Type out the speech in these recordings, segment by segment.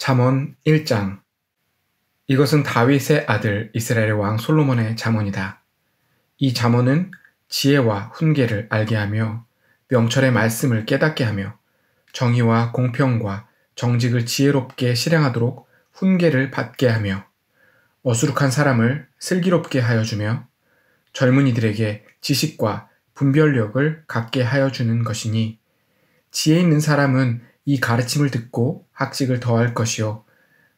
잠언 1장. 이것은 다윗의 아들 이스라엘의 왕 솔로몬의 잠언이다. 이 잠언은 지혜와 훈계를 알게 하며 명철의 말씀을 깨닫게 하며 정의와 공평과 정직을 지혜롭게 실행하도록 훈계를 받게 하며 어수룩한 사람을 슬기롭게 하여 주며 젊은이들에게 지식과 분별력을 갖게 하여 주는 것이니, 지혜 있는 사람은 이 가르침을 듣고 학식을 더할 것이요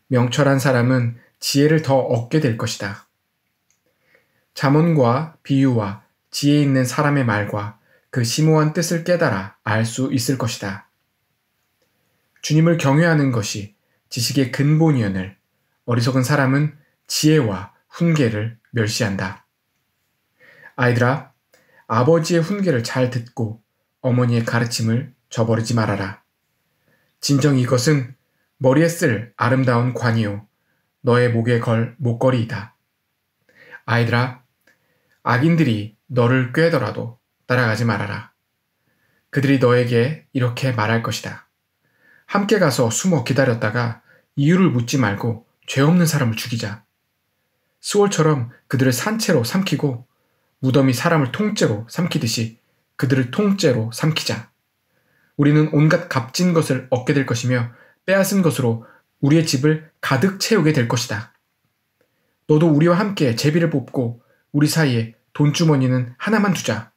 명철한 사람은 지혜를 더 얻게 될 것이다. 잠언과 비유와 지혜 있는 사람의 말과 그 심오한 뜻을 깨달아 알 수 있을 것이다. 주님을 경외하는 것이 지식의 근본이오늘 어리석은 사람은 지혜와 훈계를 멸시한다. 아이들아, 아버지의 훈계를 잘 듣고 어머니의 가르침을 저버리지 말아라. 진정 이것은 머리에 쓸 아름다운 관이요 너의 목에 걸 목걸이이다. 아이들아, 악인들이 너를 꾀더라도 따라가지 말아라. 그들이 너에게 이렇게 말할 것이다. 함께 가서 숨어 기다렸다가 이유를 묻지 말고 죄 없는 사람을 죽이자. 수월처럼 그들을 산채로 삼키고 무덤이 사람을 통째로 삼키듯이 그들을 통째로 삼키자. 우리는 온갖 값진 것을 얻게 될 것이며 빼앗은 것으로 우리의 집을 가득 채우게 될 것이다. 너도 우리와 함께 제비를 뽑고 우리 사이에 돈주머니는 하나만 두자.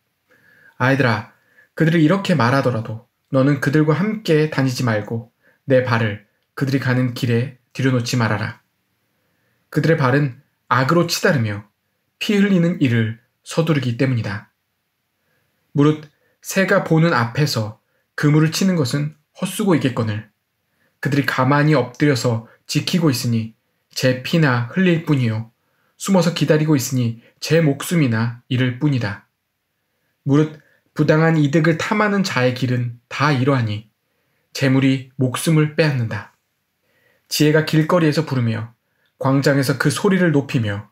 아이들아, 그들이 이렇게 말하더라도 너는 그들과 함께 다니지 말고 내 발을 그들이 가는 길에 들여놓지 말아라. 그들의 발은 악으로 치다르며 피 흘리는 일을 서두르기 때문이다. 무릇 새가 보는 앞에서 그물을 치는 것은 헛수고이겠거늘 그들이 가만히 엎드려서 지키고 있으니 제 피나 흘릴 뿐이요 숨어서 기다리고 있으니 제 목숨이나 잃을 뿐이다. 무릇 부당한 이득을 탐하는 자의 길은 다 이러하니 재물이 목숨을 빼앗는다. 지혜가 길거리에서 부르며 광장에서 그 소리를 높이며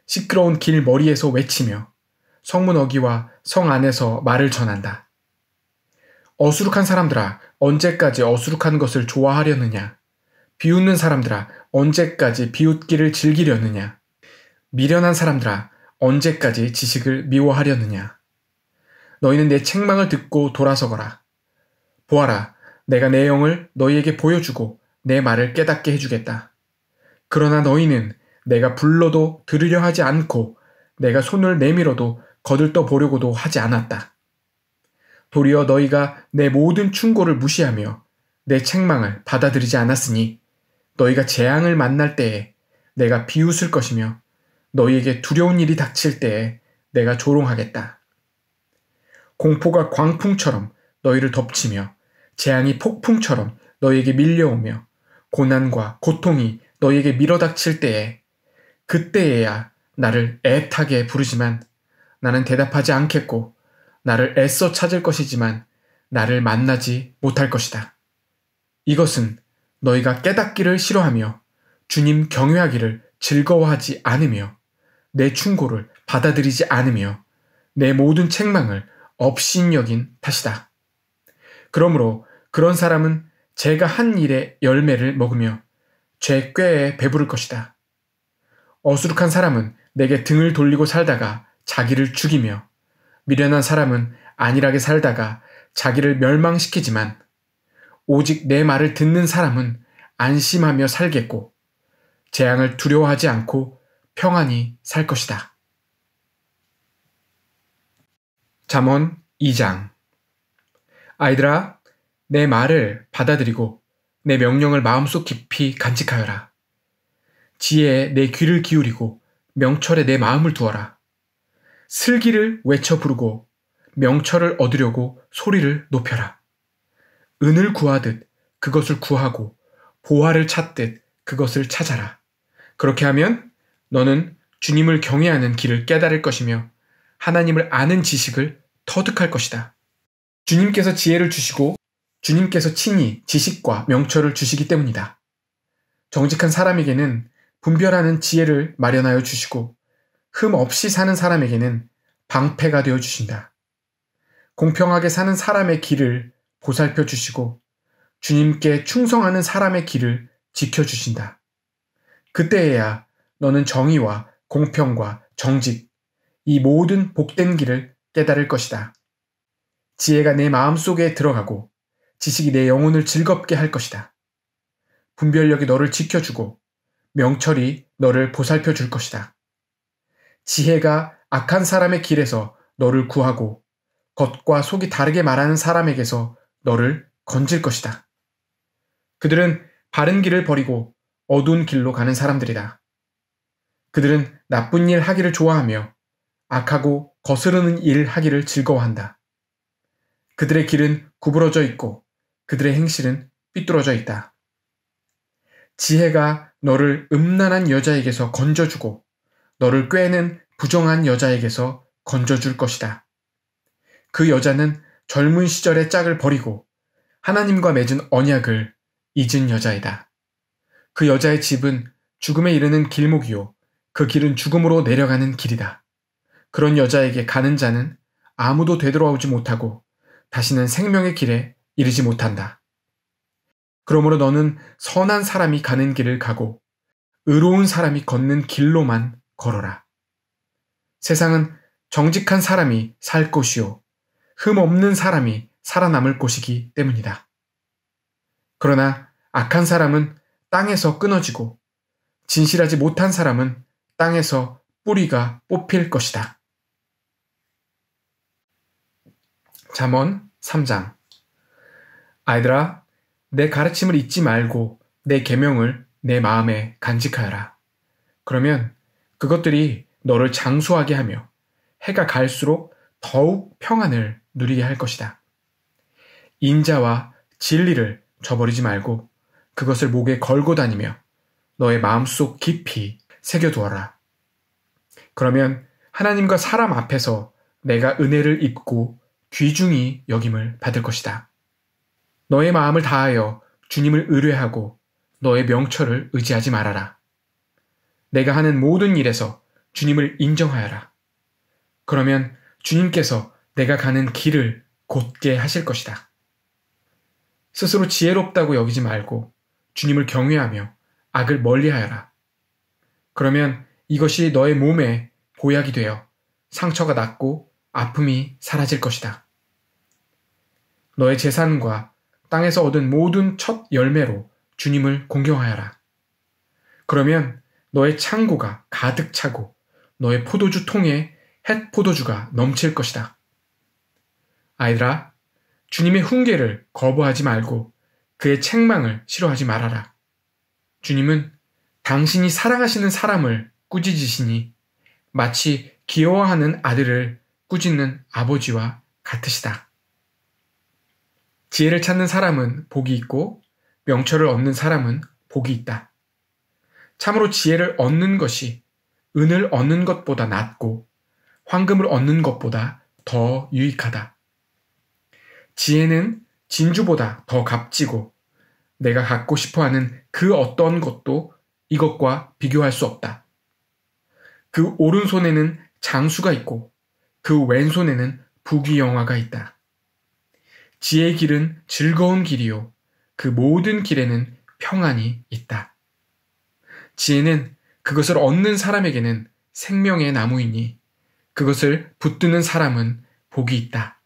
시끄러운 길 머리에서 외치며 성문 어귀와 성 안에서 말을 전한다. 어수룩한 사람들아, 언제까지 어수룩한 것을 좋아하려느냐? 비웃는 사람들아, 언제까지 비웃기를 즐기려느냐? 미련한 사람들아, 언제까지 지식을 미워하려느냐? 너희는 내 책망을 듣고 돌아서거라. 보아라, 내가 내 영을 너희에게 보여주고 내 말을 깨닫게 해주겠다. 그러나 너희는 내가 불러도 들으려 하지 않고 내가 손을 내밀어도 거들떠 보려고도 하지 않았다. 도리어 너희가 내 모든 충고를 무시하며 내 책망을 받아들이지 않았으니 너희가 재앙을 만날 때에 내가 비웃을 것이며 너희에게 두려운 일이 닥칠 때에 내가 조롱하겠다. 공포가 광풍처럼 너희를 덮치며 재앙이 폭풍처럼 너희에게 밀려오며 고난과 고통이 너희에게 밀어닥칠 때에 그때에야 나를 애타게 부르지만 나는 대답하지 않겠고 나를 애써 찾을 것이지만 나를 만나지 못할 것이다. 이것은 너희가 깨닫기를 싫어하며 주님 경외하기를 즐거워하지 않으며 내 충고를 받아들이지 않으며 내 모든 책망을 업신여긴 탓이다. 그러므로 그런 사람은 제가 한 일의 열매를 먹으며 제 꾀에 배부를 것이다. 어수룩한 사람은 내게 등을 돌리고 살다가 자기를 죽이며 미련한 사람은 안일하게 살다가 자기를 멸망시키지만 오직 내 말을 듣는 사람은 안심하며 살겠고 재앙을 두려워하지 않고 평안히 살 것이다. 잠언 2장. 아이들아, 내 말을 받아들이고 내 명령을 마음속 깊이 간직하여라. 지혜에 내 귀를 기울이고 명철에 내 마음을 두어라. 슬기를 외쳐 부르고 명철을 얻으려고 소리를 높여라. 은을 구하듯 그것을 구하고 보화를 찾듯 그것을 찾아라. 그렇게 하면 너는 주님을 경외하는 길을 깨달을 것이며 하나님을 아는 지식을 터득할 것이다. 주님께서 지혜를 주시고 주님께서 친히 지식과 명철을 주시기 때문이다. 정직한 사람에게는 분별하는 지혜를 마련하여 주시고 흠 없이 사는 사람에게는 방패가 되어 주신다. 공평하게 사는 사람의 길을 보살펴 주시고 주님께 충성하는 사람의 길을 지켜주신다. 그때에야 너는 정의와 공평과 정직, 이 모든 복된 길을 깨달을 것이다. 지혜가 내 마음속에 들어가고 지식이 내 영혼을 즐겁게 할 것이다. 분별력이 너를 지켜주고 명철이 너를 보살펴 줄 것이다. 지혜가 악한 사람의 길에서 너를 구하고 겉과 속이 다르게 말하는 사람에게서 너를 건질 것이다. 그들은 바른 길을 버리고 어두운 길로 가는 사람들이다. 그들은 나쁜 일 하기를 좋아하며 악하고 거스르는 일 하기를 즐거워한다. 그들의 길은 구부러져 있고 그들의 행실은 삐뚤어져 있다. 지혜가 너를 음란한 여자에게서 건져주고 너를 꾀는 부정한 여자에게서 건져줄 것이다. 그 여자는 젊은 시절의 짝을 버리고 하나님과 맺은 언약을 잊은 여자이다. 그 여자의 집은 죽음에 이르는 길목이요 그 길은 죽음으로 내려가는 길이다. 그런 여자에게 가는 자는 아무도 되돌아오지 못하고 다시는 생명의 길에 이르지 못한다. 그러므로 너는 선한 사람이 가는 길을 가고 의로운 사람이 걷는 길로만 걸어라. 세상은 정직한 사람이 살 곳이요 흠 없는 사람이 살아남을 곳이기 때문이다. 그러나 악한 사람은 땅에서 끊어지고 진실하지 못한 사람은 땅에서 뿌리가 뽑힐 것이다. 잠언 3장. 아이들아, 내 가르침을 잊지 말고 내 계명을 내 마음에 간직하여라. 그러면 그것들이 너를 장수하게 하며 해가 갈수록 더욱 평안을 누리게 할 것이다. 인자와 진리를 저버리지 말고 그것을 목에 걸고 다니며 너의 마음속 깊이 새겨두어라. 그러면 하나님과 사람 앞에서 내가 은혜를 입고 귀중히 여김을 받을 것이다. 너의 마음을 다하여 주님을 의뢰하고 너의 명철을 의지하지 말아라. 내가 하는 모든 일에서 주님을 인정하여라. 그러면 주님께서 내가 가는 길을 곧게 하실 것이다. 스스로 지혜롭다고 여기지 말고 주님을 경외하며 악을 멀리하여라. 그러면 이것이 너의 몸에 보약이 되어 상처가 낫고 아픔이 사라질 것이다. 너의 재산과 땅에서 얻은 모든 첫 열매로 주님을 공경하여라. 그러면 너의 창고가 가득 차고 너의 포도주 통에 햇 포도주가 넘칠 것이다. 아이들아, 주님의 훈계를 거부하지 말고 그의 책망을 싫어하지 말아라. 주님은 당신이 사랑하시는 사람을 꾸짖으시니 마치 귀여워하는 아들을 꾸짖는 아버지와 같으시다. 지혜를 찾는 사람은 복이 있고 명철을 얻는 사람은 복이 있다. 참으로 지혜를 얻는 것이 은을 얻는 것보다 낫고 황금을 얻는 것보다 더 유익하다. 지혜는 진주보다 더 값지고 내가 갖고 싶어하는 그 어떤 것도 이것과 비교할 수 없다. 그 오른손에는 장수가 있고 그 왼손에는 부귀영화가 있다. 지혜의 길은 즐거운 길이요 그 모든 길에는 평안이 있다. 지혜는 그것을 얻는 사람에게는 생명의 나무이니 그것을 붙드는 사람은 복이 있다.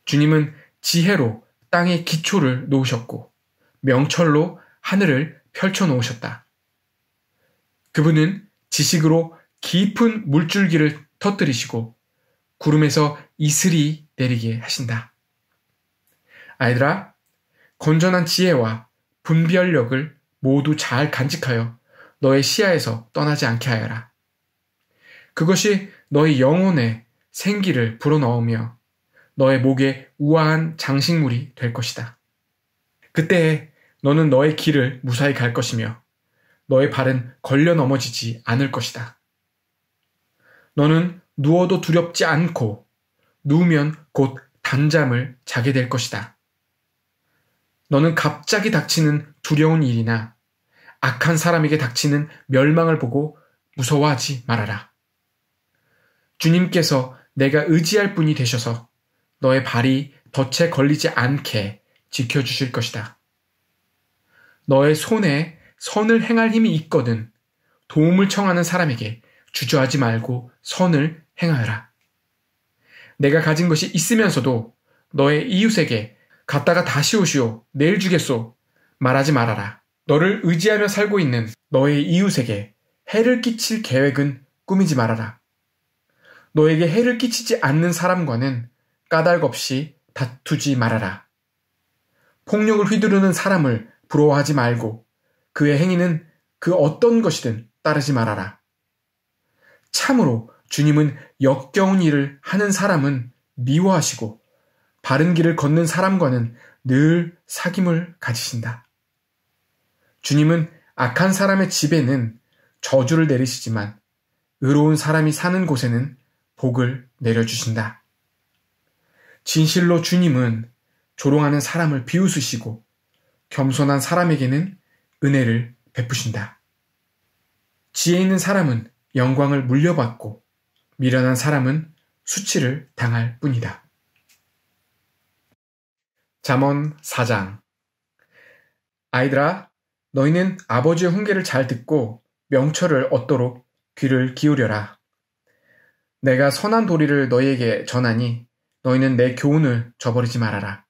주님은 지혜로 땅의 기초를 놓으셨고 명철로 하늘을 펼쳐 놓으셨다. 그분은 지식으로 깊은 물줄기를 터뜨리시고 구름에서 이슬이 내리게 하신다. 아이들아, 건전한 지혜와 분별력을 모두 잘 간직하여 너의 시야에서 떠나지 않게 하여라. 그것이 너의 영혼에 생기를 불어넣으며 너의 목에 우아한 장식물이 될 것이다. 그때에 너는 너의 길을 무사히 갈 것이며 너의 발은 걸려 넘어지지 않을 것이다. 너는 누워도 두렵지 않고 누우면 곧 단잠을 자게 될 것이다. 너는 갑자기 닥치는 두려운 일이나 악한 사람에게 닥치는 멸망을 보고 무서워하지 말아라. 주님께서 내가 의지할 분이 되셔서 너의 발이 덫에 걸리지 않게 지켜주실 것이다. 너의 손에 선을 행할 힘이 있거든 도움을 청하는 사람에게 주저하지 말고 선을 행하여라. 내가 가진 것이 있으면서도 너의 이웃에게 갔다가 다시 오시오, 내일 주겠소 말하지 말아라. 너를 의지하며 살고 있는 너의 이웃에게 해를 끼칠 계획은 꾸미지 말아라. 너에게 해를 끼치지 않는 사람과는 까닭 없이 다투지 말아라. 폭력을 휘두르는 사람을 부러워하지 말고 그의 행위는 그 어떤 것이든 따르지 말아라. 참으로 주님은 역겨운 일을 하는 사람은 미워하시고 바른 길을 걷는 사람과는 늘 사귐을 가지신다. 주님은 악한 사람의 집에는 저주를 내리시지만 의로운 사람이 사는 곳에는 복을 내려주신다. 진실로 주님은 조롱하는 사람을 비웃으시고 겸손한 사람에게는 은혜를 베푸신다. 지혜 있는 사람은 영광을 물려받고 미련한 사람은 수치를 당할 뿐이다. 잠언 4장. 아이들아, 너희는 아버지의 훈계를 잘 듣고 명철을 얻도록 귀를 기울여라. 내가 선한 도리를 너희에게 전하니 너희는 내 교훈을 저버리지 말아라.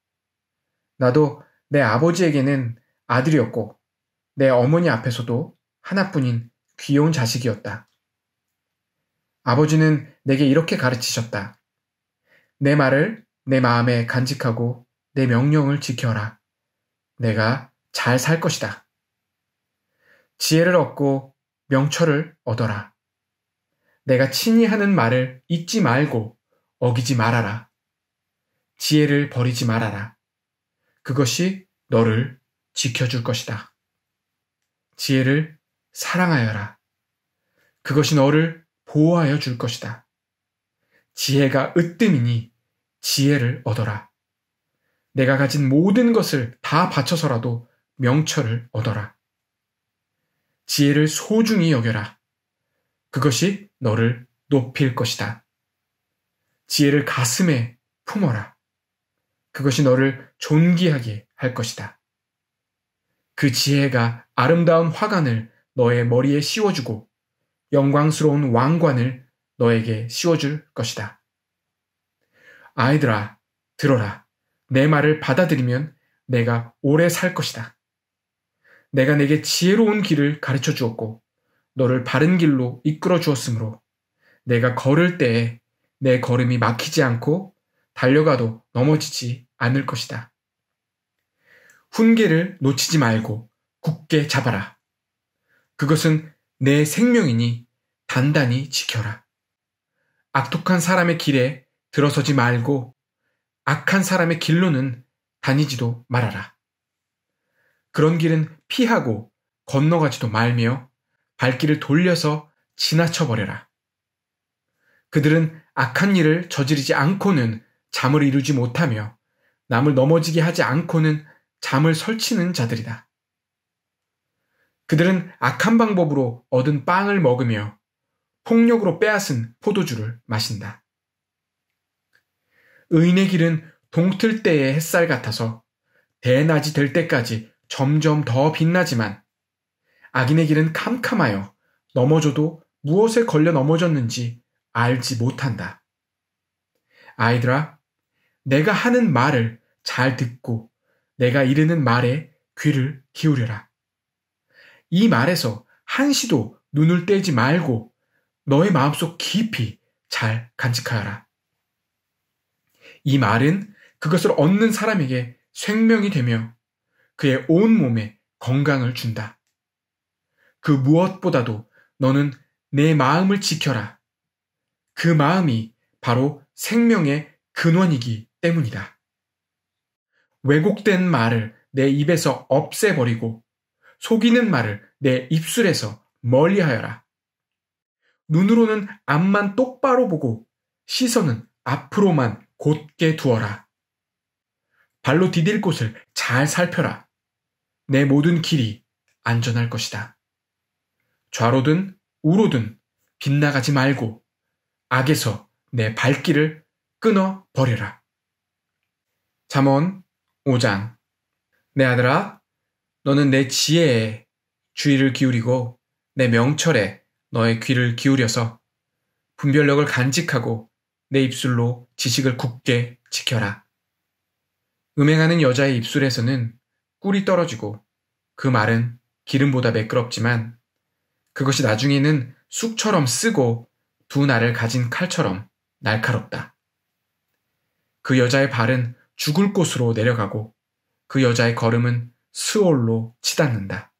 나도 내 아버지에게는 아들이었고 내 어머니 앞에서도 하나뿐인 귀여운 자식이었다. 아버지는 내게 이렇게 가르치셨다. 내 말을 내 마음에 간직하고 내 명령을 지켜라. 내가 잘 살 것이다. 지혜를 얻고 명철을 얻어라. 내가 친히 하는 말을 잊지 말고 어기지 말아라. 지혜를 버리지 말아라. 그것이 너를 지켜줄 것이다. 지혜를 사랑하여라. 그것이 너를 보호하여 줄 것이다. 지혜가 으뜸이니 지혜를 얻어라. 내가 가진 모든 것을 다 바쳐서라도 명철을 얻어라. 지혜를 소중히 여겨라. 그것이 너를 높일 것이다. 지혜를 가슴에 품어라. 그것이 너를 존귀하게 할 것이다. 그 지혜가 아름다운 화관을 너의 머리에 씌워주고 영광스러운 왕관을 너에게 씌워줄 것이다. 아이들아, 들어라. 내 말을 받아들이면 내가 오래 살 것이다. 내가 내게 지혜로운 길을 가르쳐 주었고 너를 바른 길로 이끌어 주었으므로 내가 걸을 때에 내 걸음이 막히지 않고 달려가도 넘어지지 않을 것이다. 훈계를 놓치지 말고 굳게 잡아라. 그것은 내 생명이니 단단히 지켜라. 악독한 사람의 길에 들어서지 말고 악한 사람의 길로는 다니지도 말아라. 그런 길은 피하고 건너가지도 말며 발길을 돌려서 지나쳐버려라. 그들은 악한 일을 저지르지 않고는 잠을 이루지 못하며 남을 넘어지게 하지 않고는 잠을 설치는 자들이다. 그들은 악한 방법으로 얻은 빵을 먹으며 폭력으로 빼앗은 포도주를 마신다. 의인의 길은 동틀 때의 햇살 같아서 대낮이 될 때까지 점점 더 빛나지만 악인의 길은 캄캄하여 넘어져도 무엇에 걸려 넘어졌는지 알지 못한다. 아이들아, 내가 하는 말을 잘 듣고 내가 이르는 말에 귀를 기울여라. 이 말에서 한시도 눈을 떼지 말고 너의 마음속 깊이 잘 간직하여라. 이 말은 그것을 얻는 사람에게 생명이 되며 그의 온 몸에 건강을 준다. 그 무엇보다도 너는 내 마음을 지켜라. 그 마음이 바로 생명의 근원이기 때문이다. 왜곡된 말을 내 입에서 없애버리고 속이는 말을 내 입술에서 멀리하여라. 눈으로는 앞만 똑바로 보고 시선은 앞으로만 곧게 두어라. 발로 디딜 곳을 잘 살펴라. 내 모든 길이 안전할 것이다. 좌로든 우로든 빗나가지 말고 악에서 내 발길을 끊어 버려라. 잠언 5장. 내 아들아, 너는 내 지혜에 주의를 기울이고 내 명철에 너의 귀를 기울여서 분별력을 간직하고 내 입술로 지식을 굳게 지켜라. 음행하는 여자의 입술에서는 꿀이 떨어지고 그 말은 기름보다 매끄럽지만 그것이 나중에는 쑥처럼 쓰고 두 날을 가진 칼처럼 날카롭다. 그 여자의 발은 죽을 곳으로 내려가고 그 여자의 걸음은 스올로 치닫는다.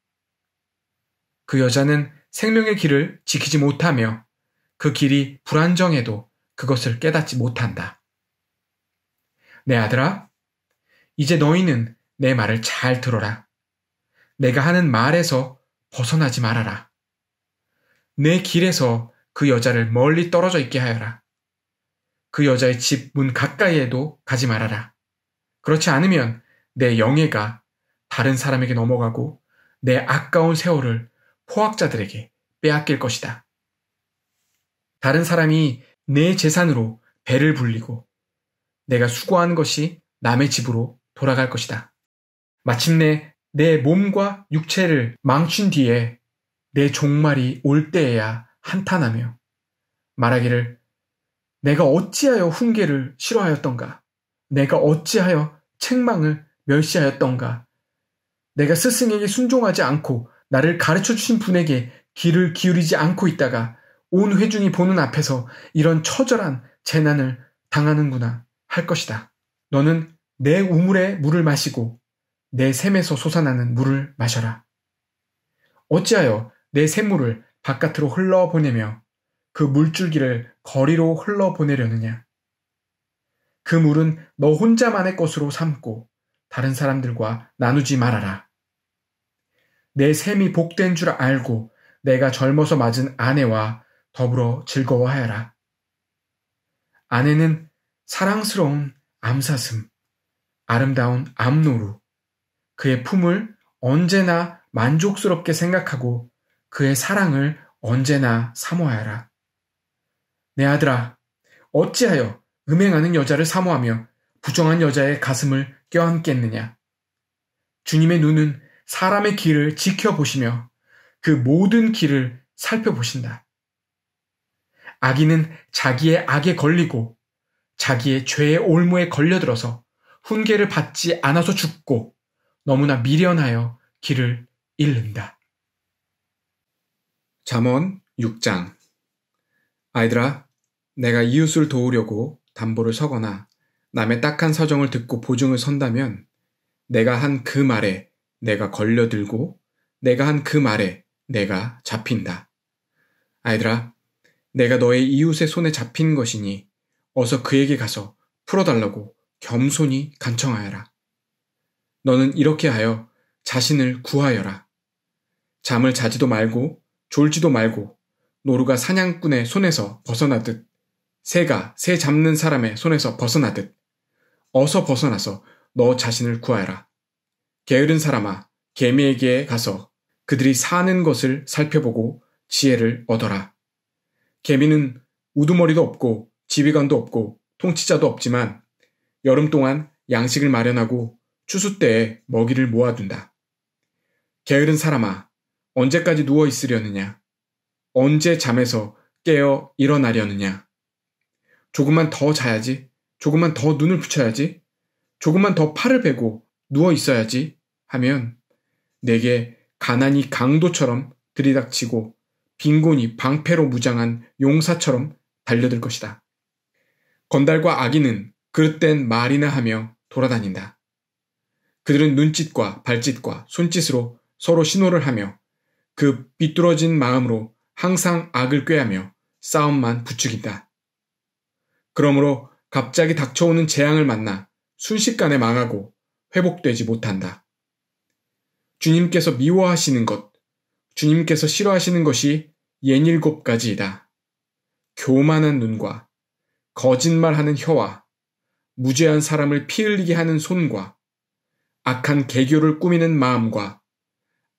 그 여자는 생명의 길을 지키지 못하며 그 길이 불안정해도 그것을 깨닫지 못한다. 내 아들아, 이제 너희는 내 말을 잘 들어라. 내가 하는 말에서 벗어나지 말아라. 내 길에서 그 여자를 멀리 떨어져 있게 하여라. 그 여자의 집 문 가까이에도 가지 말아라. 그렇지 않으면 내 영예가 다른 사람에게 넘어가고 내 아까운 세월을 포악자들에게 빼앗길 것이다. 다른 사람이 내 재산으로 배를 불리고 내가 수고한 것이 남의 집으로 돌아갈 것이다. 마침내 내 몸과 육체를 망친 뒤에 내 종말이 올 때에야 한탄하며 말하기를 내가 어찌하여 훈계를 싫어하였던가? 내가 어찌하여 책망을 멸시하였던가? 내가 스승에게 순종하지 않고 나를 가르쳐 주신 분에게 귀를 기울이지 않고 있다가 온 회중이 보는 앞에서 이런 처절한 재난을 당하는구나 할 것이다. 너는 내 우물의 물을 마시고 내 샘에서 솟아나는 물을 마셔라. 어찌하여 내 샘물을 바깥으로 흘러보내며 그 물줄기를 거리로 흘러보내려느냐. 그 물은 너 혼자만의 것으로 삼고 다른 사람들과 나누지 말아라. 내 샘이 복된 줄 알고 내가 젊어서 맞은 아내와 더불어 즐거워하여라. 아내는 사랑스러운 암사슴, 아름다운 암노루, 그의 품을 언제나 만족스럽게 생각하고 그의 사랑을 언제나 사모하여라. 내 아들아, 어찌하여 음행하는 여자를 사모하며 부정한 여자의 가슴을 껴안겠느냐. 주님의 눈은 사람의 길을 지켜보시며 그 모든 길을 살펴보신다. 악인은 자기의 악에 걸리고 자기의 죄의 올무에 걸려들어서 훈계를 받지 않아서 죽고 너무나 미련하여 길을 잃는다. 잠언 6장. 아이들아, 내가 이웃을 도우려고 담보를 서거나 남의 딱한 사정을 듣고 보증을 선다면 내가 한 그 말에 내가 걸려들고 내가 한 그 말에 내가 잡힌다. 아이들아, 내가 너의 이웃의 손에 잡힌 것이니 어서 그에게 가서 풀어달라고 겸손히 간청하여라. 너는 이렇게 하여 자신을 구하여라. 잠을 자지도 말고 졸지도 말고 노루가 사냥꾼의 손에서 벗어나듯 새가 새 잡는 사람의 손에서 벗어나듯 어서 벗어나서 너 자신을 구하여라. 게으른 사람아, 개미에게 가서 그들이 사는 것을 살펴보고 지혜를 얻어라. 개미는 우두머리도 없고 지휘관도 없고 통치자도 없지만 여름 동안 양식을 마련하고 추수 때에 먹이를 모아둔다. 게으른 사람아, 언제까지 누워 있으려느냐? 언제 잠에서 깨어 일어나려느냐? 조금만 더 자야지, 조금만 더 눈을 붙여야지, 조금만 더 팔을 베고 누워 있어야지 하면 내게 가난이 강도처럼 들이닥치고 빈곤이 방패로 무장한 용사처럼 달려들 것이다. 건달과 악인은 그릇된 말이나 하며 돌아다닌다. 그들은 눈짓과 발짓과 손짓으로 서로 신호를 하며 그 비뚤어진 마음으로 항상 악을 꾀하며 싸움만 부추긴다. 그러므로 갑자기 닥쳐오는 재앙을 만나 순식간에 망하고 회복되지 못한다. 주님께서 미워하시는 것, 주님께서 싫어하시는 것이 67가지이다. 교만한 눈과 거짓말하는 혀와 무죄한 사람을 피 흘리게 하는 손과 악한 계교를 꾸미는 마음과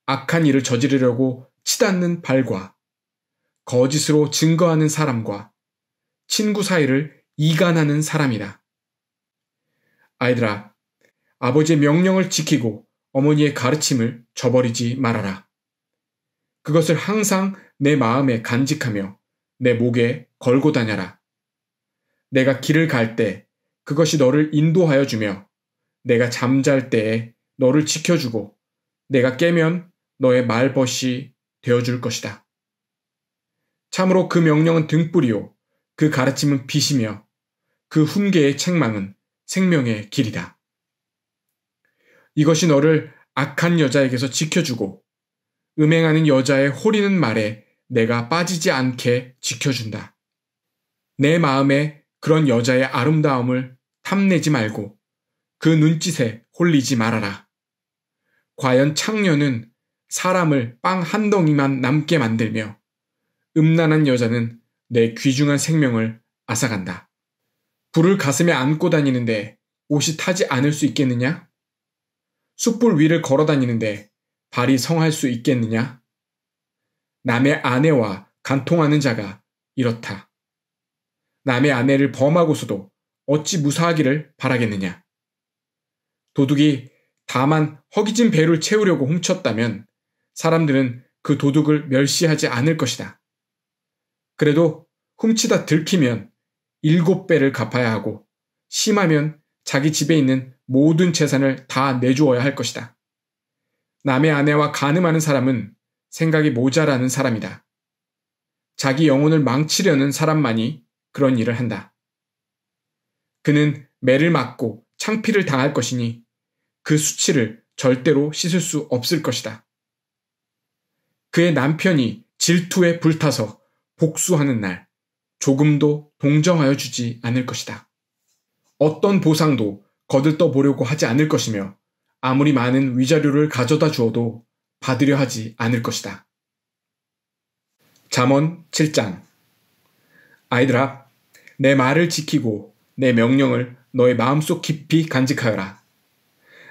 악한 일을 저지르려고 치닫는 발과 거짓으로 증거하는 사람과 친구 사이를 이간하는 사람이다. 아이들아, 아버지의 명령을 지키고 어머니의 가르침을 저버리지 말아라. 그것을 항상 내 마음에 간직하며 내 목에 걸고 다녀라. 내가 길을 갈 때 그것이 너를 인도하여 주며 내가 잠잘 때에 너를 지켜주고 내가 깨면 너의 말벗이 되어줄 것이다. 참으로 그 명령은 등불이요 그 가르침은 빛이며 그 훈계의 책망은 생명의 길이다. 이것이 너를 악한 여자에게서 지켜주고 음행하는 여자의 호리는 말에 내가 빠지지 않게 지켜준다. 내 마음에 그런 여자의 아름다움을 탐내지 말고 그 눈짓에 홀리지 말아라. 과연 창녀는 사람을 빵 한 덩이만 남게 만들며 음란한 여자는 내 귀중한 생명을 앗아간다. 불을 가슴에 안고 다니는데 옷이 타지 않을 수 있겠느냐? 숯불 위를 걸어 다니는데 발이 성할 수 있겠느냐? 남의 아내와 간통하는 자가 이렇다. 남의 아내를 범하고서도 어찌 무사하기를 바라겠느냐? 도둑이 다만 허기진 배를 채우려고 훔쳤다면 사람들은 그 도둑을 멸시하지 않을 것이다. 그래도 훔치다 들키면 7배를 갚아야 하고 심하면 자기 집에 있는 모든 재산을 다 내주어야 할 것이다. 남의 아내와 간음하는 사람은 생각이 모자라는 사람이다. 자기 영혼을 망치려는 사람만이 그런 일을 한다. 그는 매를 맞고 창피를 당할 것이니 그 수치를 절대로 씻을 수 없을 것이다. 그의 남편이 질투에 불타서 복수하는 날 조금도 동정하여 주지 않을 것이다. 어떤 보상도 거들떠 보려고 하지 않을 것이며 아무리 많은 위자료를 가져다 주어도 받으려 하지 않을 것이다. 잠언 7장. 아이들아, 내 말을 지키고 내 명령을 너의 마음속 깊이 간직하여라.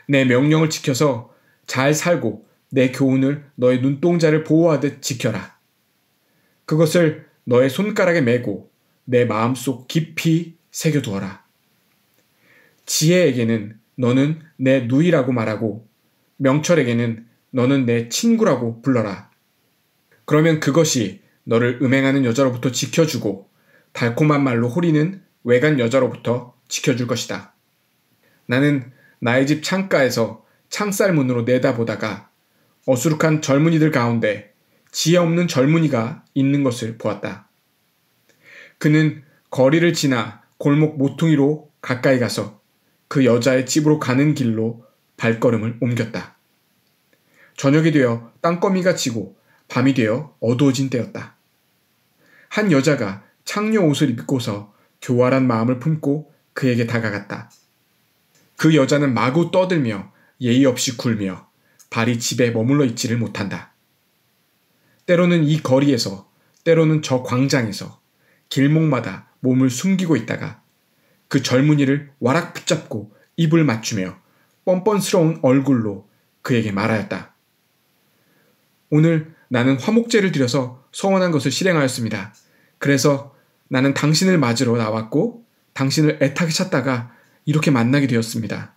내 명령을 지켜서 잘 살고 내 교훈을 너의 눈동자를 보호하듯 지켜라. 그것을 너의 손가락에 메고 내 마음속 깊이 새겨두어라. 지혜에게는 너는 내 누이라고 말하고 명철에게는 너는 내 친구라고 불러라. 그러면 그것이 너를 음행하는 여자로부터 지켜주고 달콤한 말로 호리는 외간 여자로부터 지켜줄 것이다. 나는 나의 집 창가에서 창살 문으로 내다보다가 어수룩한 젊은이들 가운데 지혜 없는 젊은이가 있는 것을 보았다. 그는 거리를 지나 골목 모퉁이로 가까이 가서 그 여자의 집으로 가는 길로 발걸음을 옮겼다. 저녁이 되어 땅거미가 지고 밤이 되어 어두워진 때였다. 한 여자가 창녀 옷을 입고서 교활한 마음을 품고 그에게 다가갔다. 그 여자는 마구 떠들며 예의 없이 굴며 발이 집에 머물러 있지를 못한다. 때로는 이 거리에서 때로는 저 광장에서 길목마다 몸을 숨기고 있다가 그 젊은이를 와락 붙잡고 입을 맞추며 뻔뻔스러운 얼굴로 그에게 말하였다. 오늘 나는 화목제를 드려서 서원한 것을 실행하였습니다. 그래서 나는 당신을 맞으러 나왔고 당신을 애타게 찾다가 이렇게 만나게 되었습니다.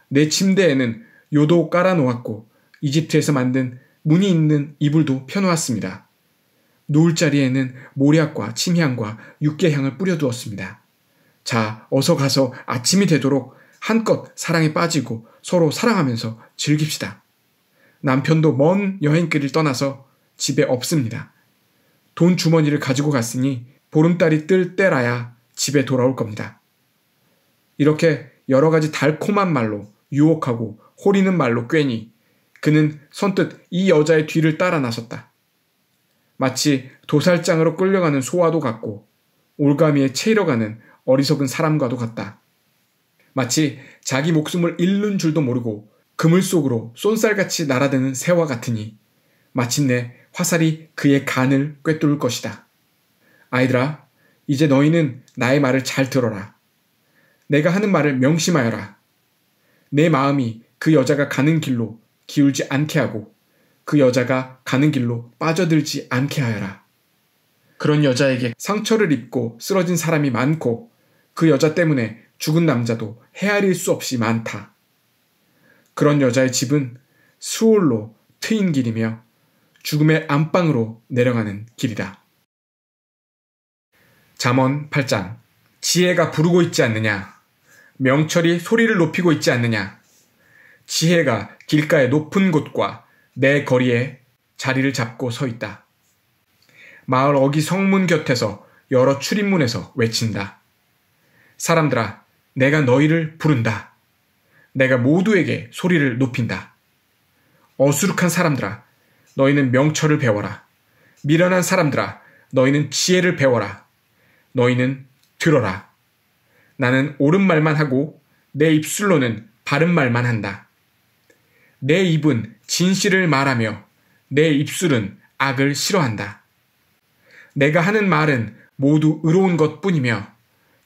내 침대에는 요도 깔아놓았고 이집트에서 만든 무늬 있는 이불도 펴놓았습니다. 누울 자리에는 모략과 침향과 육개향을 뿌려두었습니다. 자, 어서 가서 아침이 되도록 한껏 사랑에 빠지고 서로 사랑하면서 즐깁시다. 남편도 먼 여행길을 떠나서 집에 없습니다. 돈 주머니를 가지고 갔으니 보름달이 뜰 때라야 집에 돌아올 겁니다. 이렇게 여러 가지 달콤한 말로 유혹하고 호리는 말로 꿰니 그는 선뜻 이 여자의 뒤를 따라 나섰다. 마치 도살장으로 끌려가는 소와도 같고 올가미에 채이러 가는 어리석은 사람과도 같다. 마치 자기 목숨을 잃는 줄도 모르고 그물 속으로 쏜살같이 날아드는 새와 같으니 마침내 화살이 그의 간을 꿰뚫을 것이다. 아이들아, 이제 너희는 나의 말을 잘 들어라. 내가 하는 말을 명심하여라. 내 마음이 그 여자가 가는 길로 기울지 않게 하고 그 여자가 가는 길로 빠져들지 않게 하여라. 그런 여자에게 상처를 입고 쓰러진 사람이 많고 그 여자 때문에 죽은 남자도 헤아릴 수 없이 많다. 그런 여자의 집은 수올로 트인 길이며 죽음의 안방으로 내려가는 길이다. 잠언 8장. 지혜가 부르고 있지 않느냐? 명철이 소리를 높이고 있지 않느냐? 지혜가 길가의 높은 곳과 내 거리에 자리를 잡고 서 있다. 마을 어기 성문 곁에서 여러 출입문에서 외친다. 사람들아, 내가 너희를 부른다. 내가 모두에게 소리를 높인다. 어수룩한 사람들아, 너희는 명철을 배워라. 미련한 사람들아, 너희는 지혜를 배워라. 너희는 들어라. 나는 옳은 말만 하고 내 입술로는 바른 말만 한다. 내 입은 진실을 말하며 내 입술은 악을 싫어한다. 내가 하는 말은 모두 의로운 것뿐이며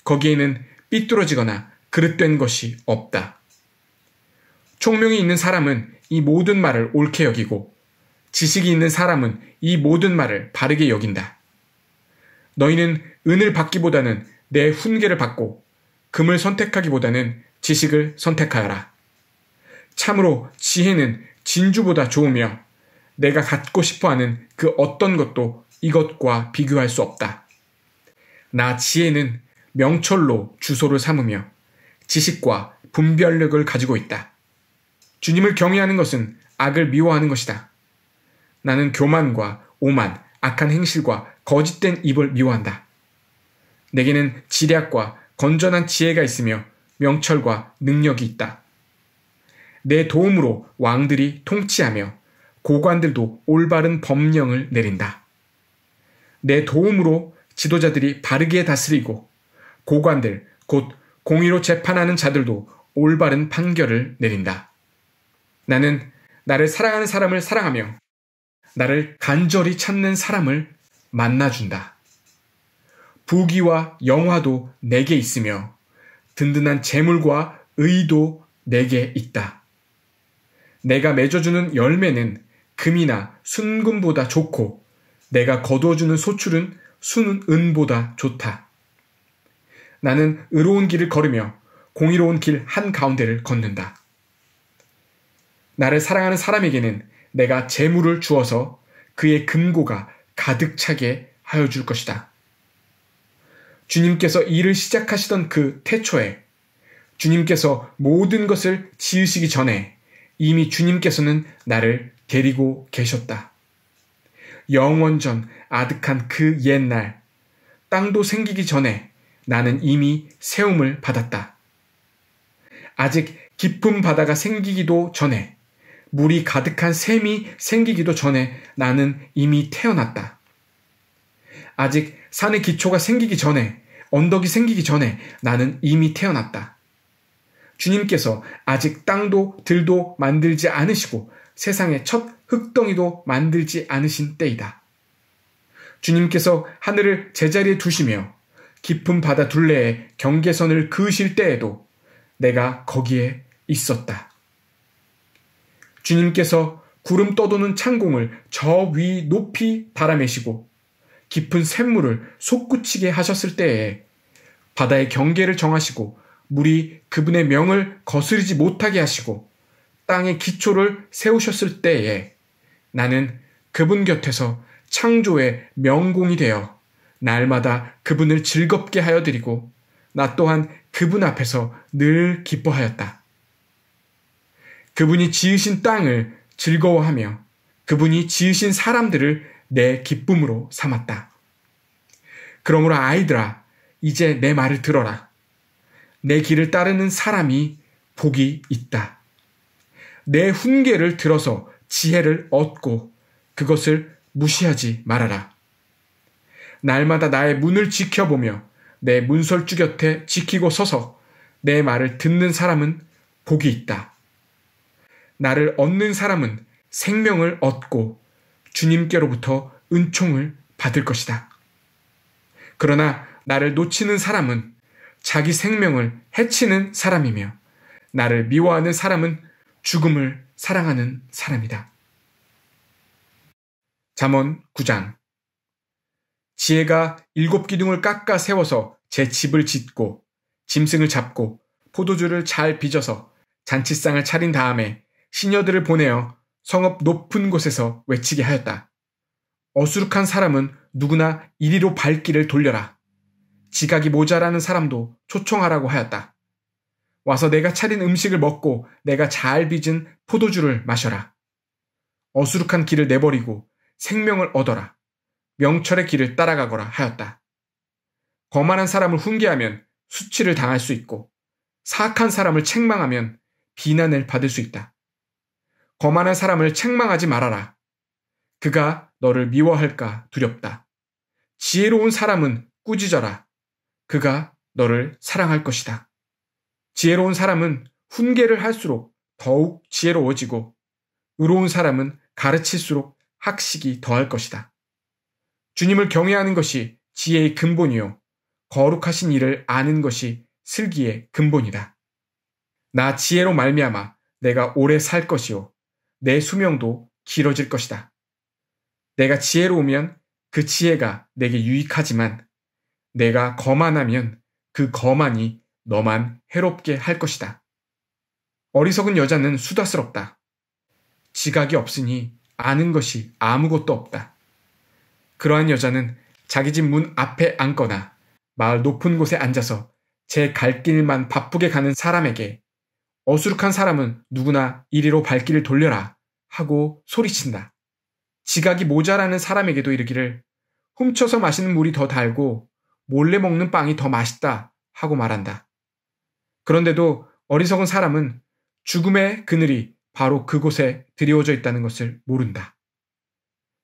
거기에는 삐뚤어지거나 그릇된 것이 없다. 총명이 있는 사람은 이 모든 말을 옳게 여기고 지식이 있는 사람은 이 모든 말을 바르게 여긴다. 너희는 은을 받기보다는 내 훈계를 받고 금을 선택하기보다는 지식을 선택하여라. 참으로 지혜는 진주보다 좋으며 내가 갖고 싶어하는 그 어떤 것도 이것과 비교할 수 없다. 나 지혜는 명철로 주소를 삼으며 지식과 분별력을 가지고 있다. 주님을 경외하는 것은 악을 미워하는 것이다. 나는 교만과 오만, 악한 행실과 거짓된 입을 미워한다. 내게는 지략과 건전한 지혜가 있으며 명철과 능력이 있다. 내 도움으로 왕들이 통치하며 고관들도 올바른 법령을 내린다. 내 도움으로 지도자들이 바르게 다스리고 고관들, 곧 공의로 재판하는 자들도 올바른 판결을 내린다. 나는 나를 사랑하는 사람을 사랑하며 나를 간절히 찾는 사람을 만나준다. 부귀와 영화도 내게 있으며 든든한 재물과 의도 내게 있다. 내가 맺어주는 열매는 금이나 순금보다 좋고 내가 거두어주는 소출은 순은보다 좋다. 나는 의로운 길을 걸으며 공의로운 길 한가운데를 걷는다. 나를 사랑하는 사람에게는 내가 재물을 주어서 그의 금고가 가득 차게 하여 줄 것이다. 주님께서 일을 시작하시던 그 태초에 주님께서 모든 것을 지으시기 전에 이미 주님께서는 나를 데리고 계셨다. 영원전 아득한 그 옛날 땅도 생기기 전에 나는 이미 세움을 받았다. 아직 깊은 바다가 생기기도 전에 물이 가득한 샘이 생기기도 전에 나는 이미 태어났다. 아직 산의 기초가 생기기 전에 언덕이 생기기 전에 나는 이미 태어났다. 주님께서 아직 땅도 들도 만들지 않으시고 세상의 첫 흙덩이도 만들지 않으신 때이다. 주님께서 하늘을 제자리에 두시며 깊은 바다 둘레에 경계선을 그으실 때에도 내가 거기에 있었다. 주님께서 구름 떠도는 창공을 저 위 높이 달아매시고 깊은 샘물을 솟구치게 하셨을 때에 바다의 경계를 정하시고 물이 그분의 명을 거스르지 못하게 하시고 땅의 기초를 세우셨을 때에 나는 그분 곁에서 창조의 명공이 되어 날마다 그분을 즐겁게 하여 드리고 나 또한 그분 앞에서 늘 기뻐하였다. 그분이 지으신 땅을 즐거워하며 그분이 지으신 사람들을 내 기쁨으로 삼았다. 그러므로 아이들아, 이제 내 말을 들어라. 내 길을 따르는 사람이 복이 있다. 내 훈계를 들어서 지혜를 얻고 그것을 무시하지 말아라. 날마다 나의 문을 지켜보며 내 문설주 곁에 지키고 서서 내 말을 듣는 사람은 복이 있다. 나를 얻는 사람은 생명을 얻고 주님께로부터 은총을 받을 것이다. 그러나 나를 놓치는 사람은 자기 생명을 해치는 사람이며 나를 미워하는 사람은 죽음을 사랑하는 사람이다. 잠언 9장. 지혜가 7 기둥을 깎아 세워서 제 집을 짓고 짐승을 잡고 포도주를 잘 빚어서 잔치상을 차린 다음에 시녀들을 보내어 성읍 높은 곳에서 외치게 하였다. 어수룩한 사람은 누구나 이리로 발길을 돌려라. 지각이 모자라는 사람도 초청하라고 하였다. 와서 내가 차린 음식을 먹고 내가 잘 빚은 포도주를 마셔라. 어수룩한 길을 내버리고 생명을 얻어라. 명철의 길을 따라가거라 하였다. 거만한 사람을 훈계하면 수치를 당할 수 있고 사악한 사람을 책망하면 비난을 받을 수 있다. 거만한 사람을 책망하지 말아라. 그가 너를 미워할까 두렵다. 지혜로운 사람은 꾸짖어라. 그가 너를 사랑할 것이다. 지혜로운 사람은 훈계를 할수록 더욱 지혜로워지고 의로운 사람은 가르칠수록 학식이 더할 것이다. 주님을 경외하는 것이 지혜의 근본이요 거룩하신 일을 아는 것이 슬기의 근본이다. 나 지혜로 말미암아 내가 오래 살 것이요 내 수명도 길어질 것이다. 내가 지혜로우면 그 지혜가 내게 유익하지만 내가 거만하면 그 거만이 너만 해롭게 할 것이다. 어리석은 여자는 수다스럽다. 지각이 없으니 아는 것이 아무것도 없다. 그러한 여자는 자기 집 문 앞에 앉거나 마을 높은 곳에 앉아서 제 갈 길만 바쁘게 가는 사람에게 어수룩한 사람은 누구나 이리로 발길을 돌려라 하고 소리친다. 지각이 모자라는 사람에게도 이르기를 훔쳐서 마시는 물이 더 달고 몰래 먹는 빵이 더 맛있다 하고 말한다. 그런데도 어리석은 사람은 죽음의 그늘이 바로 그곳에 드리워져 있다는 것을 모른다.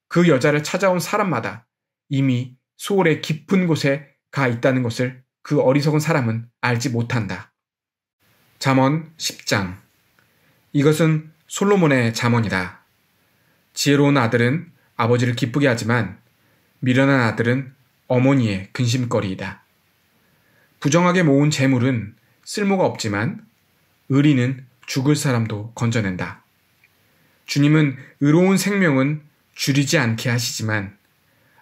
그 여자를 찾아온 사람마다 이미 소홀의 깊은 곳에 가 있다는 것을 그 어리석은 사람은 알지 못한다. 잠언 10장. 이것은 솔로몬의 잠언이다. 지혜로운 아들은 아버지를 기쁘게 하지만 미련한 아들은 어머니의 근심거리이다. 부정하게 모은 재물은 쓸모가 없지만 의리는 죽을 사람도 건져낸다. 주님은 의로운 생명은 줄이지 않게 하시지만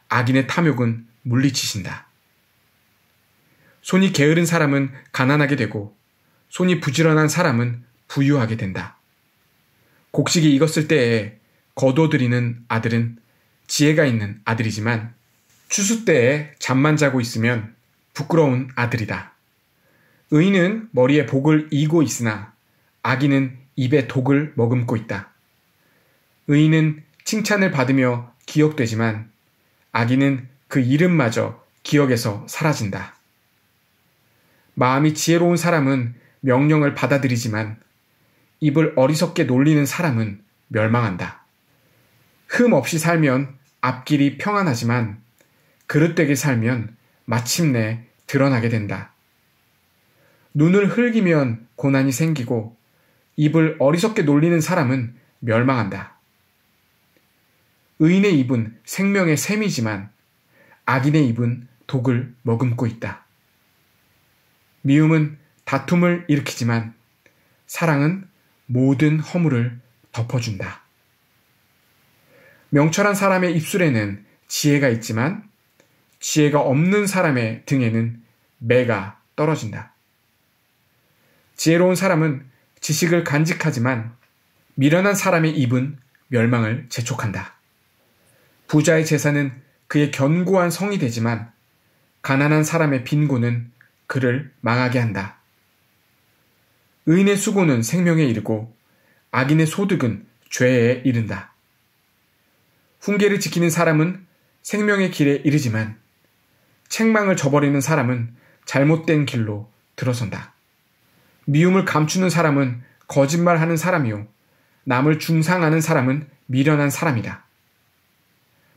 악인의 탐욕은 물리치신다. 손이 게으른 사람은 가난하게 되고 손이 부지런한 사람은 부유하게 된다. 곡식이 익었을 때에 거둬들이는 아들은 지혜가 있는 아들이지만 추수 때에 잠만 자고 있으면 부끄러운 아들이다. 의인은 머리에 복을 이고 있으나 악인은 입에 독을 머금고 있다. 의인은 칭찬을 받으며 기억되지만 악인은 그 이름마저 기억에서 사라진다. 마음이 지혜로운 사람은 명령을 받아들이지만 입을 어리석게 놀리는 사람은 멸망한다. 흠 없이 살면 앞길이 평안하지만 그릇되게 살면 마침내 드러나게 된다. 눈을 흘기면 고난이 생기고 입을 어리석게 놀리는 사람은 멸망한다. 의인의 입은 생명의 샘이지만 악인의 입은 독을 머금고 있다. 미움은 다툼을 일으키지만 사랑은 모든 허물을 덮어준다. 명철한 사람의 입술에는 지혜가 있지만 지혜가 없는 사람의 등에는 매가 떨어진다. 지혜로운 사람은 지식을 간직하지만 미련한 사람의 입은 멸망을 재촉한다. 부자의 재산은 그의 견고한 성이 되지만 가난한 사람의 빈곤은 그를 망하게 한다. 의인의 수고는 생명에 이르고 악인의 소득은 죄에 이른다. 훈계를 지키는 사람은 생명의 길에 이르지만 책망을 저버리는 사람은 잘못된 길로 들어선다. 미움을 감추는 사람은 거짓말하는 사람이요 남을 중상하는 사람은 미련한 사람이다.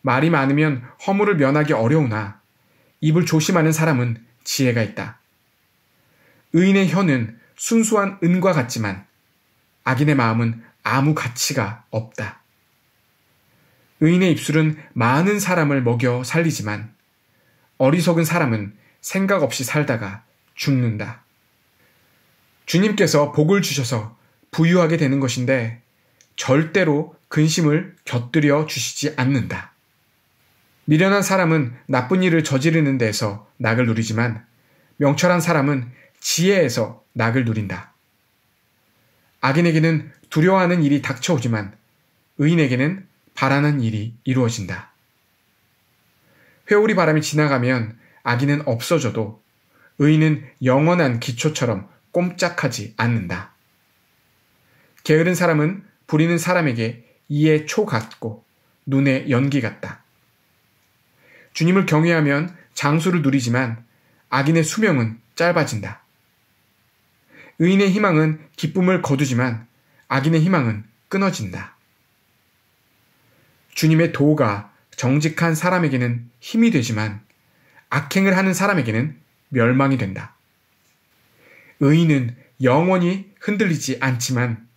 말이 많으면 허물을 면하기 어려우나 입을 조심하는 사람은 지혜가 있다. 의인의 혀는 순수한 은과 같지만 악인의 마음은 아무 가치가 없다. 의인의 입술은 많은 사람을 먹여 살리지만 어리석은 사람은 생각 없이 살다가 죽는다. 주님께서 복을 주셔서 부유하게 되는 것인데 절대로 근심을 곁들여 주시지 않는다. 미련한 사람은 나쁜 일을 저지르는 데에서 낙을 누리지만 명철한 사람은 지혜에서 낙을 누린다. 악인에게는 두려워하는 일이 닥쳐오지만 의인에게는 바라는 일이 이루어진다. 회오리 바람이 지나가면 악인은 없어져도 의인은 영원한 기초처럼 꼼짝하지 않는다. 게으른 사람은 부리는 사람에게 이의 초 같고 눈의 연기 같다. 주님을 경외하면 장수를 누리지만 악인의 수명은 짧아진다. 의인의 희망은 기쁨을 거두지만 악인의 희망은 끊어진다. 주님의 도가 정직한 사람에게는 힘이 되지만 악행을 하는 사람에게는 멸망이 된다. 의인은 영원히 흔들리지 않지만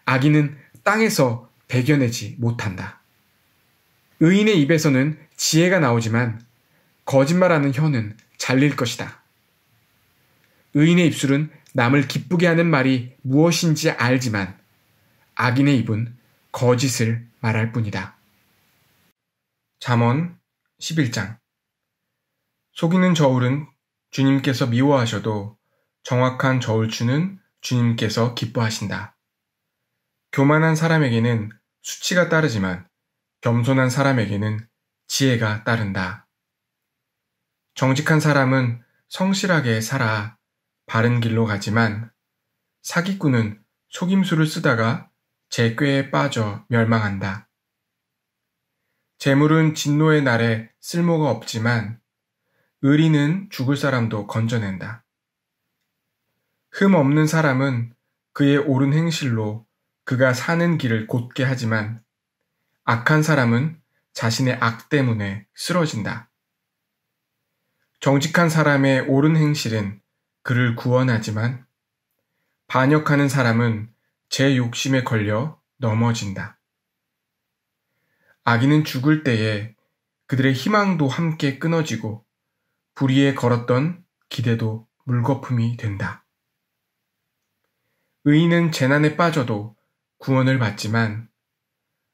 악인은 땅에서 배겨내지 못한다. 의인의 입에서는 지혜가 나오지만 거짓말하는 혀는 잘릴 것이다. 의인의 입술은 남을 기쁘게 하는 말이 무엇인지 알지만 악인의 입은 거짓을 말할 뿐이다. 잠언 11장. 속이는 저울은 주님께서 미워하셔도 정확한 저울추는 주님께서 기뻐하신다. 교만한 사람에게는 수치가 따르지만 겸손한 사람에게는 지혜가 따른다. 정직한 사람은 성실하게 살아 바른 길로 가지만 사기꾼은 속임수를 쓰다가 제 꾀에 빠져 멸망한다. 재물은 진노의 날에 쓸모가 없지만 의리는 죽을 사람도 건져낸다. 흠 없는 사람은 그의 옳은 행실로 그가 사는 길을 곧게 하지만 악한 사람은 자신의 악 때문에 쓰러진다. 정직한 사람의 옳은 행실은 그를 구원하지만 반역하는 사람은 제 욕심에 걸려 넘어진다. 악인은 죽을 때에 그들의 희망도 함께 끊어지고 불의에 걸었던 기대도 물거품이 된다. 의인은 재난에 빠져도 구원을 받지만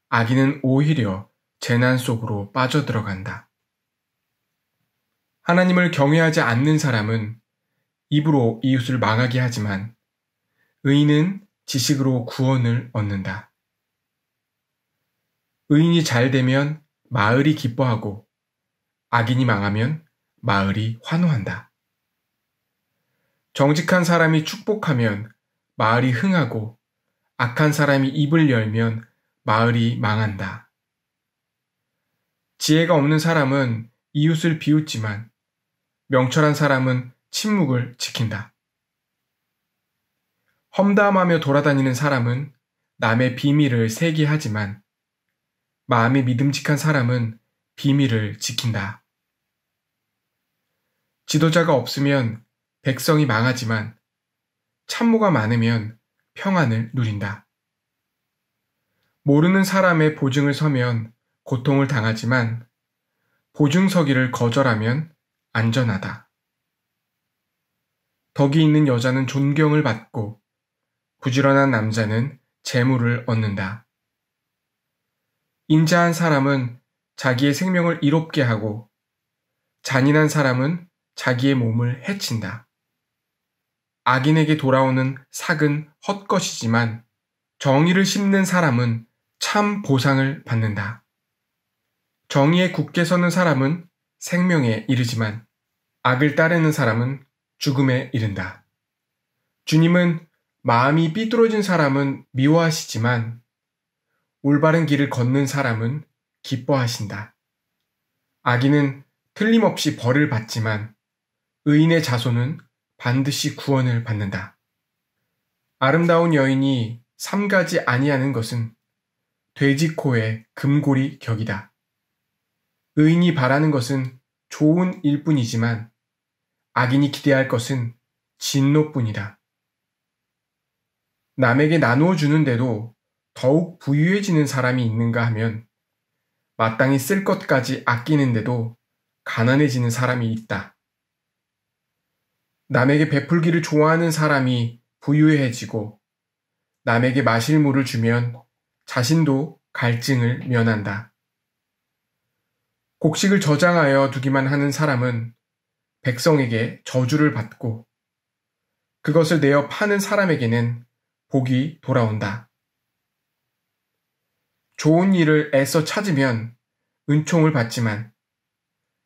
악인은 오히려 재난 속으로 빠져들어간다. 하나님을 경외하지 않는 사람은 입으로 이웃을 망하게 하지만 의인은 지식으로 구원을 얻는다. 의인이 잘 되면 마을이 기뻐하고 악인이 망하면 마을이 환호한다. 정직한 사람이 축복하면 마을이 흥하고 악한 사람이 입을 열면 마을이 망한다. 지혜가 없는 사람은 이웃을 비웃지만 명철한 사람은 침묵을 지킨다. 험담하며 돌아다니는 사람은 남의 비밀을 세게 하지만 마음이 믿음직한 사람은 비밀을 지킨다. 지도자가 없으면 백성이 망하지만 참모가 많으면 평안을 누린다. 모르는 사람의 보증을 서면 고통을 당하지만 보증 서기를 거절하면 안전하다. 덕이 있는 여자는 존경을 받고 부지런한 남자는 재물을 얻는다. 인자한 사람은 자기의 생명을 이롭게 하고 잔인한 사람은 자기의 몸을 해친다. 악인에게 돌아오는 삭은 헛것이지만 정의를 심는 사람은 참 보상을 받는다. 정의에 굳게 서는 사람은 생명에 이르지만 악을 따르는 사람은 죽음에 이른다. 주님은 마음이 삐뚤어진 사람은 미워하시지만 올바른 길을 걷는 사람은 기뻐하신다. 악인은 틀림없이 벌을 받지만 의인의 자손은 반드시 구원을 받는다. 아름다운 여인이 삼가지 아니하는 것은 돼지 코의 금고리 격이다. 의인이 바라는 것은 좋은 일뿐이지만 악인이 기대할 것은 진노뿐이다. 남에게 나누어 주는데도 더욱 부유해지는 사람이 있는가 하면 마땅히 쓸 것까지 아끼는데도 가난해지는 사람이 있다. 남에게 베풀기를 좋아하는 사람이 부유해지고 남에게 마실 물을 주면 자신도 갈증을 면한다. 곡식을 저장하여 두기만 하는 사람은 백성에게 저주를 받고 그것을 내어 파는 사람에게는 복이 돌아온다. 좋은 일을 애써 찾으면 은총을 받지만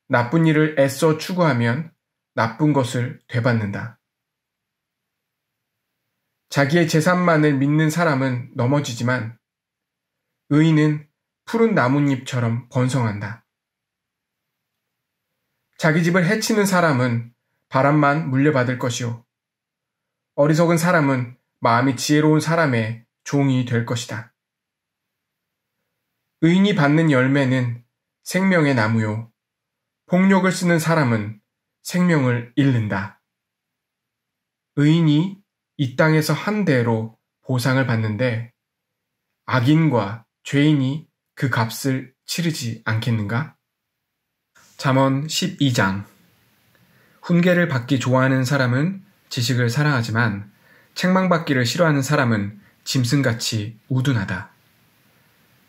나쁜 일을 애써 추구하면 나쁜 것을 되받는다. 자기의 재산만을 믿는 사람은 넘어지지만 의인은 푸른 나뭇잎처럼 번성한다. 자기 집을 해치는 사람은 바람만 물려받을 것이요. 어리석은 사람은 마음이 지혜로운 사람의 종이 될 것이다. 의인이 받는 열매는 생명의 나무요. 폭력을 쓰는 사람은 생명을 잃는다. 의인이 이 땅에서 한 대로 보상을 받는데 악인과 죄인이 그 값을 치르지 않겠는가? 잠언 12장. 훈계를 받기 좋아하는 사람은 지식을 사랑하지만 책망받기를 싫어하는 사람은 짐승같이 우둔하다.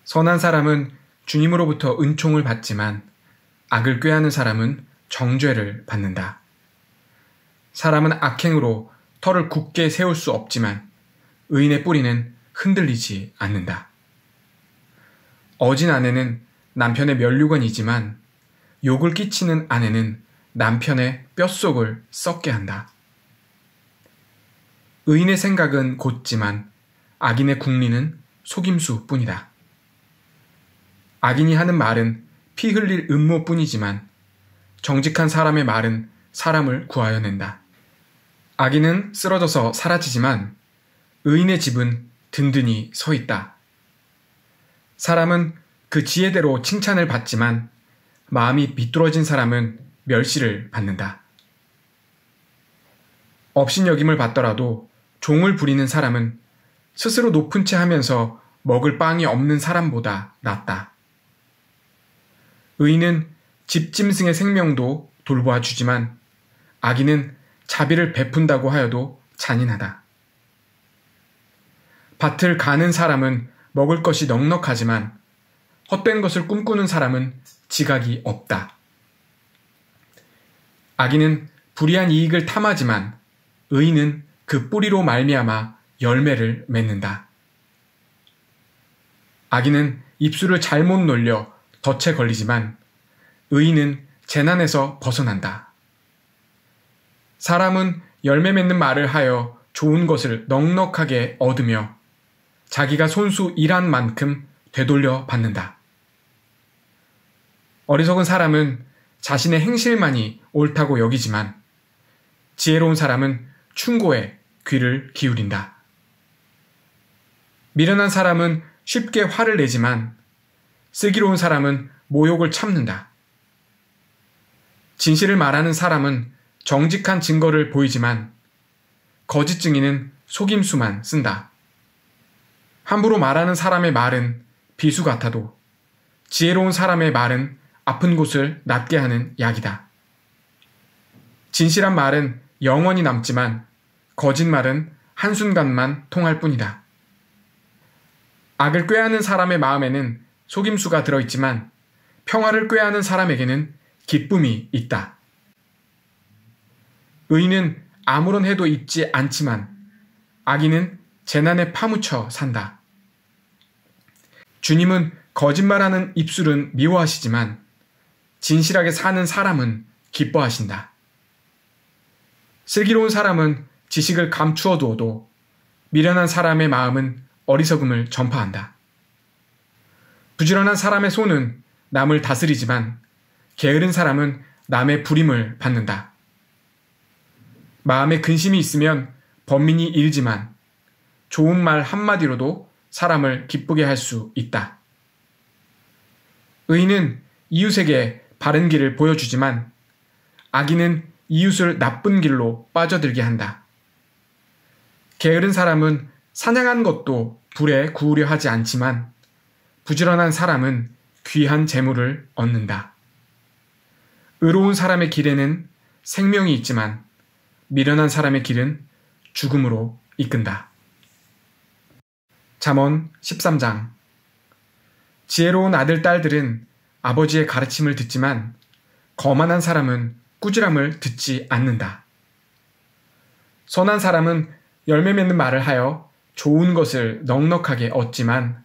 선한 사람은 주님으로부터 은총을 받지만 악을 꾀하는 사람은 정죄를 받는다. 사람은 악행으로 터를 굳게 세울 수 없지만 의인의 뿌리는 흔들리지 않는다. 어진 아내는 남편의 면류관이지만 욕을 끼치는 아내는 남편의 뼛속을 썩게 한다. 의인의 생각은 곧지만 악인의 궁리는 속임수뿐이다. 악인이 하는 말은 피 흘릴 음모뿐이지만 정직한 사람의 말은 사람을 구하여 낸다. 악인은 쓰러져서 사라지지만 의인의 집은 든든히 서 있다. 사람은 그 지혜대로 칭찬을 받지만 마음이 비뚤어진 사람은 멸시를 받는다. 업신여김을 받더라도 종을 부리는 사람은 스스로 높은 채 하면서 먹을 빵이 없는 사람보다 낫다. 의인은 집짐승의 생명도 돌보아 주지만 악인은 자비를 베푼다고 하여도 잔인하다. 밭을 가는 사람은 먹을 것이 넉넉하지만 헛된 것을 꿈꾸는 사람은 지각이 없다. 악인은 불의한 이익을 탐하지만 의인은 그 뿌리로 말미암아 열매를 맺는다. 악인은 입술을 잘못 놀려 덫에 걸리지만 의인은 재난에서 벗어난다. 사람은 열매 맺는 말을 하여 좋은 것을 넉넉하게 얻으며 자기가 손수 일한 만큼 되돌려 받는다. 어리석은 사람은 자신의 행실만이 옳다고 여기지만 지혜로운 사람은 충고에 귀를 기울인다. 미련한 사람은 쉽게 화를 내지만 슬기로운 사람은 모욕을 참는다. 진실을 말하는 사람은 정직한 증거를 보이지만 거짓 증인은 속임수만 쓴다. 함부로 말하는 사람의 말은 비수 같아도 지혜로운 사람의 말은 아픈 곳을 낫게 하는 약이다. 진실한 말은 영원히 남지만 거짓말은 한순간만 통할 뿐이다. 악을 꾀하는 사람의 마음에는 속임수가 들어있지만 평화를 꾀하는 사람에게는 기쁨이 있다. 의인은 아무런 해도 있지 않지만 악인은 재난에 파묻혀 산다. 주님은 거짓말하는 입술은 미워하시지만 진실하게 사는 사람은 기뻐하신다. 슬기로운 사람은 지식을 감추어 두어도 미련한 사람의 마음은 어리석음을 전파한다. 부지런한 사람의 손은 남을 다스리지만 게으른 사람은 남의 부림을 받는다. 마음에 근심이 있으면 번민이 일지만 좋은 말 한마디로도 사람을 기쁘게 할 수 있다. 의인은 이웃에게 바른 길을 보여주지만 악인은 이웃을 나쁜 길로 빠져들게 한다. 게으른 사람은 사냥한 것도 불에 구우려 하지 않지만 부지런한 사람은 귀한 재물을 얻는다. 의로운 사람의 길에는 생명이 있지만 미련한 사람의 길은 죽음으로 이끈다. 잠언 13장. 지혜로운 아들, 딸들은 아버지의 가르침을 듣지만 거만한 사람은 꾸지람을 듣지 않는다. 선한 사람은 열매 맺는 말을 하여 좋은 것을 넉넉하게 얻지만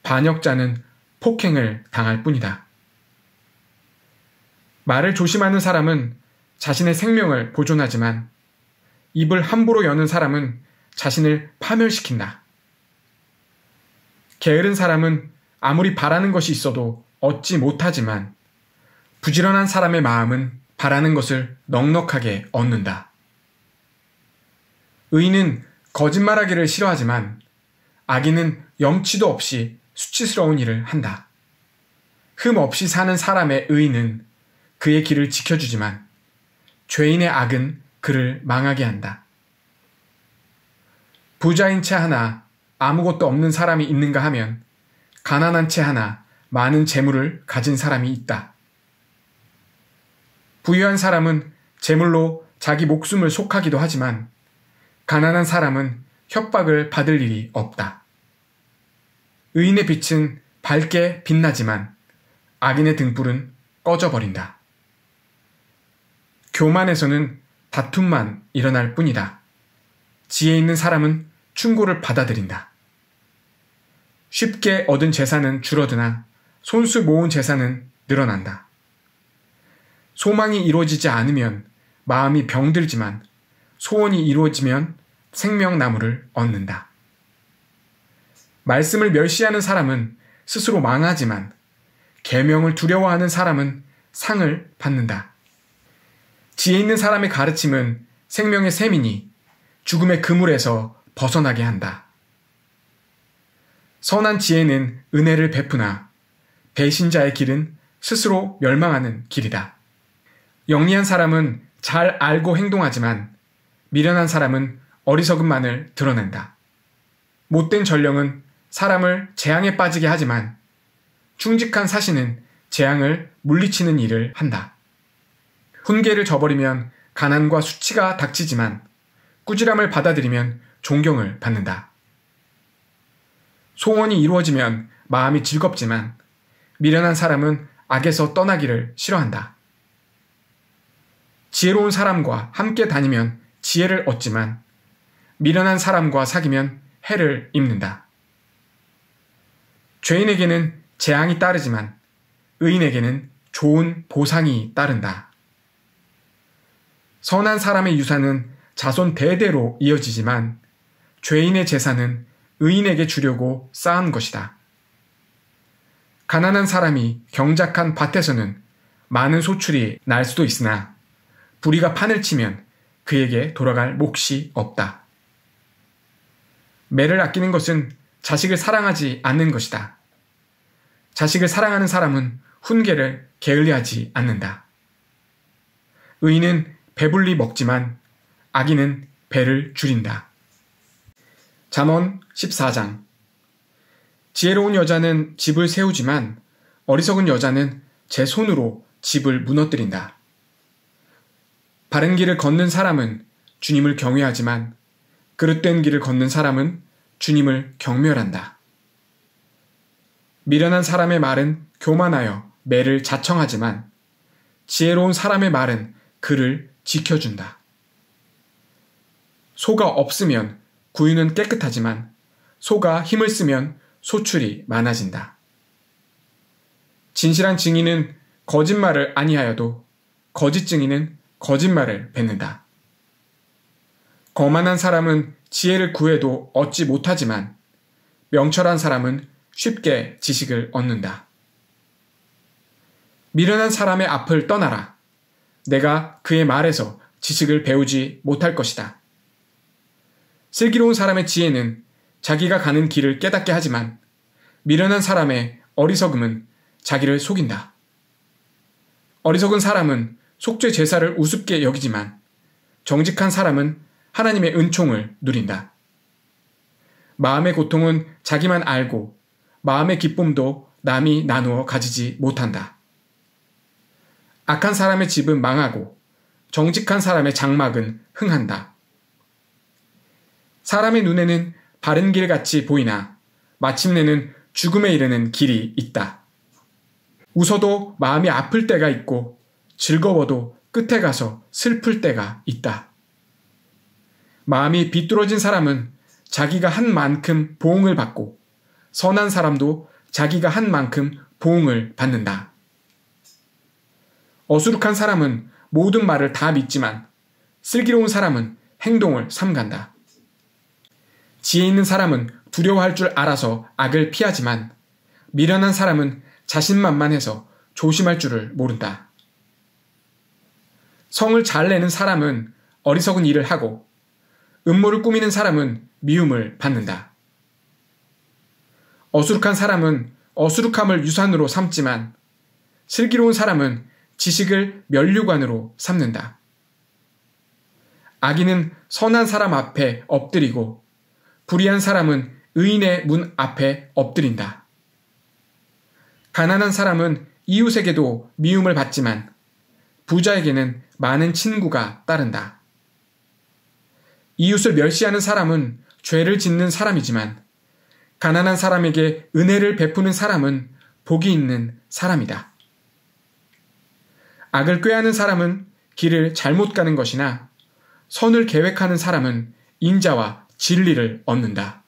반역자는 폭행을 당할 뿐이다. 말을 조심하는 사람은 자신의 생명을 보존하지만 입을 함부로 여는 사람은 자신을 파멸시킨다. 게으른 사람은 아무리 바라는 것이 있어도 얻지 못하지만 부지런한 사람의 마음은 바라는 것을 넉넉하게 얻는다. 의인은 거짓말하기를 싫어하지만 악인은 염치도 없이 수치스러운 일을 한다. 흠 없이 사는 사람의 의인은 그의 길을 지켜주지만 죄인의 악은 그를 망하게 한다. 부자인 채 하나 아무것도 없는 사람이 있는가 하면 가난한 채 하나 많은 재물을 가진 사람이 있다. 부유한 사람은 재물로 자기 목숨을 속하기도 하지만 가난한 사람은 협박을 받을 일이 없다. 의인의 빛은 밝게 빛나지만 악인의 등불은 꺼져버린다. 교만에서는 다툼만 일어날 뿐이다. 지혜 있는 사람은 충고를 받아들인다. 쉽게 얻은 재산은 줄어드나 손수 모은 재산은 늘어난다. 소망이 이루어지지 않으면 마음이 병들지만 소원이 이루어지면 생명나무를 얻는다. 말씀을 멸시하는 사람은 스스로 망하지만 계명을 두려워하는 사람은 상을 받는다. 지혜 있는 사람의 가르침은 생명의 샘이니 죽음의 그물에서 벗어나게 한다. 선한 지혜는 은혜를 베푸나 배신자의 길은 스스로 멸망하는 길이다. 영리한 사람은 잘 알고 행동하지만 미련한 사람은 어리석음만을 드러낸다. 못된 전령은 사람을 재앙에 빠지게 하지만 충직한 사신은 재앙을 물리치는 일을 한다. 훈계를 저버리면 가난과 수치가 닥치지만 꾸지람을 받아들이면 존경을 받는다. 소원이 이루어지면 마음이 즐겁지만 미련한 사람은 악에서 떠나기를 싫어한다. 지혜로운 사람과 함께 다니면 지혜를 얻지만 미련한 사람과 사귀면 해를 입는다. 죄인에게는 재앙이 따르지만 의인에게는 좋은 보상이 따른다. 선한 사람의 유산은 자손 대대로 이어지지만 죄인의 재산은 의인에게 주려고 쌓은 것이다. 가난한 사람이 경작한 밭에서는 많은 소출이 날 수도 있으나 부리가 판을 치면 그에게 돌아갈 몫이 없다. 매를 아끼는 것은 자식을 사랑하지 않는 것이다. 자식을 사랑하는 사람은 훈계를 게을리하지 않는다. 의인은 배불리 먹지만 악인은 배를 줄인다. 잠언 14장. 지혜로운 여자는 집을 세우지만 어리석은 여자는 제 손으로 집을 무너뜨린다. 바른 길을 걷는 사람은 주님을 경외하지만 그릇된 길을 걷는 사람은 주님을 경멸한다. 미련한 사람의 말은 교만하여 매를 자청하지만 지혜로운 사람의 말은 그를 지켜준다. 소가 없으면 구유는 깨끗하지만 소가 힘을 쓰면 소출이 많아진다. 진실한 증인은 거짓말을 아니하여도 거짓 증인은 거짓말을 뱉는다. 거만한 사람은 지혜를 구해도 얻지 못하지만 명철한 사람은 쉽게 지식을 얻는다. 미련한 사람의 앞을 떠나라. 내가 그의 말에서 지식을 배우지 못할 것이다. 슬기로운 사람의 지혜는 자기가 가는 길을 깨닫게 하지만 미련한 사람의 어리석음은 자기를 속인다. 어리석은 사람은 속죄 제사를 우습게 여기지만 정직한 사람은 하나님의 은총을 누린다. 마음의 고통은 자기만 알고 마음의 기쁨도 남이 나누어 가지지 못한다. 악한 사람의 집은 망하고 정직한 사람의 장막은 흥한다. 사람의 눈에는 바른 길같이 보이나 마침내는 죽음에 이르는 길이 있다. 웃어도 마음이 아플 때가 있고 즐거워도 끝에 가서 슬플 때가 있다. 마음이 비뚤어진 사람은 자기가 한 만큼 보응을 받고 선한 사람도 자기가 한 만큼 보응을 받는다. 어수룩한 사람은 모든 말을 다 믿지만 슬기로운 사람은 행동을 삼간다. 지혜 있는 사람은 두려워할 줄 알아서 악을 피하지만 미련한 사람은 자신만만해서 조심할 줄을 모른다. 성을 잘 내는 사람은 어리석은 일을 하고 음모를 꾸미는 사람은 미움을 받는다. 어수룩한 사람은 어수룩함을 유산으로 삼지만 슬기로운 사람은 지식을 면류관으로 삼는다. 악인은 선한 사람 앞에 엎드리고 불의한 사람은 의인의 문 앞에 엎드린다. 가난한 사람은 이웃에게도 미움을 받지만 부자에게는 많은 친구가 따른다. 이웃을 멸시하는 사람은 죄를 짓는 사람이지만 가난한 사람에게 은혜를 베푸는 사람은 복이 있는 사람이다. 악을 꾀하는 사람은 길을 잘못 가는 것이나 선을 계획하는 사람은 인자와 진리를 얻는다.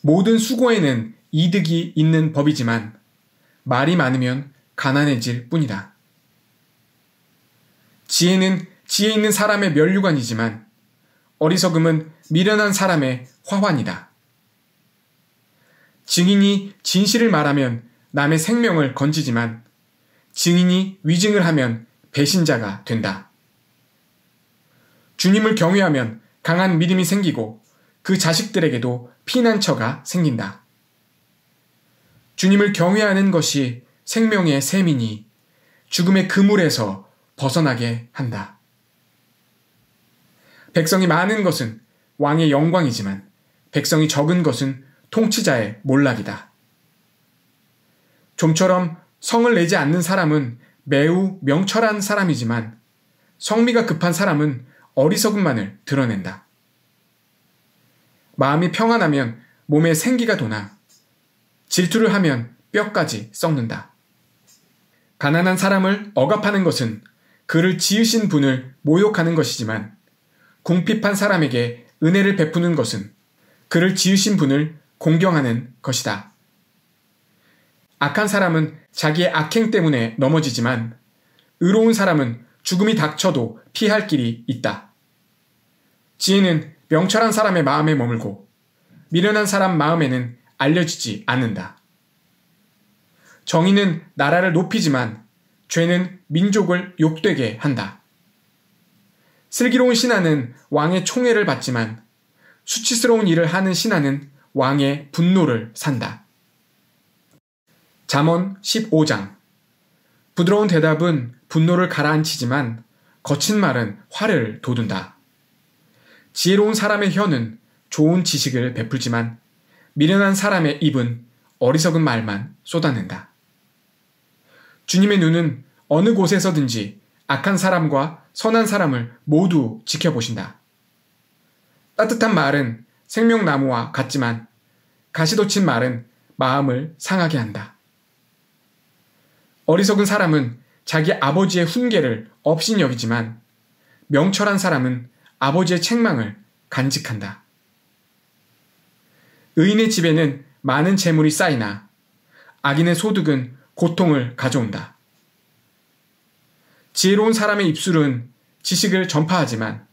모든 수고에는 이득이 있는 법이지만 말이 많으면 가난해질 뿐이다. 지혜는 지혜 있는 사람의 면류관이지만 어리석음은 미련한 사람의 화환이다. 증인이 진실을 말하면 남의 생명을 건지지만 증인이 위증을 하면 배신자가 된다. 주님을 경외하면 강한 믿음이 생기고 그 자식들에게도 피난처가 생긴다. 주님을 경외하는 것이 생명의 셈이니 죽음의 그물에서 벗어나게 한다. 백성이 많은 것은 왕의 영광이지만 백성이 적은 것은 통치자의 몰락이다. 좀처럼 성을 내지 않는 사람은 매우 명철한 사람이지만 성미가 급한 사람은 어리석음만을 드러낸다. 마음이 평안하면 몸에 생기가 도나 질투를 하면 뼈까지 썩는다. 가난한 사람을 억압하는 것은 그를 지으신 분을 모욕하는 것이지만 궁핍한 사람에게 은혜를 베푸는 것은 그를 지으신 분을 공경하는 것이다. 악한 사람은 자기의 악행 때문에 넘어지지만 의로운 사람은 죽음이 닥쳐도 피할 길이 있다. 지혜는 명철한 사람의 마음에 머물고 미련한 사람 마음에는 알려지지 않는다. 정의는 나라를 높이지만 죄는 민족을 욕되게 한다. 슬기로운 신하는 왕의 총애를 받지만 수치스러운 일을 하는 신하는 왕의 분노를 산다. 잠언 15장. 부드러운 대답은 분노를 가라앉히지만 거친 말은 화를 돋운다. 지혜로운 사람의 혀는 좋은 지식을 베풀지만 미련한 사람의 입은 어리석은 말만 쏟아낸다. 주님의 눈은 어느 곳에서든지 악한 사람과 선한 사람을 모두 지켜보신다. 따뜻한 말은 생명나무와 같지만 가시돋친 말은 마음을 상하게 한다. 어리석은 사람은 자기 아버지의 훈계를 업신여기지만 명철한 사람은 아버지의 책망을 간직한다. 의인의 집에는 많은 재물이 쌓이나 악인의 소득은 고통을 가져온다. 지혜로운 사람의 입술은 지식을 전파하지만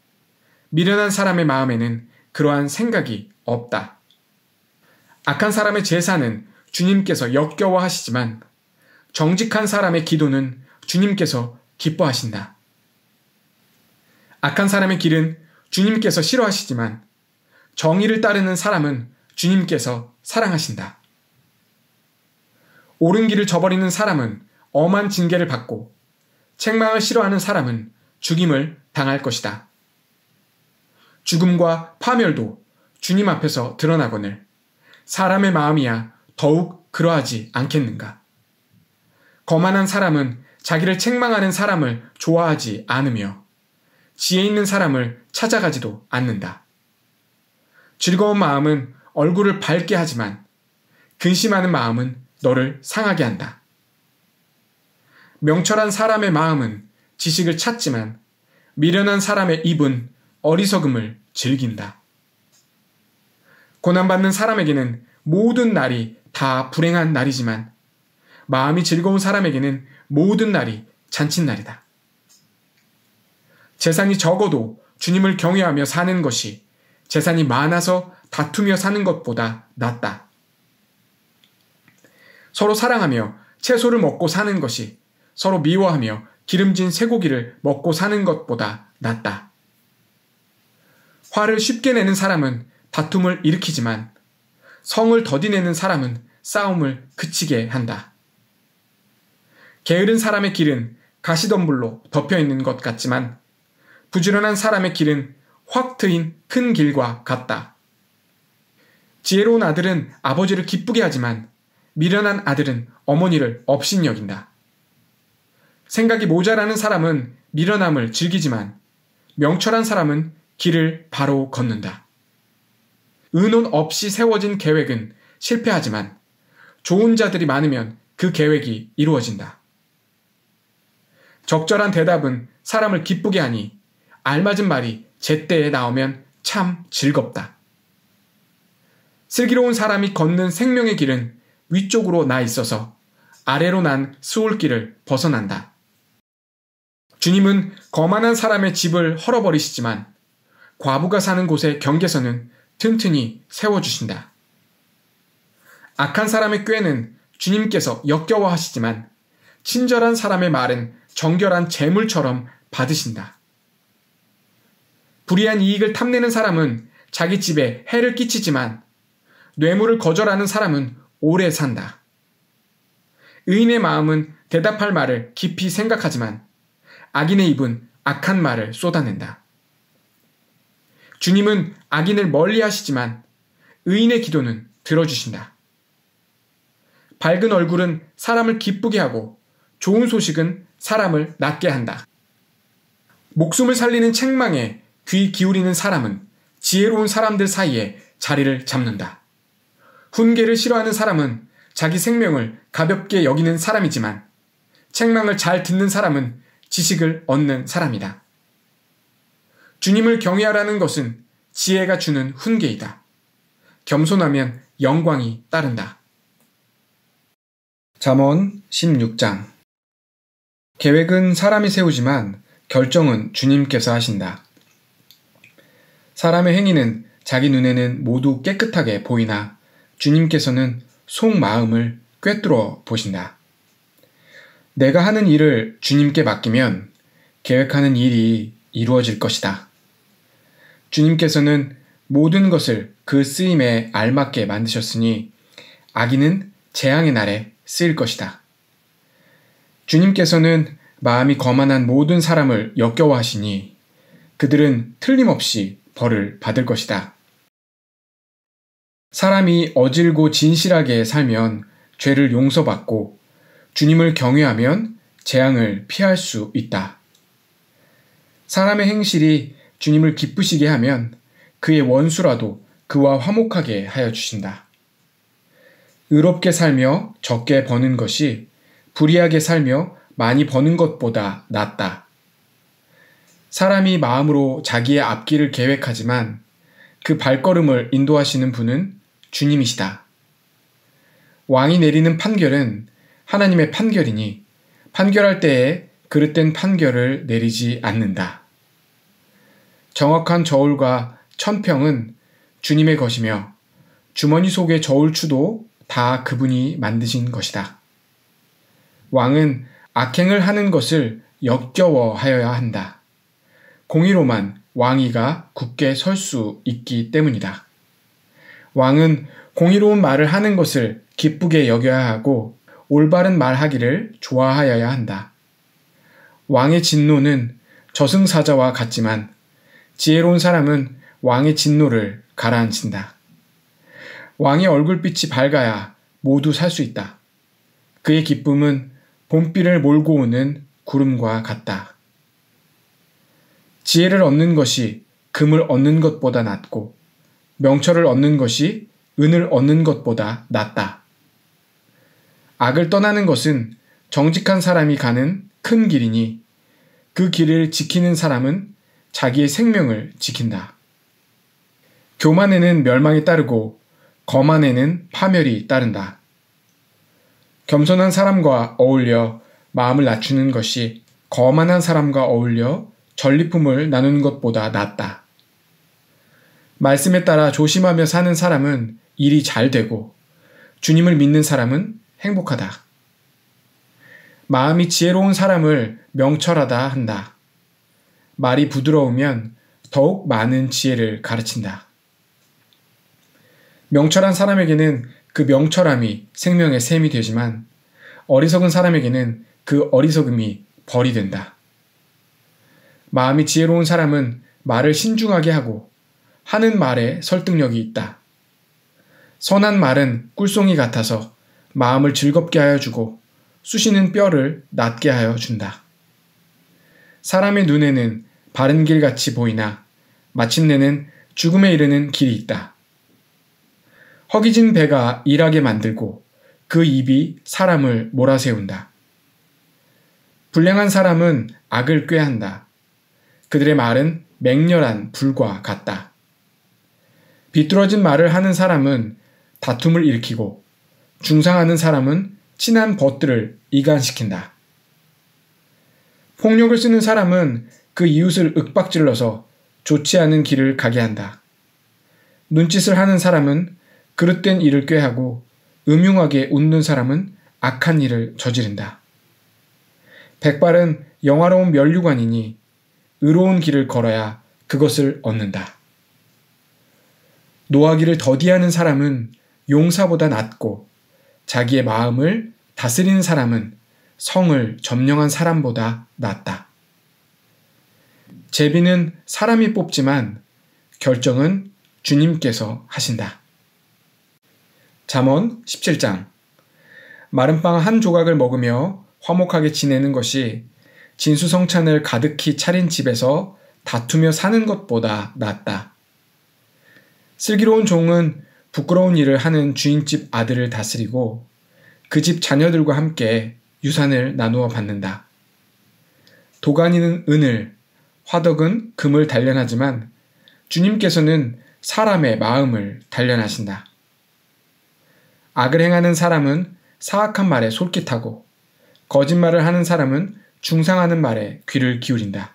미련한 사람의 마음에는 그러한 생각이 없다. 악한 사람의 제사는 주님께서 역겨워하시지만 정직한 사람의 기도는 주님께서 기뻐하신다. 악한 사람의 길은 주님께서 싫어하시지만 정의를 따르는 사람은 주님께서 사랑하신다. 옳은 길을 저버리는 사람은 엄한 징계를 받고 책망을 싫어하는 사람은 죽임을 당할 것이다. 죽음과 파멸도 주님 앞에서 드러나거늘 사람의 마음이야 더욱 그러하지 않겠는가. 거만한 사람은 자기를 책망하는 사람을 좋아하지 않으며 지혜 있는 사람을 찾아가지도 않는다. 즐거운 마음은 얼굴을 밝게 하지만 근심하는 마음은 너를 상하게 한다. 명철한 사람의 마음은 지식을 찾지만 미련한 사람의 입은 어리석음을 즐긴다. 고난받는 사람에게는 모든 날이 다 불행한 날이지만 마음이 즐거운 사람에게는 모든 날이 잔칫날이다. 재산이 적어도 주님을 경외하며 사는 것이 재산이 많아서 다투며 사는 것보다 낫다. 서로 사랑하며 채소를 먹고 사는 것이 서로 미워하며 기름진 쇠고기를 먹고 사는 것보다 낫다. 화를 쉽게 내는 사람은 다툼을 일으키지만 성을 더디내는 사람은 싸움을 그치게 한다. 게으른 사람의 길은 가시덤불로 덮여있는 것 같지만 부지런한 사람의 길은 확 트인 큰 길과 같다. 지혜로운 아들은 아버지를 기쁘게 하지만 미련한 아들은 어머니를 업신여긴다. 생각이 모자라는 사람은 미련함을 즐기지만 명철한 사람은 길을 바로 걷는다. 의논 없이 세워진 계획은 실패하지만 좋은 자들이 많으면 그 계획이 이루어진다. 적절한 대답은 사람을 기쁘게 하니 알맞은 말이 제때에 나오면 참 즐겁다. 슬기로운 사람이 걷는 생명의 길은 위쪽으로 나 있어서 아래로 난 수올길을 벗어난다. 주님은 거만한 사람의 집을 헐어버리시지만 과부가 사는 곳의 경계선은 튼튼히 세워주신다. 악한 사람의 꾀는 주님께서 역겨워하시지만 친절한 사람의 말은 정결한 재물처럼 받으신다. 불의한 이익을 탐내는 사람은 자기 집에 해를 끼치지만 뇌물을 거절하는 사람은 오래 산다. 의인의 마음은 대답할 말을 깊이 생각하지만 악인의 입은 악한 말을 쏟아낸다. 주님은 악인을 멀리 하시지만 의인의 기도는 들어주신다. 밝은 얼굴은 사람을 기쁘게 하고 좋은 소식은 사람을 낫게 한다. 목숨을 살리는 책망에 귀 기울이는 사람은 지혜로운 사람들 사이에 자리를 잡는다. 훈계를 싫어하는 사람은 자기 생명을 가볍게 여기는 사람이지만 책망을 잘 듣는 사람은 지식을 얻는 사람이다. 주님을 경외하라는 것은 지혜가 주는 훈계이다. 겸손하면 영광이 따른다. 잠언 16장. 계획은 사람이 세우지만 결정은 주님께서 하신다. 사람의 행위는 자기 눈에는 모두 깨끗하게 보이나 주님께서는 속마음을 꿰뚫어 보신다. 내가 하는 일을 주님께 맡기면 계획하는 일이 이루어질 것이다. 주님께서는 모든 것을 그 쓰임에 알맞게 만드셨으니 악인은 재앙의 날에 쓰일 것이다. 주님께서는 마음이 거만한 모든 사람을 역겨워하시니 그들은 틀림없이 벌을 받을 것이다. 사람이 어질고 진실하게 살면 죄를 용서받고 주님을 경외하면 재앙을 피할 수 있다. 사람의 행실이 주님을 기쁘시게 하면 그의 원수라도 그와 화목하게 하여 주신다. 의롭게 살며 적게 버는 것이 불의하게 살며 많이 버는 것보다 낫다. 사람이 마음으로 자기의 앞길을 계획하지만 그 발걸음을 인도하시는 분은 주님이시다. 왕이 내리는 판결은 하나님의 판결이니 판결할 때에 그릇된 판결을 내리지 않는다. 정확한 저울과 천평은 주님의 것이며 주머니 속의 저울추도 다 그분이 만드신 것이다. 왕은 악행을 하는 것을 역겨워하여야 한다. 공의로만 왕위가 굳게 설 수 있기 때문이다. 왕은 공의로운 말을 하는 것을 기쁘게 여겨야 하고 올바른 말하기를 좋아하여야 한다. 왕의 진노는 저승사자와 같지만 지혜로운 사람은 왕의 진노를 가라앉힌다. 왕의 얼굴빛이 밝아야 모두 살 수 있다. 그의 기쁨은 봄비를 몰고 오는 구름과 같다. 지혜를 얻는 것이 금을 얻는 것보다 낫고 명철을 얻는 것이 은을 얻는 것보다 낫다. 악을 떠나는 것은 정직한 사람이 가는 큰 길이니 그 길을 지키는 사람은 자기의 생명을 지킨다. 교만에는 멸망이 따르고 거만에는 파멸이 따른다. 겸손한 사람과 어울려 마음을 낮추는 것이 거만한 사람과 어울려 전리품을 나누는 것보다 낫다. 말씀에 따라 조심하며 사는 사람은 일이 잘 되고 주님을 믿는 사람은 행복하다. 마음이 지혜로운 사람을 명철하다 한다. 말이 부드러우면 더욱 많은 지혜를 가르친다. 명철한 사람에게는 그 명철함이 생명의 샘이 되지만 어리석은 사람에게는 그 어리석음이 벌이 된다. 마음이 지혜로운 사람은 말을 신중하게 하고 하는 말에 설득력이 있다. 선한 말은 꿀송이 같아서 마음을 즐겁게 하여 주고 쑤시는 뼈를 낫게 하여 준다. 사람의 눈에는 바른 길 같이 보이나 마침내는 죽음에 이르는 길이 있다. 허기진 배가 일하게 만들고 그 입이 사람을 몰아세운다. 불량한 사람은 악을 꾀한다. 그들의 말은 맹렬한 불과 같다. 비뚤어진 말을 하는 사람은 다툼을 일으키고 중상하는 사람은 친한 벗들을 이간시킨다. 폭력을 쓰는 사람은 그 이웃을 윽박질러서 좋지 않은 길을 가게 한다. 눈짓을 하는 사람은 그릇된 일을 꾀하고 음흉하게 웃는 사람은 악한 일을 저지른다. 백발은 영화로운 면류관이니 의로운 길을 걸어야 그것을 얻는다. 노하기를 더디하는 사람은 용사보다 낫고 자기의 마음을 다스리는 사람은 성을 점령한 사람보다 낫다. 제비는 사람이 뽑지만 결정은 주님께서 하신다. 잠언 17장. 마른 빵 한 조각을 먹으며 화목하게 지내는 것이 진수성찬을 가득히 차린 집에서 다투며 사는 것보다 낫다. 슬기로운 종은 부끄러운 일을 하는 주인집 아들을 다스리고 그 집 자녀들과 함께 유산을 나누어 받는다. 도가니는 은을, 화덕은 금을 단련하지만 주님께서는 사람의 마음을 단련하신다. 악을 행하는 사람은 사악한 말에 솔깃하고 거짓말을 하는 사람은 중상하는 말에 귀를 기울인다.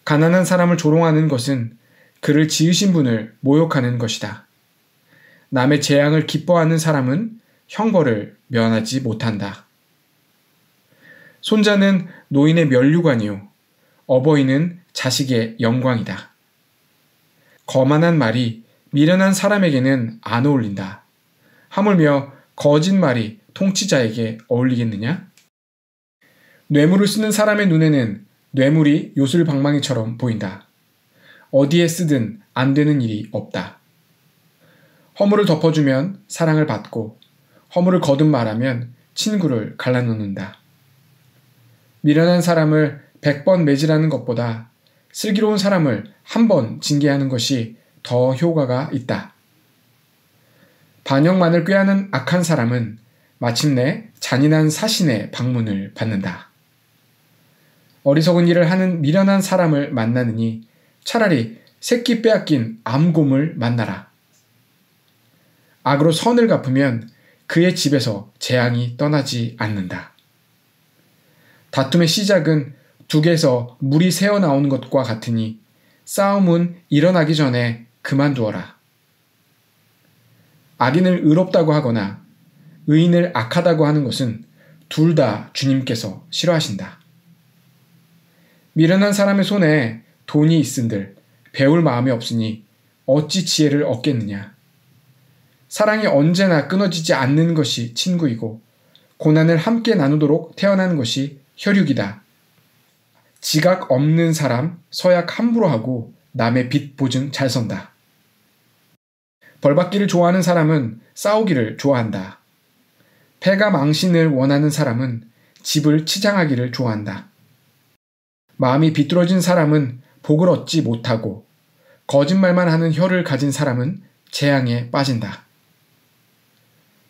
가난한 사람을 조롱하는 것은 그를 지으신 분을 모욕하는 것이다. 남의 재앙을 기뻐하는 사람은 형벌을 면하지 못한다. 손자는 노인의 면류관이요 어버이는 자식의 영광이다. 거만한 말이 미련한 사람에게는 안 어울린다. 하물며 거짓말이 통치자에게 어울리겠느냐? 뇌물을 쓰는 사람의 눈에는 뇌물이 요술방망이처럼 보인다. 어디에 쓰든 안 되는 일이 없다. 허물을 덮어주면 사랑을 받고 허물을 거듭 말하면 친구를 갈라놓는다. 미련한 사람을 100번 매질하는 것보다 슬기로운 사람을 한 번 징계하는 것이 더 효과가 있다. 반역만을 꾀하는 악한 사람은 마침내 잔인한 사신의 방문을 받는다. 어리석은 일을 하는 미련한 사람을 만나느니 차라리 새끼 빼앗긴 암곰을 만나라. 악으로 선을 갚으면 그의 집에서 재앙이 떠나지 않는다. 다툼의 시작은 둑에서 물이 새어나오는 것과 같으니 싸움은 일어나기 전에 그만두어라. 악인을 의롭다고 하거나 의인을 악하다고 하는 것은 둘 다 주님께서 싫어하신다. 미련한 사람의 손에 돈이 있은들 배울 마음이 없으니 어찌 지혜를 얻겠느냐. 사랑이 언제나 끊어지지 않는 것이 친구이고 고난을 함께 나누도록 태어난 것이 혈육이다. 지각 없는 사람 서약 함부로 하고 남의 빚 보증 잘 선다. 벌받기를 좋아하는 사람은 싸우기를 좋아한다. 패가 망신을 원하는 사람은 집을 치장하기를 좋아한다. 마음이 비뚤어진 사람은 복을 얻지 못하고 거짓말만 하는 혀를 가진 사람은 재앙에 빠진다.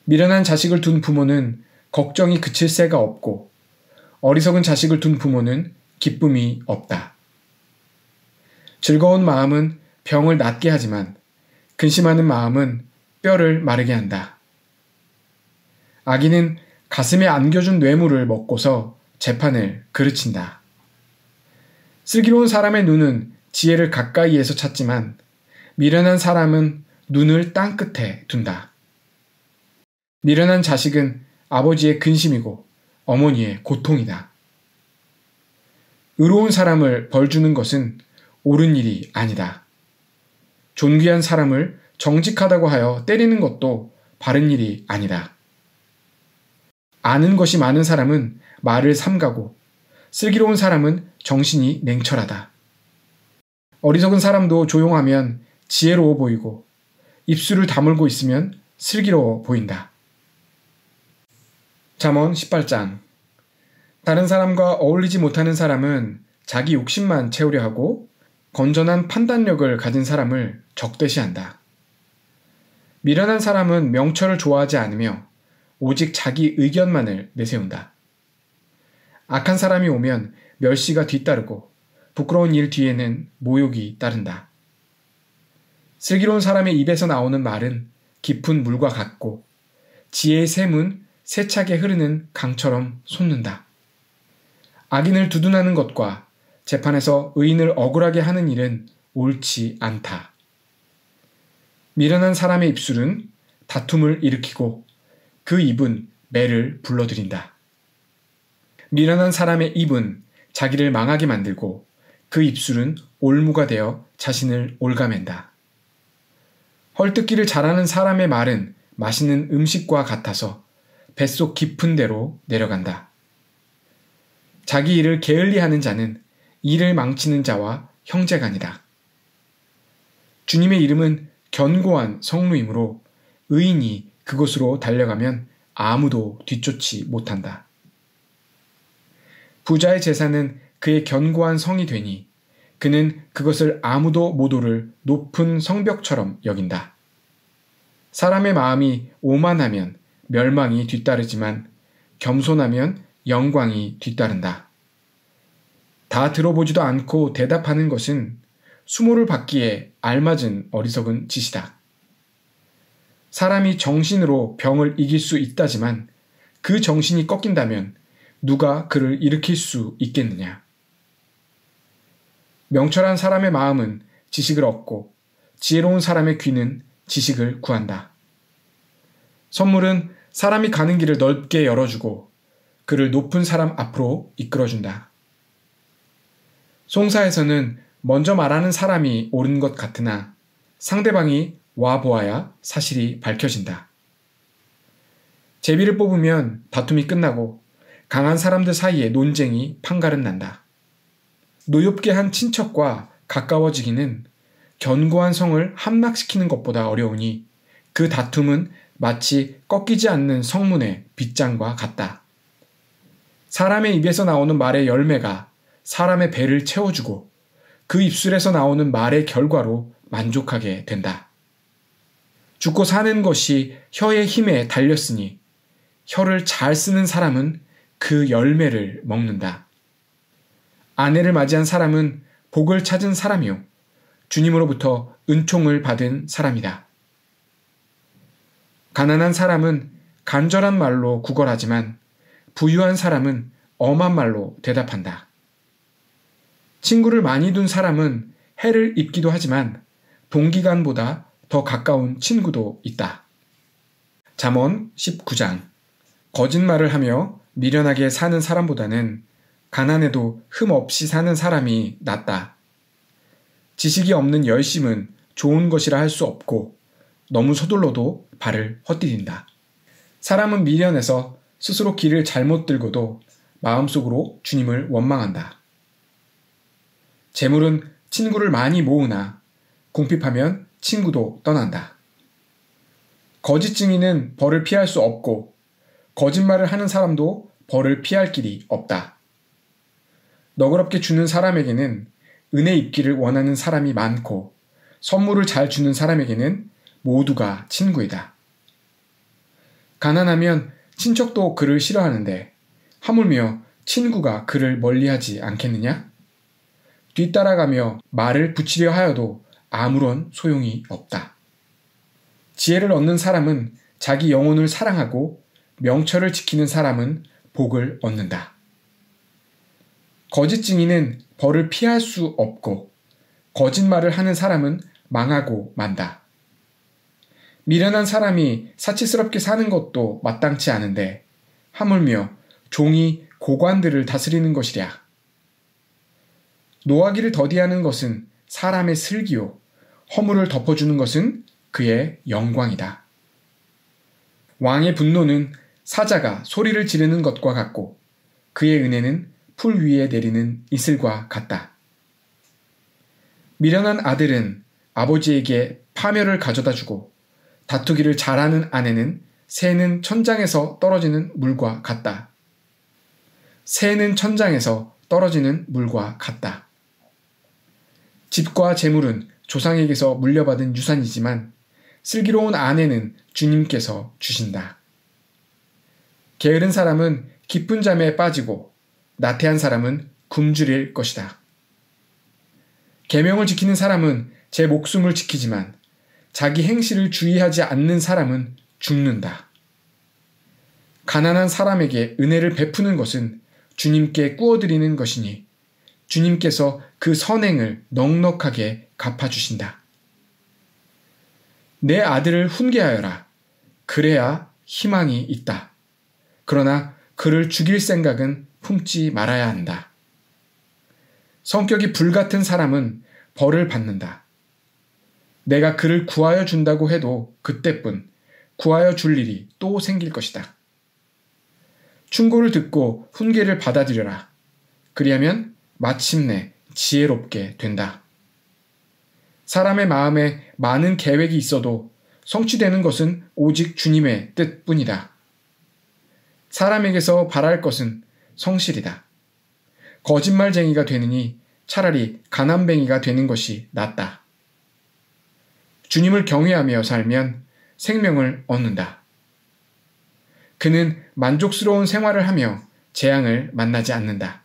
미련한 자식을 둔 부모는 걱정이 그칠 새가 없고 어리석은 자식을 둔 부모는 기쁨이 없다. 즐거운 마음은 병을 낫게 하지만 근심하는 마음은 뼈를 마르게 한다. 악인은 가슴에 안겨준 뇌물을 먹고서 재판을 그르친다. 슬기로운 사람의 눈은 지혜를 가까이에서 찾지만 미련한 사람은 눈을 땅끝에 둔다. 미련한 자식은 아버지의 근심이고 어머니의 고통이다. 의로운 사람을 벌주는 것은 옳은 일이 아니다. 존귀한 사람을 정직하다고 하여 때리는 것도 바른 일이 아니다. 아는 것이 많은 사람은 말을 삼가고 슬기로운 사람은 정신이 냉철하다. 어리석은 사람도 조용하면 지혜로워 보이고 입술을 다물고 있으면 슬기로워 보인다. 잠언 18장. 다른 사람과 어울리지 못하는 사람은 자기 욕심만 채우려 하고 건전한 판단력을 가진 사람을 적대시한다. 미련한 사람은 명철을 좋아하지 않으며 오직 자기 의견만을 내세운다. 악한 사람이 오면 멸시가 뒤따르고 부끄러운 일 뒤에는 모욕이 따른다. 슬기로운 사람의 입에서 나오는 말은 깊은 물과 같고 지혜의 샘은 세차게 흐르는 강처럼 솟는다. 악인을 두둔하는 것과 재판에서 의인을 억울하게 하는 일은 옳지 않다. 미련한 사람의 입술은 다툼을 일으키고 그 입은 매를 불러들인다. 미련한 사람의 입은 자기를 망하게 만들고 그 입술은 올무가 되어 자신을 올가맨다. 헐뜯기를 잘하는 사람의 말은 맛있는 음식과 같아서 뱃속 깊은 데로 내려간다. 자기 일을 게을리하는 자는 일을 망치는 자와 형제간이다. 주님의 이름은 견고한 성루이므로 의인이 그곳으로 달려가면 아무도 뒤쫓지 못한다. 부자의 재산은 그의 견고한 성이 되니 그는 그것을 아무도 못 오를 높은 성벽처럼 여긴다. 사람의 마음이 오만하면 멸망이 뒤따르지만 겸손하면 영광이 뒤따른다. 다 들어보지도 않고 대답하는 것은 수모를 받기에 알맞은 어리석은 짓이다. 사람이 정신으로 병을 이길 수 있다지만 그 정신이 꺾인다면 누가 그를 일으킬 수 있겠느냐. 명철한 사람의 마음은 지식을 얻고 지혜로운 사람의 귀는 지식을 구한다. 선물은 사람이 가는 길을 넓게 열어주고 그를 높은 사람 앞으로 이끌어준다. 송사에서는 먼저 말하는 사람이 옳은 것 같으나 상대방이 와보아야 사실이 밝혀진다. 제비를 뽑으면 다툼이 끝나고 강한 사람들 사이에 논쟁이 판가름 난다. 노엽게 한 친척과 가까워지기는 견고한 성을 함락시키는 것보다 어려우니 그 다툼은 마치 꺾이지 않는 성문의 빗장과 같다. 사람의 입에서 나오는 말의 열매가 사람의 배를 채워주고 그 입술에서 나오는 말의 결과로 만족하게 된다. 죽고 사는 것이 혀의 힘에 달렸으니 혀를 잘 쓰는 사람은 그 열매를 먹는다. 아내를 맞이한 사람은 복을 찾은 사람이요 주님으로부터 은총을 받은 사람이다. 가난한 사람은 간절한 말로 구걸하지만 부유한 사람은 엄한 말로 대답한다. 친구를 많이 둔 사람은 해를 입기도 하지만 동기간보다 더 가까운 친구도 있다. 잠언 19장. 거짓말을 하며 미련하게 사는 사람보다는 가난해도 흠 없이 사는 사람이 낫다. 지식이 없는 열심은 좋은 것이라 할 수 없고 너무 서둘러도 발을 헛디딘다. 사람은 미련해서 스스로 길을 잘못 들고도 마음속으로 주님을 원망한다. 재물은 친구를 많이 모으나 궁핍하면 친구도 떠난다. 거짓 증인은 벌을 피할 수 없고 거짓말을 하는 사람도 벌을 피할 길이 없다. 너그럽게 주는 사람에게는 은혜 입기를 원하는 사람이 많고 선물을 잘 주는 사람에게는 모두가 친구이다. 가난하면 친척도 그를 싫어하는데 하물며 친구가 그를 멀리하지 않겠느냐? 뒤따라가며 말을 붙이려 하여도 아무런 소용이 없다. 지혜를 얻는 사람은 자기 영혼을 사랑하고 명철을 지키는 사람은 복을 얻는다. 거짓 증인은 벌을 피할 수 없고 거짓말을 하는 사람은 망하고 만다. 미련한 사람이 사치스럽게 사는 것도 마땅치 않은데 하물며 종이 고관들을 다스리는 것이랴. 노하기를 더디하는 것은 사람의 슬기요 허물을 덮어주는 것은 그의 영광이다. 왕의 분노는 사자가 소리를 지르는 것과 같고 그의 은혜는 풀 위에 내리는 이슬과 같다. 미련한 아들은 아버지에게 파멸을 가져다 주고 다투기를 잘하는 아내는 새는 천장에서 떨어지는 물과 같다. 새는 천장에서 떨어지는 물과 같다. 집과 재물은 조상에게서 물려받은 유산이지만 슬기로운 아내는 주님께서 주신다. 게으른 사람은 깊은 잠에 빠지고 나태한 사람은 굶주릴 것이다. 계명을 지키는 사람은 제 목숨을 지키지만 자기 행실을 주의하지 않는 사람은 죽는다. 가난한 사람에게 은혜를 베푸는 것은 주님께 꾸어드리는 것이니 주님께서 그 선행을 넉넉하게 갚아주신다. 내 아들을 훈계하여라. 그래야 희망이 있다. 그러나 그를 죽일 생각은 품지 말아야 한다. 성격이 불같은 사람은 벌을 받는다. 내가 그를 구하여 준다고 해도 그때뿐 구하여 줄 일이 또 생길 것이다. 충고를 듣고 훈계를 받아들여라. 그리하면 마침내 지혜롭게 된다. 사람의 마음에 많은 계획이 있어도 성취되는 것은 오직 주님의 뜻뿐이다. 사람에게서 바랄 것은 성실이다. 거짓말쟁이가 되느니 차라리 가난뱅이가 되는 것이 낫다. 주님을 경외하며 살면 생명을 얻는다. 그는 만족스러운 생활을 하며 재앙을 만나지 않는다.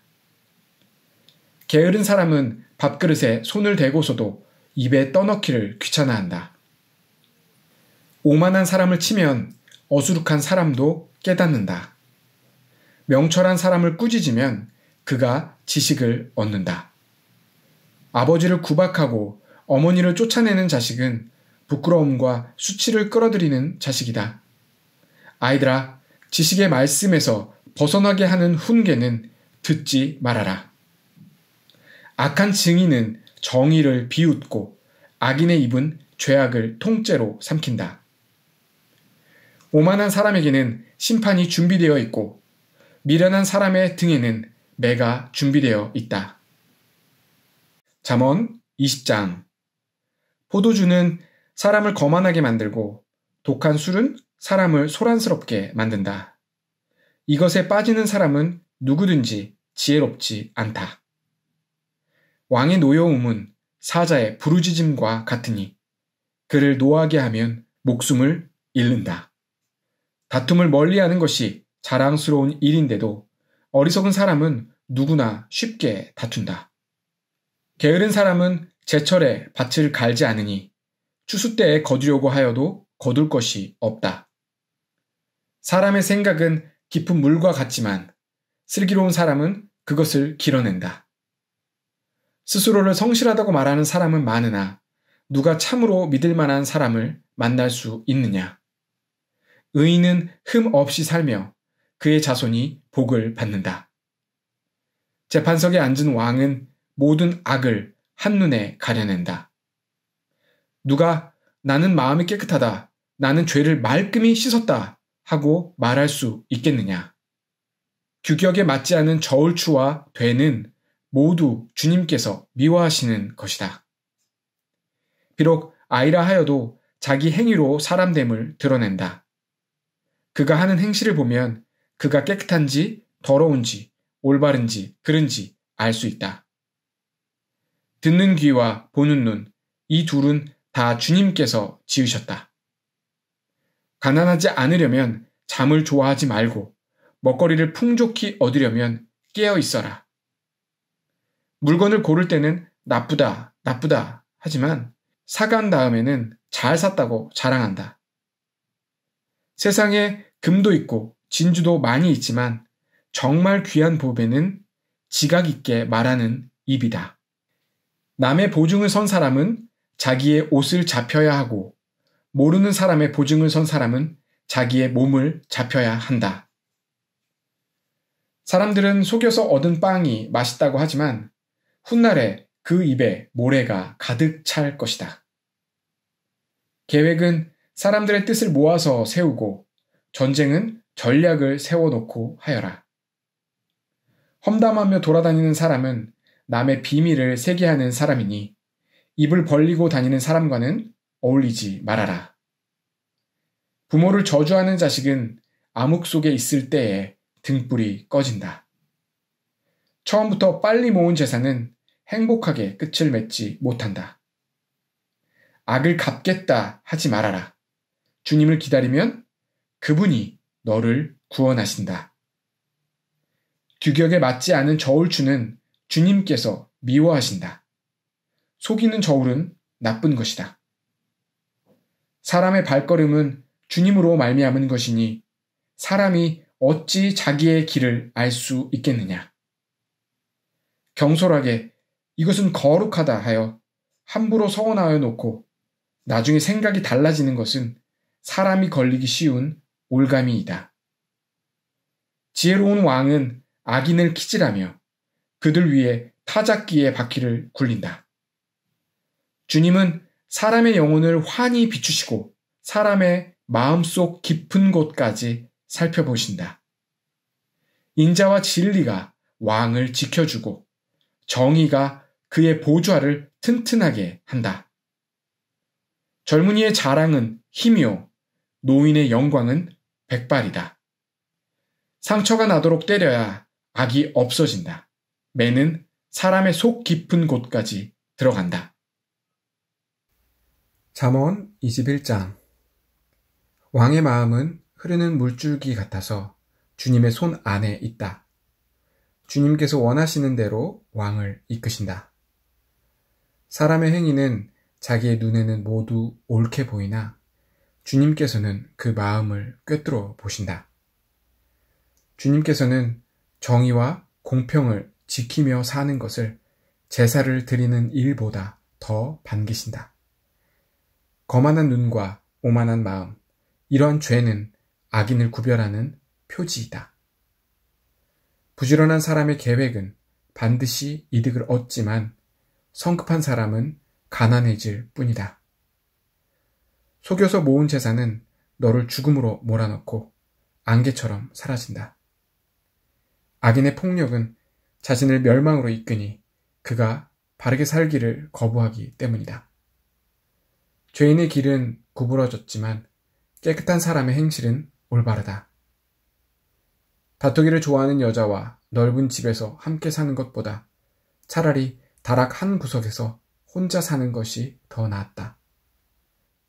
게으른 사람은 밥그릇에 손을 대고서도 입에 떠넣기를 귀찮아한다. 오만한 사람을 치면 어수룩한 사람도 깨닫는다. 명철한 사람을 꾸짖으면 그가 지식을 얻는다. 아버지를 구박하고 어머니를 쫓아내는 자식은 부끄러움과 수치를 끌어들이는 자식이다. 아이들아, 지식의 말씀에서 벗어나게 하는 훈계는 듣지 말아라. 악한 증인은 정의를 비웃고 악인의 입은 죄악을 통째로 삼킨다. 오만한 사람에게는 심판이 준비되어 있고 미련한 사람의 등에는 매가 준비되어 있다. 잠언 20장. 포도주는 사람을 거만하게 만들고 독한 술은 사람을 소란스럽게 만든다. 이것에 빠지는 사람은 누구든지 지혜롭지 않다. 왕의 노여움은 사자의 부르짖음과 같으니 그를 노하게 하면 목숨을 잃는다. 다툼을 멀리하는 것이 자랑스러운 일인데도 어리석은 사람은 누구나 쉽게 다툰다. 게으른 사람은 제철에 밭을 갈지 않으니 추수 때에 거두려고 하여도 거둘 것이 없다. 사람의 생각은 깊은 물과 같지만 슬기로운 사람은 그것을 길어낸다. 스스로를 성실하다고 말하는 사람은 많으나 누가 참으로 믿을 만한 사람을 만날 수 있느냐? 의인은 흠 없이 살며 그의 자손이 복을 받는다. 재판석에 앉은 왕은 모든 악을 한눈에 가려낸다. 누가 나는 마음이 깨끗하다, 나는 죄를 말끔히 씻었다 하고 말할 수 있겠느냐? 규격에 맞지 않은 저울추와 되는 모두 주님께서 미워하시는 것이다. 비록 아이라 하여도 자기 행위로 사람됨을 드러낸다. 그가 하는 행실을 보면 그가 깨끗한지 더러운지 올바른지 그른지 알 수 있다. 듣는 귀와 보는 눈, 이 둘은 다 주님께서 지으셨다. 가난하지 않으려면 잠을 좋아하지 말고 먹거리를 풍족히 얻으려면 깨어 있어라. 물건을 고를 때는 나쁘다, 나쁘다 하지만 사간 다음에는 잘 샀다고 자랑한다. 세상에 금도 있고 진주도 많이 있지만 정말 귀한 보배는 지각 있게 말하는 입이다. 남의 보증을 선 사람은 자기의 옷을 잡혀야 하고 모르는 사람의 보증을 선 사람은 자기의 몸을 잡혀야 한다. 사람들은 속여서 얻은 빵이 맛있다고 하지만 훗날에 그 입에 모래가 가득 찰 것이다. 계획은 사람들의 뜻을 모아서 세우고 전쟁은 전략을 세워놓고 하여라. 험담하며 돌아다니는 사람은 남의 비밀을 세게 하는 사람이니 입을 벌리고 다니는 사람과는 어울리지 말아라. 부모를 저주하는 자식은 암흑 속에 있을 때에 등불이 꺼진다. 처음부터 빨리 모은 재산은 행복하게 끝을 맺지 못한다. 악을 갚겠다 하지 말아라. 주님을 기다리면 그분이 너를 구원하신다. 규격에 맞지 않은 저울추는 주님께서 미워하신다. 속이는 저울은 나쁜 것이다. 사람의 발걸음은 주님으로 말미암은 것이니 사람이 어찌 자기의 길을 알 수 있겠느냐. 경솔하게 이것은 거룩하다 하여 함부로 서원하여 놓고 나중에 생각이 달라지는 것은 사람이 걸리기 쉬운 올가미이다. 지혜로운 왕은 악인을 키질하며 그들 위에 타작기의 바퀴를 굴린다. 주님은 사람의 영혼을 환히 비추시고 사람의 마음속 깊은 곳까지 살펴보신다. 인자와 진리가 왕을 지켜주고 정의가 그의 보좌를 튼튼하게 한다. 젊은이의 자랑은 힘이요 노인의 영광은 백발이다. 상처가 나도록 때려야 악이 없어진다. 매는 사람의 속 깊은 곳까지 들어간다. 잠언 21장. 왕의 마음은 흐르는 물줄기 같아서 주님의 손 안에 있다. 주님께서 원하시는 대로 왕을 이끄신다. 사람의 행위는 자기의 눈에는 모두 옳게 보이나 주님께서는 그 마음을 꿰뚫어 보신다. 주님께서는 정의와 공평을 지키며 사는 것을 제사를 드리는 일보다 더 반기신다. 거만한 눈과 오만한 마음, 이러한 죄는 악인을 구별하는 표지이다. 부지런한 사람의 계획은 반드시 이득을 얻지만 성급한 사람은 가난해질 뿐이다. 속여서 모은 재산은 너를 죽음으로 몰아넣고 안개처럼 사라진다. 악인의 폭력은 자신을 멸망으로 이끄니 그가 바르게 살기를 거부하기 때문이다. 죄인의 길은 구부러졌지만 깨끗한 사람의 행실은 올바르다. 다투기를 좋아하는 여자와 넓은 집에서 함께 사는 것보다 차라리 다락 한 구석에서 혼자 사는 것이 더 낫다.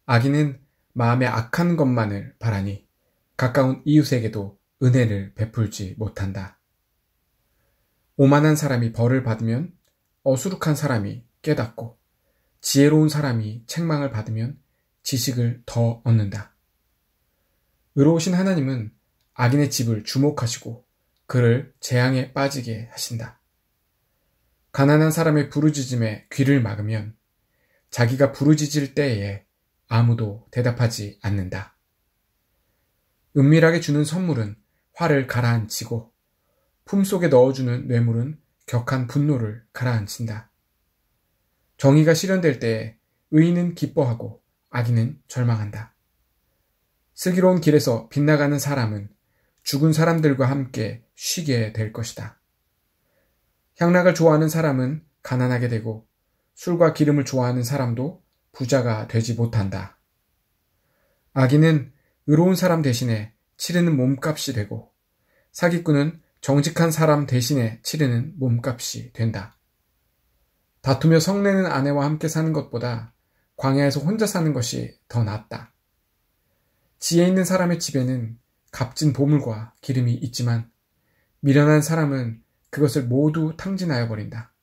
악인은 마음에 악한 것만을 바라니 가까운 이웃에게도 은혜를 베풀지 못한다. 오만한 사람이 벌을 받으면 어수룩한 사람이 깨닫고 지혜로운 사람이 책망을 받으면 지식을 더 얻는다. 의로우신 하나님은 악인의 집을 주목하시고 그를 재앙에 빠지게 하신다. 가난한 사람의 부르짖음에 귀를 막으면 자기가 부르짖을 때에 아무도 대답하지 않는다. 은밀하게 주는 선물은 화를 가라앉히고 품속에 넣어주는 뇌물은 격한 분노를 가라앉힌다. 정의가 실현될 때에 의인은 기뻐하고 악인은 절망한다. 슬기로운 길에서 빗나가는 사람은 죽은 사람들과 함께 쉬게 될 것이다. 향락을 좋아하는 사람은 가난하게 되고 술과 기름을 좋아하는 사람도 부자가 되지 못한다. 악인은 의로운 사람 대신에 치르는 몸값이 되고 사기꾼은 정직한 사람 대신에 치르는 몸값이 된다. 다투며 성내는 아내와 함께 사는 것보다 광야에서 혼자 사는 것이 더 낫다. 지혜 있는 사람의 집에는 값진 보물과 기름이 있지만 미련한 사람은 그것을 모두 탕진하여 버린다.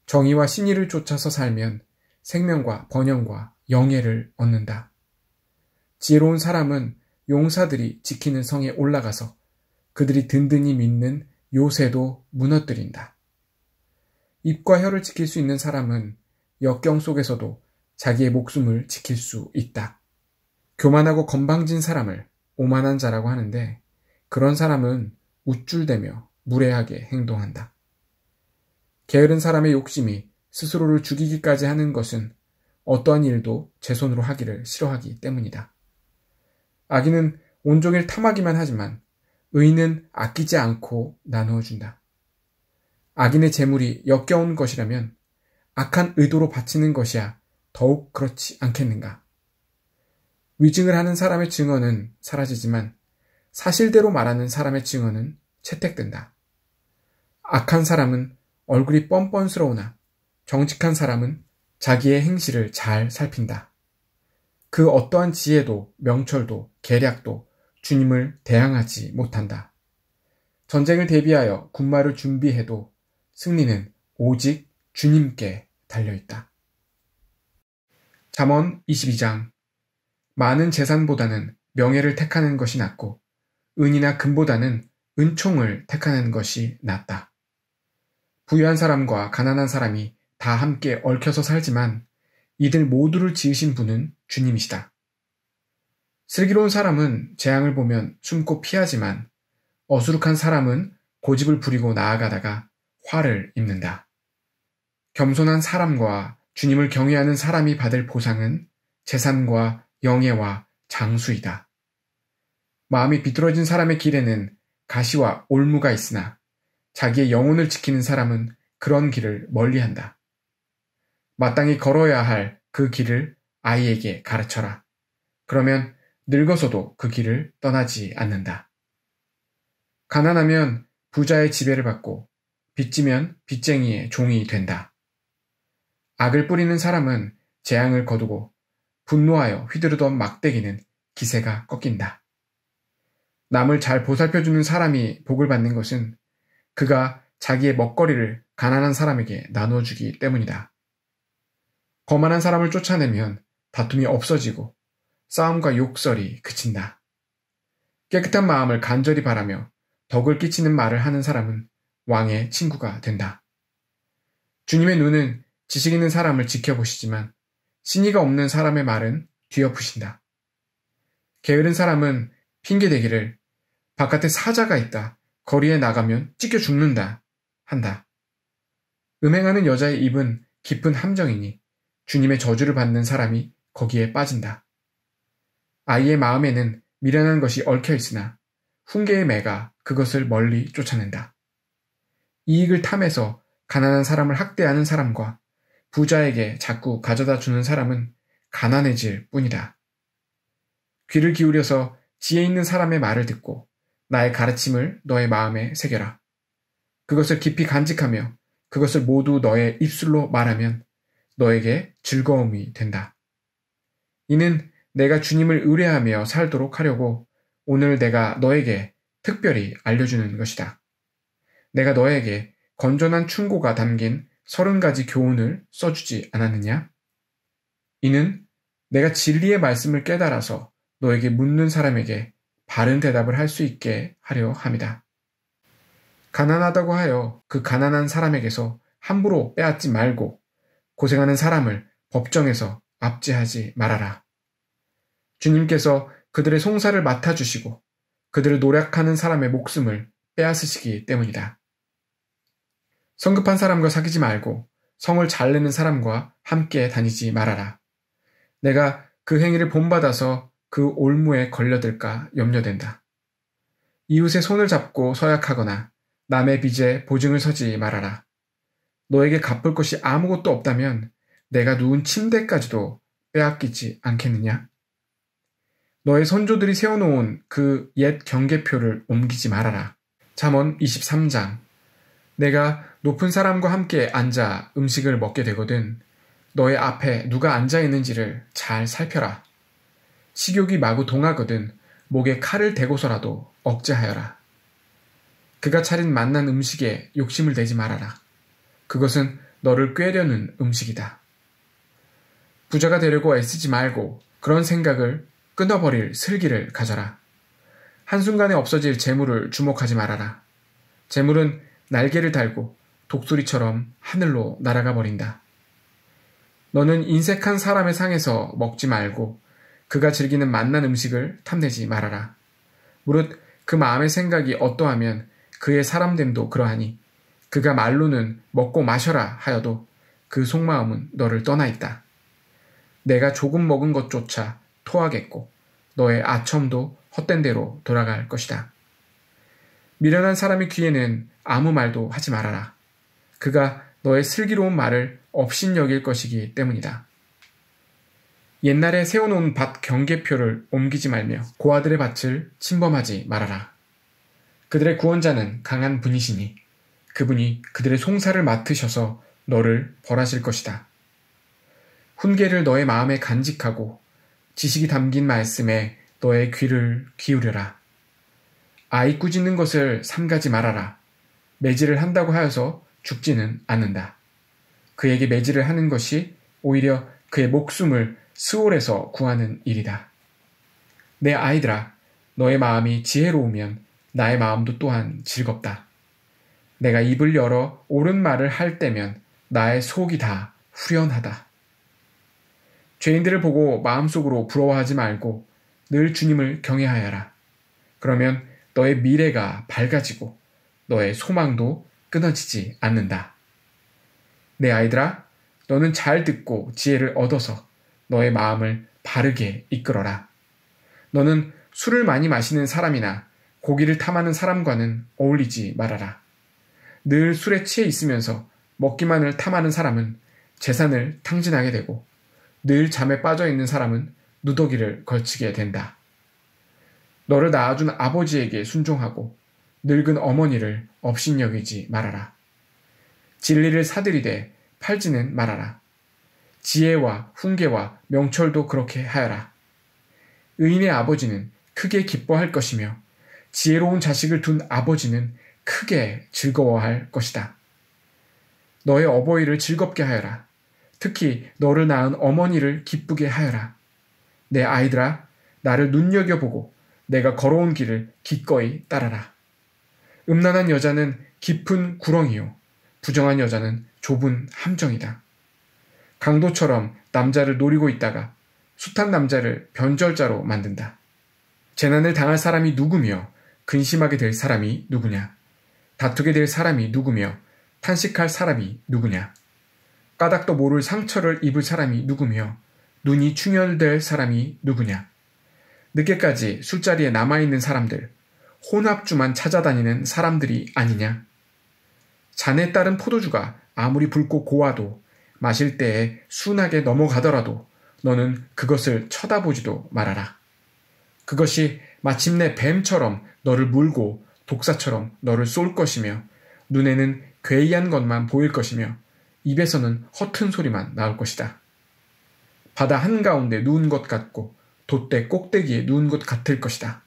정의와 신의를 쫓아서 살면 생명과 번영과 영예를 얻는다. 지혜로운 사람은 용사들이 지키는 성에 올라가서 그들이 든든히 믿는 요새도 무너뜨린다. 입과 혀를 지킬 수 있는 사람은 역경 속에서도 자기의 목숨을 지킬 수 있다. 교만하고 건방진 사람을 오만한 자라고 하는데 그런 사람은 우쭐대며 무례하게 행동한다. 게으른 사람의 욕심이 스스로를 죽이기까지 하는 것은 어떠한 일도 제 손으로 하기를 싫어하기 때문이다. 악인은 온종일 탐하기만 하지만 의인은 아끼지 않고 나누어 준다. 악인의 재물이 역겨운 것이라면 악한 의도로 바치는 것이야 더욱 그렇지 않겠는가. 위증을 하는 사람의 증언은 사라지지만 사실대로 말하는 사람의 증언은 채택된다. 악한 사람은 얼굴이 뻔뻔스러우나 정직한 사람은 자기의 행실을 잘 살핀다. 그 어떠한 지혜도 명철도 계략도 주님을 대항하지 못한다. 전쟁을 대비하여 군마를 준비해도 승리는 오직 주님께 달려있다. 잠언 22장. 많은 재산보다는 명예를 택하는 것이 낫고 은이나 금보다는 은총을 택하는 것이 낫다. 부유한 사람과 가난한 사람이 다 함께 얽혀서 살지만 이들 모두를 지으신 분은 주님이시다. 슬기로운 사람은 재앙을 보면 숨고 피하지만 어수룩한 사람은 고집을 부리고 나아가다가 화를 입는다. 겸손한 사람과 주님을 경외하는 사람이 받을 보상은 재산과 영예와 장수이다. 마음이 비뚤어진 사람의 길에는 가시와 올무가 있으나 자기의 영혼을 지키는 사람은 그런 길을 멀리한다. 마땅히 걸어야 할 그 길을 아이에게 가르쳐라. 그러면 늙어서도 그 길을 떠나지 않는다. 가난하면 부자의 지배를 받고 빚지면 빚쟁이의 종이 된다. 악을 뿌리는 사람은 재앙을 거두고 분노하여 휘두르던 막대기는 기세가 꺾인다. 남을 잘 보살펴주는 사람이 복을 받는 것은 그가 자기의 먹거리를 가난한 사람에게 나눠주기 때문이다. 거만한 사람을 쫓아내면 다툼이 없어지고 싸움과 욕설이 그친다. 깨끗한 마음을 간절히 바라며 덕을 끼치는 말을 하는 사람은 왕의 친구가 된다. 주님의 눈은 지식 있는 사람을 지켜보시지만 신의가 없는 사람의 말은 뒤엎으신다. 게으른 사람은 핑계대기를 바깥에 사자가 있다. 거리에 나가면 찢겨 죽는다. 한다. 음행하는 여자의 입은 깊은 함정이니 주님의 저주를 받는 사람이 거기에 빠진다. 아이의 마음에는 미련한 것이 얽혀 있으나 훈계의 매가 그것을 멀리 쫓아낸다. 이익을 탐해서 가난한 사람을 학대하는 사람과 부자에게 자꾸 가져다 주는 사람은 가난해질 뿐이다. 귀를 기울여서 지혜 있는 사람의 말을 듣고 나의 가르침을 너의 마음에 새겨라. 그것을 깊이 간직하며 그것을 모두 너의 입술로 말하면 너에게 즐거움이 된다. 이는 내가 주님을 의뢰하며 살도록 하려고 오늘 내가 너에게 특별히 알려주는 것이다. 내가 너에게 건전한 충고가 담긴 30가지 교훈을 써주지 않았느냐? 이는 내가 진리의 말씀을 깨달아서 너에게 묻는 사람에게 바른 대답을 할 수 있게 하려 함이다. 가난하다고 하여 그 가난한 사람에게서 함부로 빼앗지 말고 고생하는 사람을 법정에서 압제하지 말아라. 주님께서 그들의 송사를 맡아주시고 그들을 노력하는 사람의 목숨을 빼앗으시기 때문이다. 성급한 사람과 사귀지 말고 성을 잘 내는 사람과 함께 다니지 말아라. 내가 그 행위를 본받아서 그 올무에 걸려들까 염려된다. 이웃의 손을 잡고 서약하거나 남의 빚에 보증을 서지 말아라. 너에게 갚을 것이 아무것도 없다면 내가 누운 침대까지도 빼앗기지 않겠느냐? 너의 선조들이 세워놓은 그 옛 경계표를 옮기지 말아라. 잠언 23장. 내가 높은 사람과 함께 앉아 음식을 먹게 되거든 너의 앞에 누가 앉아 있는지를 잘 살펴라. 식욕이 마구 동하거든 목에 칼을 대고서라도 억제하여라. 그가 차린 맛난 음식에 욕심을 내지 말아라. 그것은 너를 꾀려는 음식이다. 부자가 되려고 애쓰지 말고 그런 생각을 끊어버릴 슬기를 가져라. 한순간에 없어질 재물을 주목하지 말아라. 재물은 날개를 달고 독수리처럼 하늘로 날아가 버린다. 너는 인색한 사람의 상에서 먹지 말고 그가 즐기는 맛난 음식을 탐내지 말아라. 무릇 그 마음의 생각이 어떠하면 그의 사람됨도 그러하니 그가 말로는 먹고 마셔라 하여도 그 속마음은 너를 떠나 있다. 내가 조금 먹은 것조차 토하겠고 너의 아첨도 헛된 대로 돌아갈 것이다. 미련한 사람의 귀에는 아무 말도 하지 말아라. 그가 너의 슬기로운 말을 업신여길 것이기 때문이다. 옛날에 세워놓은 밭 경계표를 옮기지 말며 고아들의 밭을 침범하지 말아라. 그들의 구원자는 강한 분이시니 그분이 그들의 송사를 맡으셔서 너를 벌하실 것이다. 훈계를 너의 마음에 간직하고 지식이 담긴 말씀에 너의 귀를 기울여라. 아이 꾸짖는 것을 삼가지 말아라. 매질을 한다고 하여서 죽지는 않는다. 그에게 매질을 하는 것이 오히려 그의 목숨을 스올에서 구하는 일이다. 내 아이들아, 너의 마음이 지혜로우면 나의 마음도 또한 즐겁다. 내가 입을 열어 옳은 말을 할 때면 나의 속이 다 후련하다. 죄인들을 보고 마음속으로 부러워하지 말고 늘 주님을 경외하여라. 그러면 너의 미래가 밝아지고 너의 소망도 끊어지지 않는다. 내 아이들아, 너는 잘 듣고 지혜를 얻어서 너의 마음을 바르게 이끌어라. 너는 술을 많이 마시는 사람이나 고기를 탐하는 사람과는 어울리지 말아라. 늘 술에 취해 있으면서 먹기만을 탐하는 사람은 재산을 탕진하게 되고 늘 잠에 빠져 있는 사람은 누더기를 걸치게 된다. 너를 낳아준 아버지에게 순종하고 늙은 어머니를 업신여기지 말아라. 진리를 사들이되 팔지는 말아라. 지혜와 훈계와 명철도 그렇게 하여라. 의인의 아버지는 크게 기뻐할 것이며 지혜로운 자식을 둔 아버지는 크게 즐거워할 것이다. 너의 어버이를 즐겁게 하여라. 특히 너를 낳은 어머니를 기쁘게 하여라. 내 아이들아, 나를 눈여겨보고 내가 걸어온 길을 기꺼이 따라라. 음란한 여자는 깊은 구렁이요 부정한 여자는 좁은 함정이다. 강도처럼 남자를 노리고 있다가 숱한 남자를 변절자로 만든다. 재난을 당할 사람이 누구며 근심하게 될 사람이 누구냐? 다투게 될 사람이 누구며 탄식할 사람이 누구냐? 까닭도 모를 상처를 입을 사람이 누구며 눈이 충혈될 사람이 누구냐? 늦게까지 술자리에 남아있는 사람들, 혼합주만 찾아다니는 사람들이 아니냐? 잔에 따른 포도주가 아무리 붉고 고와도 마실 때에 순하게 넘어가더라도 너는 그것을 쳐다보지도 말아라. 그것이 마침내 뱀처럼 너를 물고 독사처럼 너를 쏠 것이며 눈에는 괴이한 것만 보일 것이며 입에서는 허튼 소리만 나올 것이다. 바다 한가운데 누운 것 같고 돛대 꼭대기에 누운 것 같을 것이다.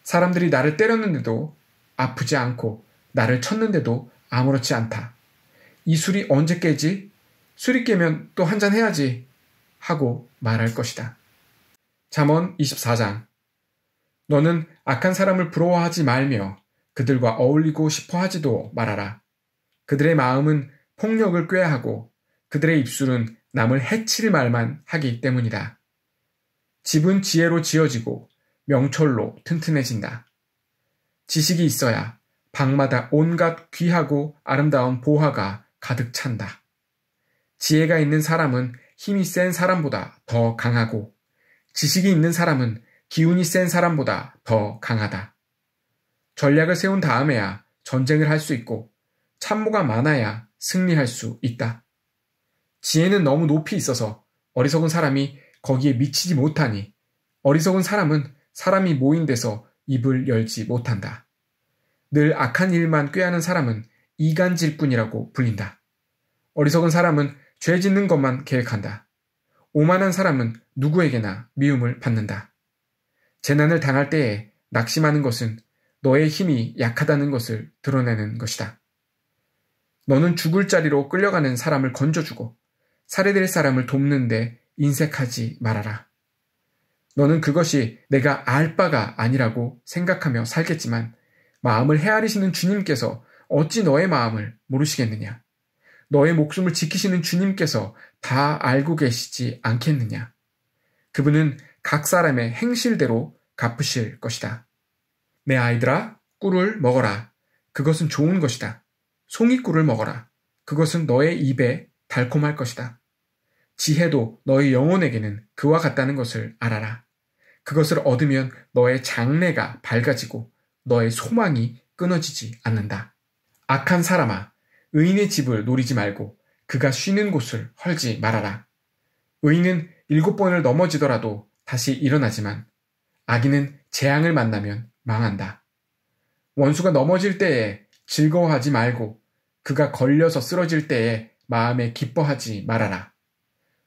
사람들이 나를 때렸는데도 아프지 않고 나를 쳤는데도 아무렇지 않다. 이 술이 언제 깨지? 술이 깨면 또 한잔 해야지 하고 말할 것이다. 잠언 24장. 너는 악한 사람을 부러워하지 말며 그들과 어울리고 싶어 하지도 말아라. 그들의 마음은 폭력을 꾀하고 그들의 입술은 남을 해칠 말만 하기 때문이다. 집은 지혜로 지어지고 명철로 튼튼해진다. 지식이 있어야 방마다 온갖 귀하고 아름다운 보화가 가득 찬다. 지혜가 있는 사람은 힘이 센 사람보다 더 강하고 지식이 있는 사람은 기운이 센 사람보다 더 강하다. 전략을 세운 다음에야 전쟁을 할 수 있고 참모가 많아야 승리할 수 있다. 지혜는 너무 높이 있어서 어리석은 사람이 거기에 미치지 못하니 어리석은 사람은 사람이 모인 데서 입을 열지 못한다. 늘 악한 일만 꾀하는 사람은 이간질꾼이라고 불린다. 어리석은 사람은 죄 짓는 것만 계획한다. 오만한 사람은 누구에게나 미움을 받는다. 재난을 당할 때에 낙심하는 것은 너의 힘이 약하다는 것을 드러내는 것이다. 너는 죽을 자리로 끌려가는 사람을 건져주고 살해될 사람을 돕는데 인색하지 말아라. 너는 그것이 내가 알 바가 아니라고 생각하며 살겠지만 마음을 헤아리시는 주님께서 어찌 너의 마음을 모르시겠느냐? 너의 목숨을 지키시는 주님께서 다 알고 계시지 않겠느냐? 그분은 각 사람의 행실대로 갚으실 것이다. 내 아이들아, 꿀을 먹어라. 그것은 좋은 것이다. 송이꿀을 먹어라. 그것은 너의 입에 달콤할 것이다. 지혜도 너의 영혼에게는 그와 같다는 것을 알아라. 그것을 얻으면 너의 장래가 밝아지고 너의 소망이 끊어지지 않는다. 악한 사람아, 의인의 집을 노리지 말고 그가 쉬는 곳을 헐지 말아라. 의인은 7번을 넘어지더라도 다시 일어나지만 악인은 재앙을 만나면 망한다. 원수가 넘어질 때에 즐거워하지 말고 그가 걸려서 쓰러질 때에 마음에 기뻐하지 말아라.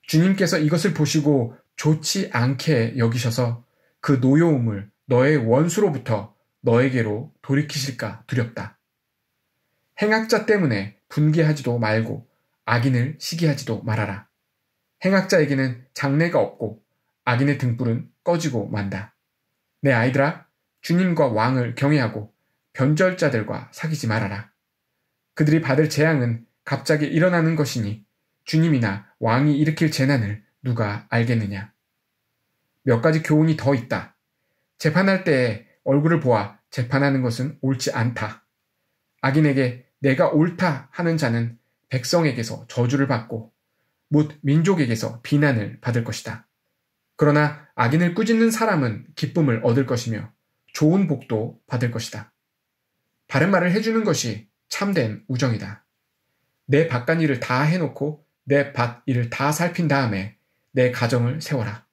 주님께서 이것을 보시고 좋지 않게 여기셔서 그 노여움을 너의 원수로부터 너에게로 돌이키실까 두렵다. 행악자 때문에 분개하지도 말고 악인을 시기하지도 말아라. 행악자에게는 장래가 없고 악인의 등불은 꺼지고 만다. 내 아이들아, 주님과 왕을 경외하고 변절자들과 사귀지 말아라. 그들이 받을 재앙은 갑자기 일어나는 것이니 주님이나 왕이 일으킬 재난을 누가 알겠느냐. 몇 가지 교훈이 더 있다. 재판할 때에 얼굴을 보아 재판하는 것은 옳지 않다. 악인에게 내가 옳다 하는 자는 백성에게서 저주를 받고 뭇 민족에게서 비난을 받을 것이다. 그러나 악인을 꾸짖는 사람은 기쁨을 얻을 것이며 좋은 복도 받을 것이다. 바른 말을 해주는 것이 참된 우정이다. 내 바깥일을 다 해놓고 내 밭일을 다 살핀 다음에 내 가정을 세워라.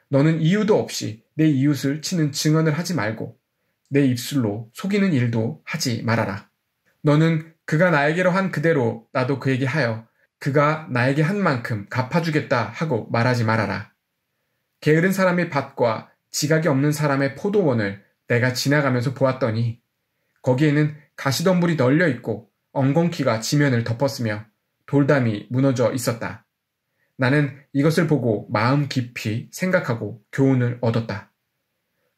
너는 이유도 없이 내 이웃을 치는 증언을 하지 말고 내 입술로 속이는 일도 하지 말아라. 너는 그가 나에게로 한 그대로 나도 그에게 하여 그가 나에게 한 만큼 갚아주겠다 하고 말하지 말아라. 게으른 사람의 밭과 지각이 없는 사람의 포도원을 내가 지나가면서 보았더니 거기에는 가시덤불이 널려 있고 엉겅퀴가 지면을 덮었으며 돌담이 무너져 있었다. 나는 이것을 보고 마음 깊이 생각하고 교훈을 얻었다.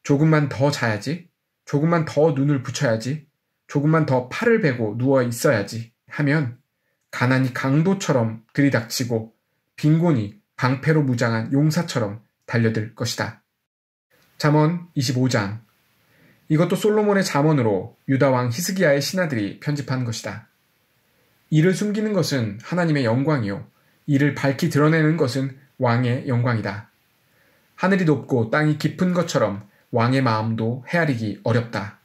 조금만 더 자야지, 조금만 더 눈을 붙여야지, 조금만 더 팔을 베고 누워 있어야지 하면 가난이 강도처럼 들이닥치고 빈곤이 방패로 무장한 용사처럼 달려들 것이다. 잠언 25장. 이것도 솔로몬의 잠언으로 유다왕 히스기야의 신하들이 편집한 것이다. 이를 숨기는 것은 하나님의 영광이요 이를 밝히 드러내는 것은 왕의 영광이다. 하늘이 높고 땅이 깊은 것처럼 왕의 마음도 헤아리기 어렵다.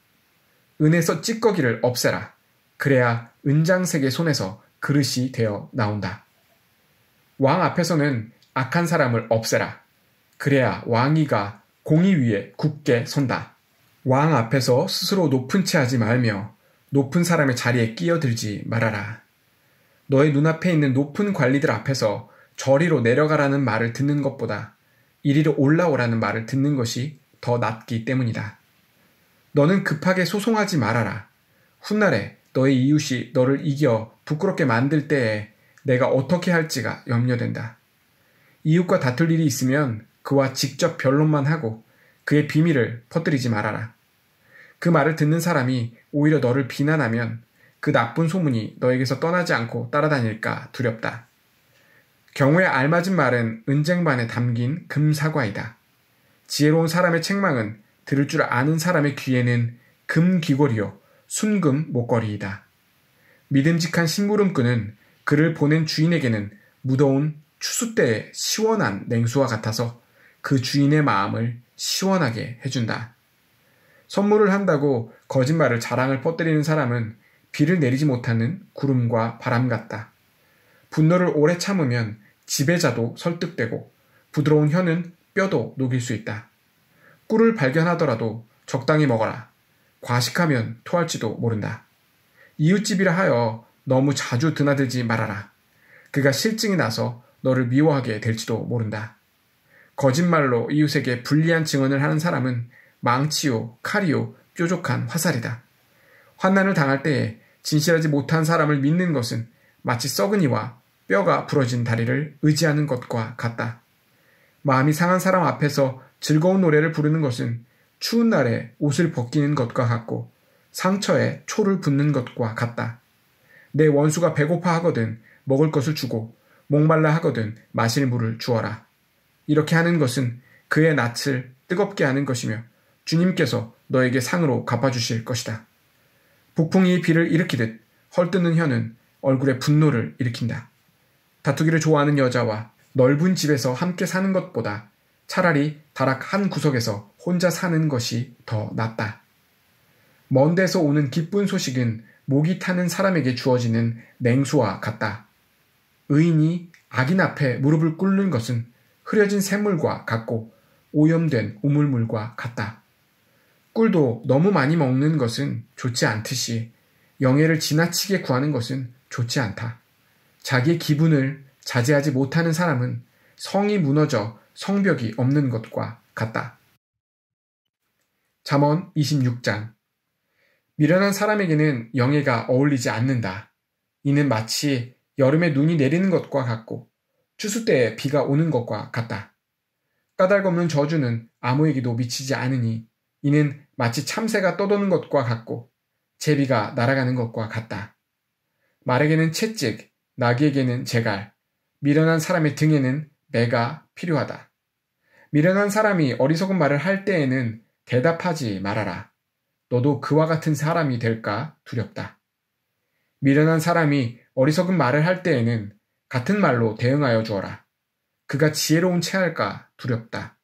은에서 찌꺼기를 없애라. 그래야 은장색의 손에서 그릇이 되어 나온다. 왕 앞에서는 악한 사람을 없애라. 그래야 왕위가 공의 위에 굳게 선다. 왕 앞에서 스스로 높은 채 하지 말며 높은 사람의 자리에 끼어들지 말아라. 너의 눈앞에 있는 높은 관리들 앞에서 저리로 내려가라는 말을 듣는 것보다 이리로 올라오라는 말을 듣는 것이 더 낫기 때문이다. 너는 급하게 소송하지 말아라. 훗날에 너의 이웃이 너를 이겨 부끄럽게 만들 때에 내가 어떻게 할지가 염려된다. 이웃과 다툴 일이 있으면 그와 직접 변론만 하고 그의 비밀을 퍼뜨리지 말아라. 그 말을 듣는 사람이 오히려 너를 비난하면 그 나쁜 소문이 너에게서 떠나지 않고 따라다닐까 두렵다. 경우에 알맞은 말은 은쟁반에 담긴 금사과이다. 지혜로운 사람의 책망은 들을 줄 아는 사람의 귀에는 금귀걸이요 순금 목걸이이다. 믿음직한 심부름꾼은 그를 보낸 주인에게는 무더운 추수 때의 시원한 냉수와 같아서 그 주인의 마음을 시원하게 해준다. 선물을 한다고 거짓말을 자랑을 퍼뜨리는 사람은 비를 내리지 못하는 구름과 바람 같다. 분노를 오래 참으면 지배자도 설득되고 부드러운 혀는 뼈도 녹일 수 있다. 꿀을 발견하더라도 적당히 먹어라. 과식하면 토할지도 모른다. 이웃집이라 하여 너무 자주 드나들지 말아라. 그가 실증이 나서 너를 미워하게 될지도 모른다. 거짓말로 이웃에게 불리한 증언을 하는 사람은 망치요, 칼이요, 뾰족한 화살이다. 환난을 당할 때에 진실하지 못한 사람을 믿는 것은 마치 썩은이와 뼈가 부러진 다리를 의지하는 것과 같다. 마음이 상한 사람 앞에서 즐거운 노래를 부르는 것은 추운 날에 옷을 벗기는 것과 같고 상처에 초를 붓는 것과 같다. 내 원수가 배고파 하거든 먹을 것을 주고 목말라 하거든 마실 물을 주어라. 이렇게 하는 것은 그의 낯을 뜨겁게 하는 것이며 주님께서 너에게 상으로 갚아주실 것이다. 북풍이 비를 일으키듯 헐뜯는 혀는 얼굴에 분노를 일으킨다. 다투기를 좋아하는 여자와 넓은 집에서 함께 사는 것보다 차라리 다락 한 구석에서 혼자 사는 것이 더 낫다. 먼 데서 오는 기쁜 소식은 목이 타는 사람에게 주어지는 냉수와 같다. 의인이 악인 앞에 무릎을 꿇는 것은 흐려진 샘물과 같고 오염된 우물물과 같다. 꿀도 너무 많이 먹는 것은 좋지 않듯이 영예를 지나치게 구하는 것은 좋지 않다. 자기의 기분을 자제하지 못하는 사람은 성이 무너져 성벽이 없는 것과 같다. 잠언 26장. 미련한 사람에게는 영예가 어울리지 않는다. 이는 마치 여름에 눈이 내리는 것과 같고 추수 때에 비가 오는 것과 같다. 까닭없는 저주는 아무에게도 미치지 않으니 이는 마치 참새가 떠도는 것과 같고 제비가 날아가는 것과 같다. 말에게는 채찍, 나귀에게는 제갈, 미련한 사람의 등에는 매가 필요하다. 미련한 사람이 어리석은 말을 할 때에는 대답하지 말아라. 너도 그와 같은 사람이 될까 두렵다. 미련한 사람이 어리석은 말을 할 때에는 같은 말로 대응하여 주어라. 그가 지혜로운 체할까 두렵다.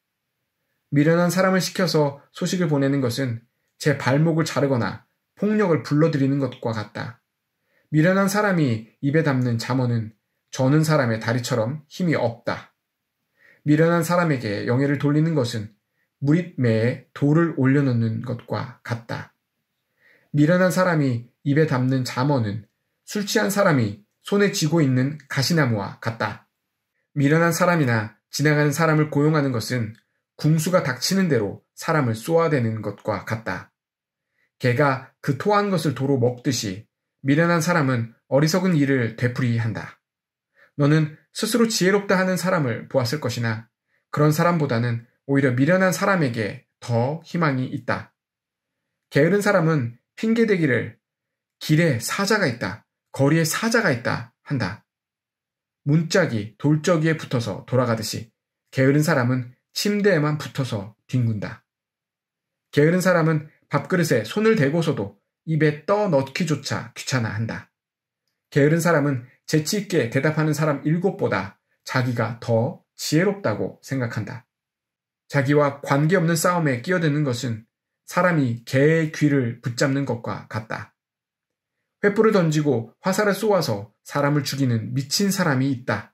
미련한 사람을 시켜서 소식을 보내는 것은 제 발목을 자르거나 폭력을 불러들이는 것과 같다. 미련한 사람이 입에 담는 잠언은 저는 사람의 다리처럼 힘이 없다. 미련한 사람에게 영예를 돌리는 것은 무릿매에 돌을 올려놓는 것과 같다. 미련한 사람이 입에 담는 잠언은 술 취한 사람이 손에 쥐고 있는 가시나무와 같다. 미련한 사람이나 지나가는 사람을 고용하는 것은 궁수가 닥치는 대로 사람을 쏘아대는 것과 같다. 개가 그 토한 것을 도로 먹듯이 미련한 사람은 어리석은 일을 되풀이한다. 너는 스스로 지혜롭다 하는 사람을 보았을 것이나 그런 사람보다는 오히려 미련한 사람에게 더 희망이 있다. 게으른 사람은 핑계대기를 길에 사자가 있다, 거리에 사자가 있다 한다. 문짝이 돌적이에 붙어서 돌아가듯이 게으른 사람은 침대에만 붙어서 뒹군다. 게으른 사람은 밥그릇에 손을 대고서도 입에 떠 넣기조차 귀찮아 한다. 게으른 사람은 재치 있게 대답하는 사람 7보다 자기가 더 지혜롭다고 생각한다. 자기와 관계없는 싸움에 끼어드는 것은 사람이 개의 귀를 붙잡는 것과 같다. 횃불을 던지고 화살을 쏘아서 사람을 죽이는 미친 사람이 있다.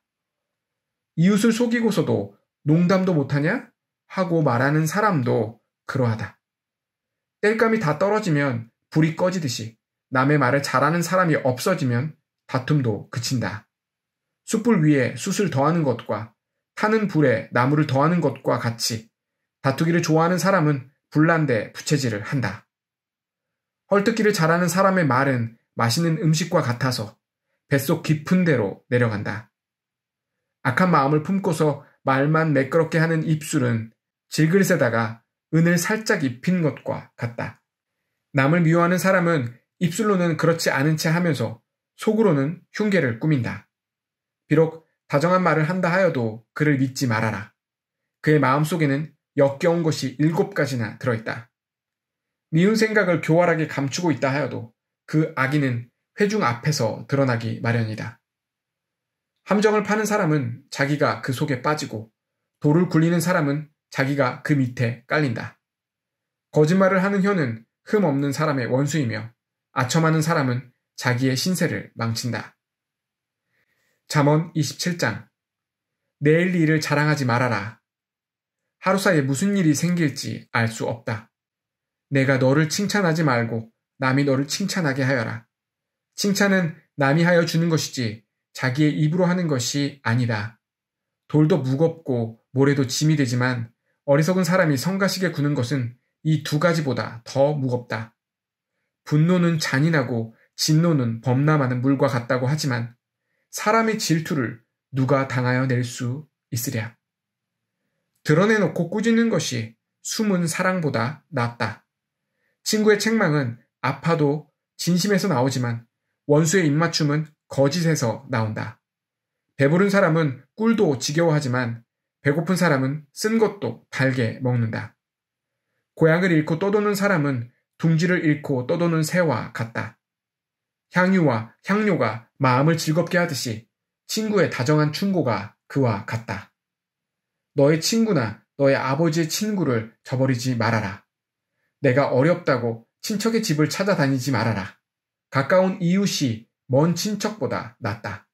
이웃을 속이고서도 농담도 못하냐? 하고 말하는 사람도 그러하다. 땔감이 다 떨어지면 불이 꺼지듯이 남의 말을 잘하는 사람이 없어지면 다툼도 그친다. 숯불 위에 숯을 더하는 것과 타는 불에 나무를 더하는 것과 같이 다투기를 좋아하는 사람은 불난데 부채질을 한다. 헐뜯기를 잘하는 사람의 말은 맛있는 음식과 같아서 뱃속 깊은 데로 내려간다. 악한 마음을 품고서 말만 매끄럽게 하는 입술은 질그릇에다가 은을 살짝 입힌 것과 같다. 남을 미워하는 사람은 입술로는 그렇지 않은 채 하면서 속으로는 흉계를 꾸민다. 비록 다정한 말을 한다 하여도 그를 믿지 말아라. 그의 마음속에는 역겨운 것이 7가지나 들어있다. 미운 생각을 교활하게 감추고 있다 하여도 그 악인은 회중 앞에서 드러나기 마련이다. 함정을 파는 사람은 자기가 그 속에 빠지고 돌을 굴리는 사람은 자기가 그 밑에 깔린다. 거짓말을 하는 혀는 흠 없는 사람의 원수이며 아첨하는 사람은 자기의 신세를 망친다. 잠언 27장. 내일 일을 자랑하지 말아라. 하루 사이에 무슨 일이 생길지 알 수 없다. 내가 너를 칭찬하지 말고 남이 너를 칭찬하게 하여라. 칭찬은 남이 하여 주는 것이지 자기의 입으로 하는 것이 아니다. 돌도 무겁고 모래도 짐이 되지만 어리석은 사람이 성가시게 구는 것은 이 2가지보다 더 무겁다. 분노는 잔인하고 진노는 범람하는 물과 같다고 하지만 사람의 질투를 누가 당하여 낼 수 있으랴. 드러내놓고 꾸짖는 것이 숨은 사랑보다 낫다. 친구의 책망은 아파도 진심에서 나오지만 원수의 입맞춤은 거짓에서 나온다. 배부른 사람은 꿀도 지겨워하지만 배고픈 사람은 쓴 것도 달게 먹는다. 고향을 잃고 떠도는 사람은 둥지를 잃고 떠도는 새와 같다. 향유와 향료가 마음을 즐겁게 하듯이 친구의 다정한 충고가 그와 같다. 너의 친구나 너의 아버지의 친구를 저버리지 말아라. 내가 어렵다고 친척의 집을 찾아다니지 말아라. 가까운 이웃이 먼 친척보다 낫다.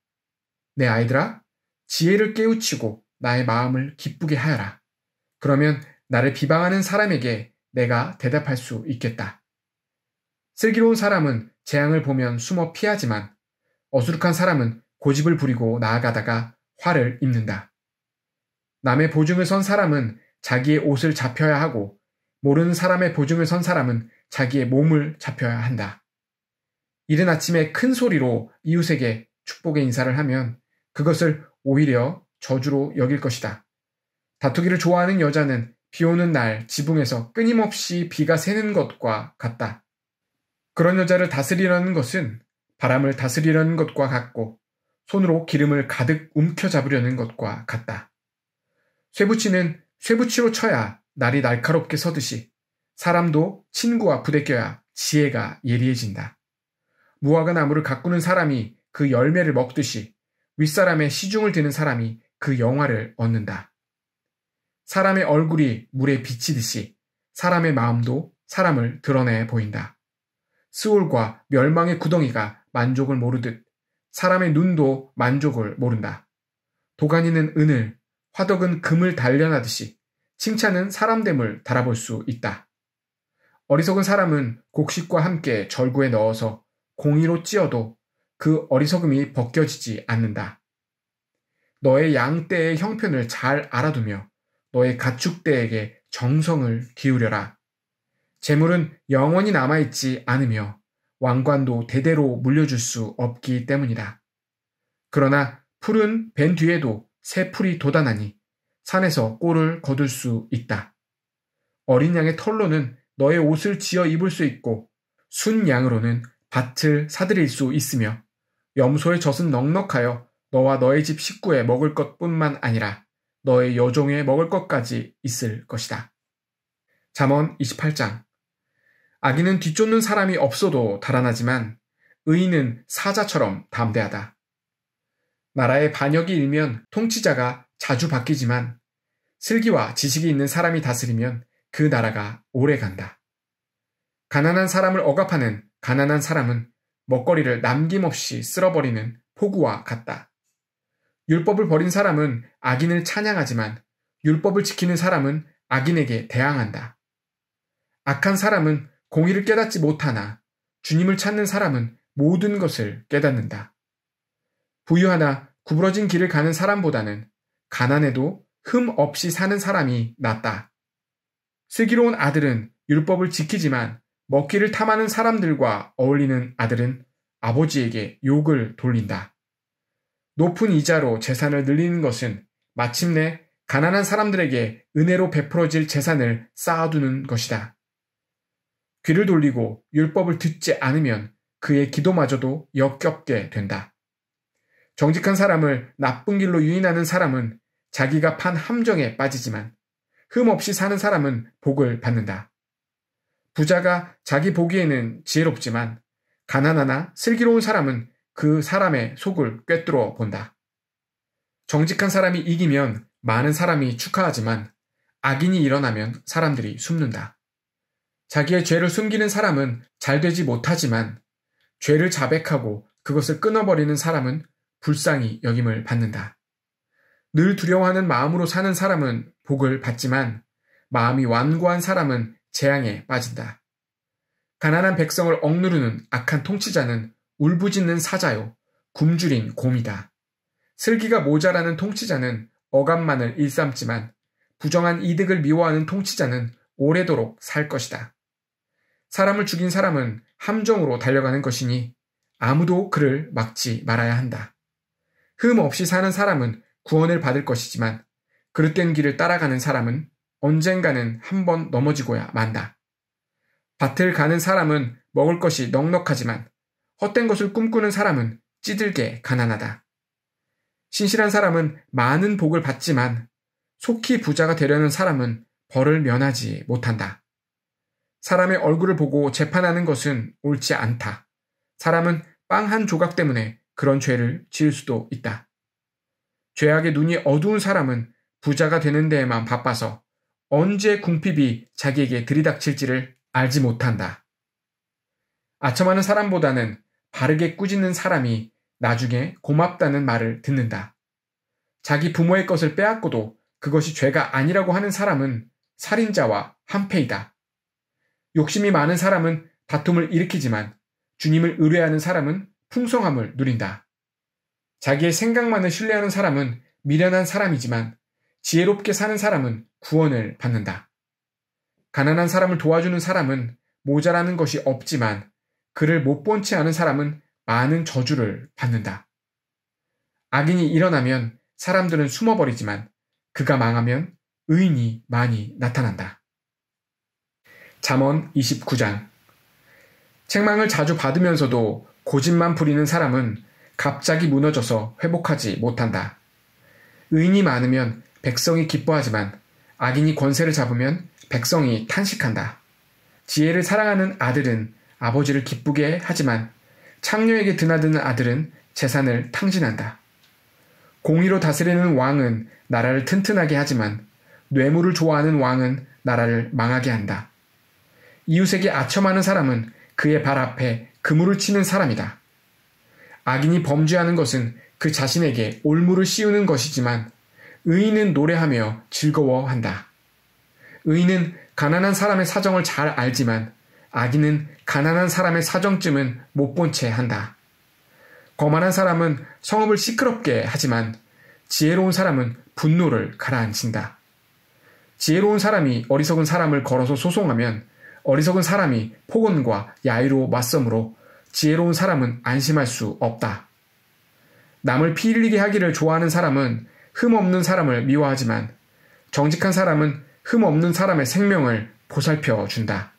내 아이들아, 지혜를 깨우치고 나의 마음을 기쁘게 하여라. 그러면 나를 비방하는 사람에게 내가 대답할 수 있겠다. 슬기로운 사람은 재앙을 보면 숨어 피하지만 어수룩한 사람은 고집을 부리고 나아가다가 화를 입는다. 남의 보증을 선 사람은 자기의 옷을 잡혀야 하고 모르는 사람의 보증을 선 사람은 자기의 몸을 잡혀야 한다. 이른 아침에 큰 소리로 이웃에게 축복의 인사를 하면 그것을 오히려 저주로 여길 것이다. 다투기를 좋아하는 여자는 비 오는 날 지붕에서 끊임없이 비가 새는 것과 같다. 그런 여자를 다스리려는 것은 바람을 다스리려는 것과 같고 손으로 기름을 가득 움켜잡으려는 것과 같다. 쇠붙이는 쇠붙이로 쳐야 날이 날카롭게 서듯이 사람도 친구와 부대껴야 지혜가 예리해진다. 무화과 나무를 가꾸는 사람이 그 열매를 먹듯이 윗사람의 시중을 드는 사람이 그 영화를 얻는다. 사람의 얼굴이 물에 비치듯이 사람의 마음도 사람을 드러내 보인다. 스올과 멸망의 구덩이가 만족을 모르듯 사람의 눈도 만족을 모른다. 도가니는 은을, 화덕은 금을 단련하듯이 칭찬은 사람됨을 달아볼 수 있다. 어리석은 사람은 곡식과 함께 절구에 넣어서 공이로 찧어도 그 어리석음이 벗겨지지 않는다. 너의 양떼의 형편을 잘 알아두며 너의 가축떼에게 정성을 기울여라. 재물은 영원히 남아있지 않으며 왕관도 대대로 물려줄 수 없기 때문이다. 그러나 풀은 벤 뒤에도 새 풀이 돋아나니 산에서 꼴을 거둘 수 있다. 어린 양의 털로는 너의 옷을 지어 입을 수 있고 순 양으로는 밭을 사들일 수 있으며 염소의 젖은 넉넉하여 너와 너의 집 식구에 먹을 것뿐만 아니라 너의 여종에 먹을 것까지 있을 것이다. 잠언 28장. 악인은 뒤쫓는 사람이 없어도 달아나지만 의인은 사자처럼 담대하다. 나라의 반역이 일면 통치자가 자주 바뀌지만 슬기와 지식이 있는 사람이 다스리면 그 나라가 오래 간다. 가난한 사람을 억압하는 가난한 사람은 먹거리를 남김없이 쓸어버리는 폭우와 같다. 율법을 버린 사람은 악인을 찬양하지만 율법을 지키는 사람은 악인에게 대항한다. 악한 사람은 공의를 깨닫지 못하나 주님을 찾는 사람은 모든 것을 깨닫는다. 부유하나 구부러진 길을 가는 사람보다는 가난해도 흠 없이 사는 사람이 낫다. 슬기로운 아들은 율법을 지키지만 먹기를 탐하는 사람들과 어울리는 아들은 아버지에게 욕을 돌린다. 높은 이자로 재산을 늘리는 것은 마침내 가난한 사람들에게 은혜로 베풀어질 재산을 쌓아두는 것이다. 귀를 돌리고 율법을 듣지 않으면 그의 기도마저도 역겹게 된다. 정직한 사람을 나쁜 길로 유인하는 사람은 자기가 판 함정에 빠지지만 흠없이 사는 사람은 복을 받는다. 부자가 자기 보기에는 지혜롭지만 가난하나 슬기로운 사람은 그 사람의 속을 꿰뚫어 본다. 정직한 사람이 이기면 많은 사람이 축하하지만 악인이 일어나면 사람들이 숨는다. 자기의 죄를 숨기는 사람은 잘 되지 못하지만 죄를 자백하고 그것을 끊어버리는 사람은 불쌍히 여김을 받는다. 늘 두려워하는 마음으로 사는 사람은 복을 받지만 마음이 완고한 사람은 재앙에 빠진다. 가난한 백성을 억누르는 악한 통치자는 울부짖는 사자요 굶주린 곰이다. 슬기가 모자라는 통치자는 억압만을 일삼지만 부정한 이득을 미워하는 통치자는 오래도록 살 것이다. 사람을 죽인 사람은 함정으로 달려가는 것이니 아무도 그를 막지 말아야 한다. 흠 없이 사는 사람은 구원을 받을 것이지만 그릇된 길을 따라가는 사람은 언젠가는 한번 넘어지고야 만다. 밭을 가는 사람은 먹을 것이 넉넉하지만 헛된 것을 꿈꾸는 사람은 찌들게 가난하다. 신실한 사람은 많은 복을 받지만 속히 부자가 되려는 사람은 벌을 면하지 못한다. 사람의 얼굴을 보고 재판하는 것은 옳지 않다. 사람은 빵 한 조각 때문에 그런 죄를 지을 수도 있다. 죄악의 눈이 어두운 사람은 부자가 되는 데에만 바빠서 언제 궁핍이 자기에게 들이닥칠지를 알지 못한다. 아첨하는 사람보다는 바르게 꾸짖는 사람이 나중에 고맙다는 말을 듣는다. 자기 부모의 것을 빼앗고도 그것이 죄가 아니라고 하는 사람은 살인자와 한패이다. 욕심이 많은 사람은 다툼을 일으키지만 주님을 의뢰하는 사람은 풍성함을 누린다. 자기의 생각만을 신뢰하는 사람은 미련한 사람이지만 지혜롭게 사는 사람은 구원을 받는다. 가난한 사람을 도와주는 사람은 모자라는 것이 없지만 그를 못 본 채 하는 사람은 많은 저주를 받는다. 악인이 일어나면 사람들은 숨어버리지만 그가 망하면 의인이 많이 나타난다. 잠언 29장. 책망을 자주 받으면서도 고집만 부리는 사람은 갑자기 무너져서 회복하지 못한다. 의인이 많으면 백성이 기뻐하지만 악인이 권세를 잡으면 백성이 탄식한다. 지혜를 사랑하는 아들은 아버지를 기쁘게 하지만 창녀에게 드나드는 아들은 재산을 탕진한다. 공의로 다스리는 왕은 나라를 튼튼하게 하지만 뇌물을 좋아하는 왕은 나라를 망하게 한다. 이웃에게 아첨하는 사람은 그의 발 앞에 그물을 치는 사람이다. 악인이 범죄하는 것은 그 자신에게 올무를 씌우는 것이지만 의인은 노래하며 즐거워한다. 의인은 가난한 사람의 사정을 잘 알지만 악인은 가난한 사람의 사정쯤은 못 본 채 한다. 거만한 사람은 성읍을 시끄럽게 하지만 지혜로운 사람은 분노를 가라앉힌다. 지혜로운 사람이 어리석은 사람을 걸어서 소송하면 어리석은 사람이 폭언과 야유로 맞서므로 지혜로운 사람은 안심할 수 없다. 남을 피 흘리게 하기를 좋아하는 사람은 흠 없는 사람을 미워하지만 정직한 사람은 흠 없는 사람의 생명을 보살펴 준다.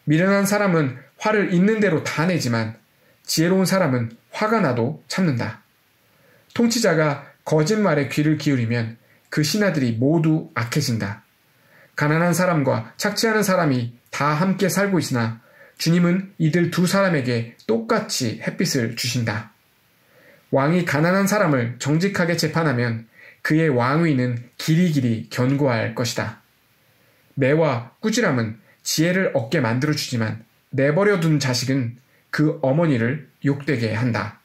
미련한 사람은 화를 있는 대로 다 내지만 지혜로운 사람은 화가 나도 참는다. 통치자가 거짓말에 귀를 기울이면 그 신하들이 모두 악해진다. 가난한 사람과 착취하는 사람이 다 함께 살고 있으나 주님은 이들 두 사람에게 똑같이 햇빛을 주신다. 왕이 가난한 사람을 정직하게 재판하면 그의 왕위는 길이길이 견고할 것이다. 매와 꾸지람은 지혜를 얻게 만들어주지만 내버려둔 자식은 그 어머니를 욕되게 한다.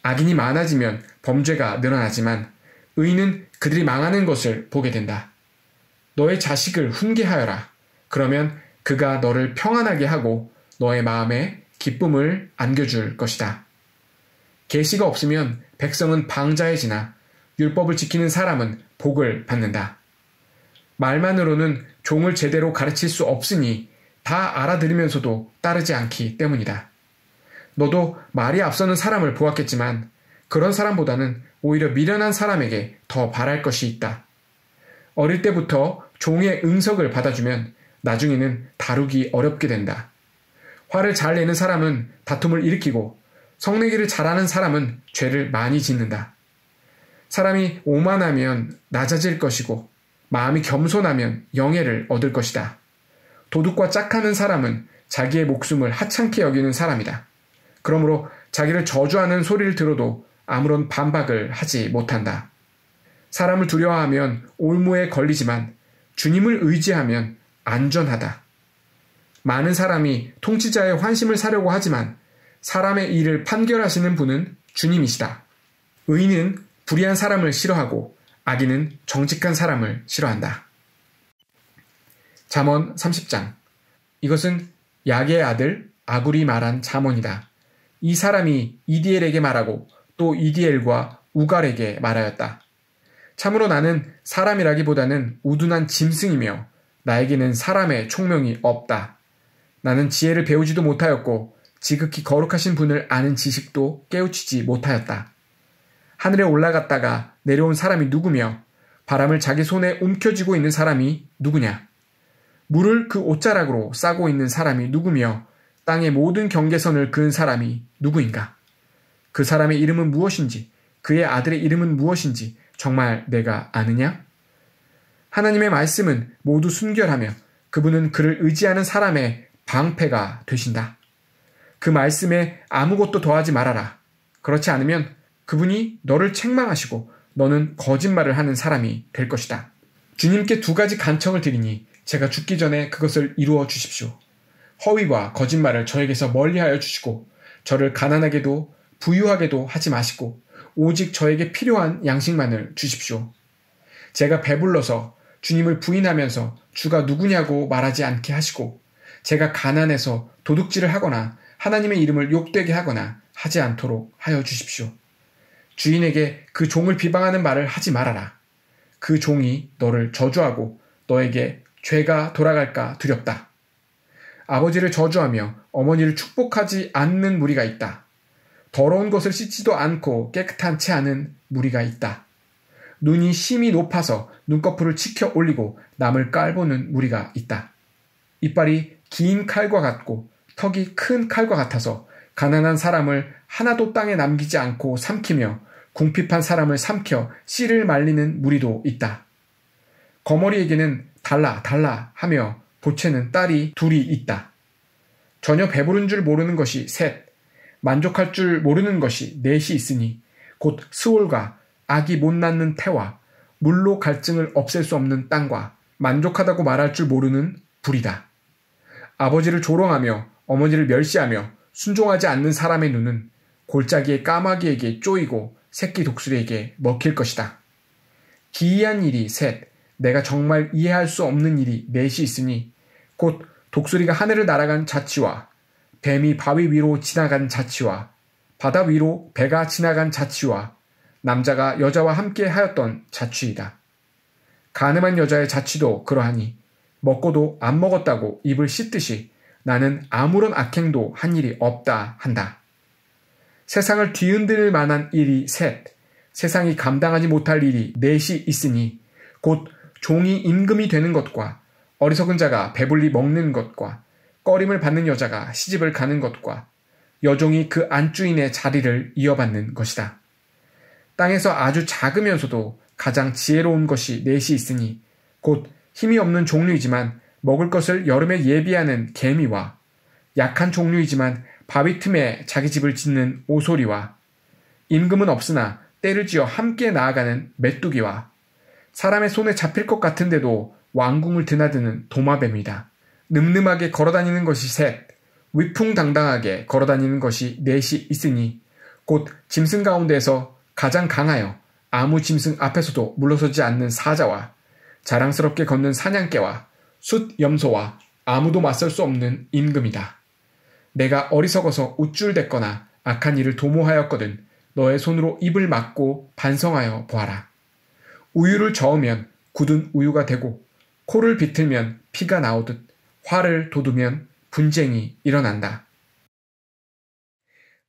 악인이 많아지면 범죄가 늘어나지만 의인은 그들이 망하는 것을 보게 된다. 너의 자식을 훈계하여라. 그러면 그가 너를 평안하게 하고 너의 마음에 기쁨을 안겨줄 것이다. 계시가 없으면 백성은 방자해지나 율법을 지키는 사람은 복을 받는다. 말만으로는 종을 제대로 가르칠 수 없으니 다 알아들으면서도 따르지 않기 때문이다. 너도 말이 앞서는 사람을 보았겠지만 그런 사람보다는 오히려 미련한 사람에게 더 바랄 것이 있다. 어릴 때부터 종의 응석을 받아주면 나중에는 다루기 어렵게 된다. 화를 잘 내는 사람은 다툼을 일으키고 성내기를 잘하는 사람은 죄를 많이 짓는다. 사람이 오만하면 낮아질 것이고 마음이 겸손하면 영예를 얻을 것이다. 도둑과 짝하는 사람은 자기의 목숨을 하찮게 여기는 사람이다. 그러므로 자기를 저주하는 소리를 들어도 아무런 반박을 하지 못한다. 사람을 두려워하면 올무에 걸리지만 주님을 의지하면 안전하다. 많은 사람이 통치자의 환심을 사려고 하지만 사람의 일을 판결하시는 분은 주님이시다. 의인은 불의한 사람을 싫어하고 악인은 정직한 사람을 싫어한다. 잠언 30장. 이것은 야게의 아들 아굴이 말한 잠언이다. 이 사람이 이디엘에게 말하고 또 이디엘과 우갈에게 말하였다. 참으로 나는 사람이라기보다는 우둔한 짐승이며 나에게는 사람의 총명이 없다. 나는 지혜를 배우지도 못하였고 지극히 거룩하신 분을 아는 지식도 깨우치지 못하였다. 하늘에 올라갔다가 내려온 사람이 누구며 바람을 자기 손에 움켜쥐고 있는 사람이 누구냐? 물을 그 옷자락으로 싸고 있는 사람이 누구며 땅의 모든 경계선을 그은 사람이 누구인가? 그 사람의 이름은 무엇인지, 그의 아들의 이름은 무엇인지 정말 내가 아느냐? 하나님의 말씀은 모두 순결하며 그분은 그를 의지하는 사람의 방패가 되신다. 그 말씀에 아무것도 더하지 말아라. 그렇지 않으면 그분이 너를 책망하시고 너는 거짓말을 하는 사람이 될 것이다. 주님께 두 가지 간청을 드리니 제가 죽기 전에 그것을 이루어 주십시오. 허위와 거짓말을 저에게서 멀리하여 주시고 저를 가난하게도 부유하게도 하지 마시고 오직 저에게 필요한 양식만을 주십시오. 제가 배불러서 주님을 부인하면서 주가 누구냐고 말하지 않게 하시고 제가 가난해서 도둑질을 하거나 하나님의 이름을 욕되게 하거나 하지 않도록 하여 주십시오. 주인에게 그 종을 비방하는 말을 하지 말아라. 그 종이 너를 저주하고 너에게 죄가 돌아갈까 두렵다. 아버지를 저주하며 어머니를 축복하지 않는 무리가 있다. 더러운 것을 씻지도 않고 깨끗한 채 하는 무리가 있다. 눈이 심히 높아서 눈꺼풀을 치켜 올리고 남을 깔보는 무리가 있다. 이빨이 긴 칼과 같고 턱이 큰 칼과 같아서 가난한 사람을 하나도 땅에 남기지 않고 삼키며 궁핍한 사람을 삼켜 씨를 말리는 무리도 있다. 거머리에게는 달라 달라 하며 보채는 딸이 둘이 있다. 전혀 배부른 줄 모르는 것이 셋, 만족할 줄 모르는 것이 넷이 있으니 곧 스올과 아기 못 낳는 태와 물로 갈증을 없앨 수 없는 땅과 만족하다고 말할 줄 모르는 불이다. 아버지를 조롱하며 어머니를 멸시하며 순종하지 않는 사람의 눈은 골짜기의 까마귀에게 쪼이고 새끼 독수리에게 먹힐 것이다. 기이한 일이 셋, 내가 정말 이해할 수 없는 일이 넷이 있으니 곧 독수리가 하늘을 날아간 자치와 뱀이 바위 위로 지나간 자치와 바다 위로 배가 지나간 자치와 남자가 여자와 함께 하였던 자취이다. 가늠한 여자의 자취도 그러하니 먹고도 안 먹었다고 입을 씻듯이 나는 아무런 악행도 한 일이 없다 한다. 세상을 뒤흔들 만한 일이 셋, 세상이 감당하지 못할 일이 넷이 있으니 곧 종이 임금이 되는 것과 어리석은 자가 배불리 먹는 것과 꺼림을 받는 여자가 시집을 가는 것과 여종이 그 안주인의 자리를 이어받는 것이다. 땅에서 아주 작으면서도 가장 지혜로운 것이 넷이 있으니 곧 힘이 없는 종류이지만 먹을 것을 여름에 예비하는 개미와 약한 종류이지만 바위 틈에 자기 집을 짓는 오소리와 임금은 없으나 때를 지어 함께 나아가는 메뚜기와 사람의 손에 잡힐 것 같은데도 왕궁을 드나드는 도마뱀이다. 늠름하게 걸어다니는 것이 셋, 위풍당당하게 걸어다니는 것이 넷이 있으니 곧 짐승 가운데서 가장 강하여 아무 짐승 앞에서도 물러서지 않는 사자와 자랑스럽게 걷는 사냥개와 숫 염소와 아무도 맞설 수 없는 임금이다. 내가 어리석어서 우쭐댔거나 악한 일을 도모하였거든 너의 손으로 입을 막고 반성하여 보아라. 우유를 저으면 굳은 우유가 되고 코를 비틀면 피가 나오듯 화를 돋우면 분쟁이 일어난다.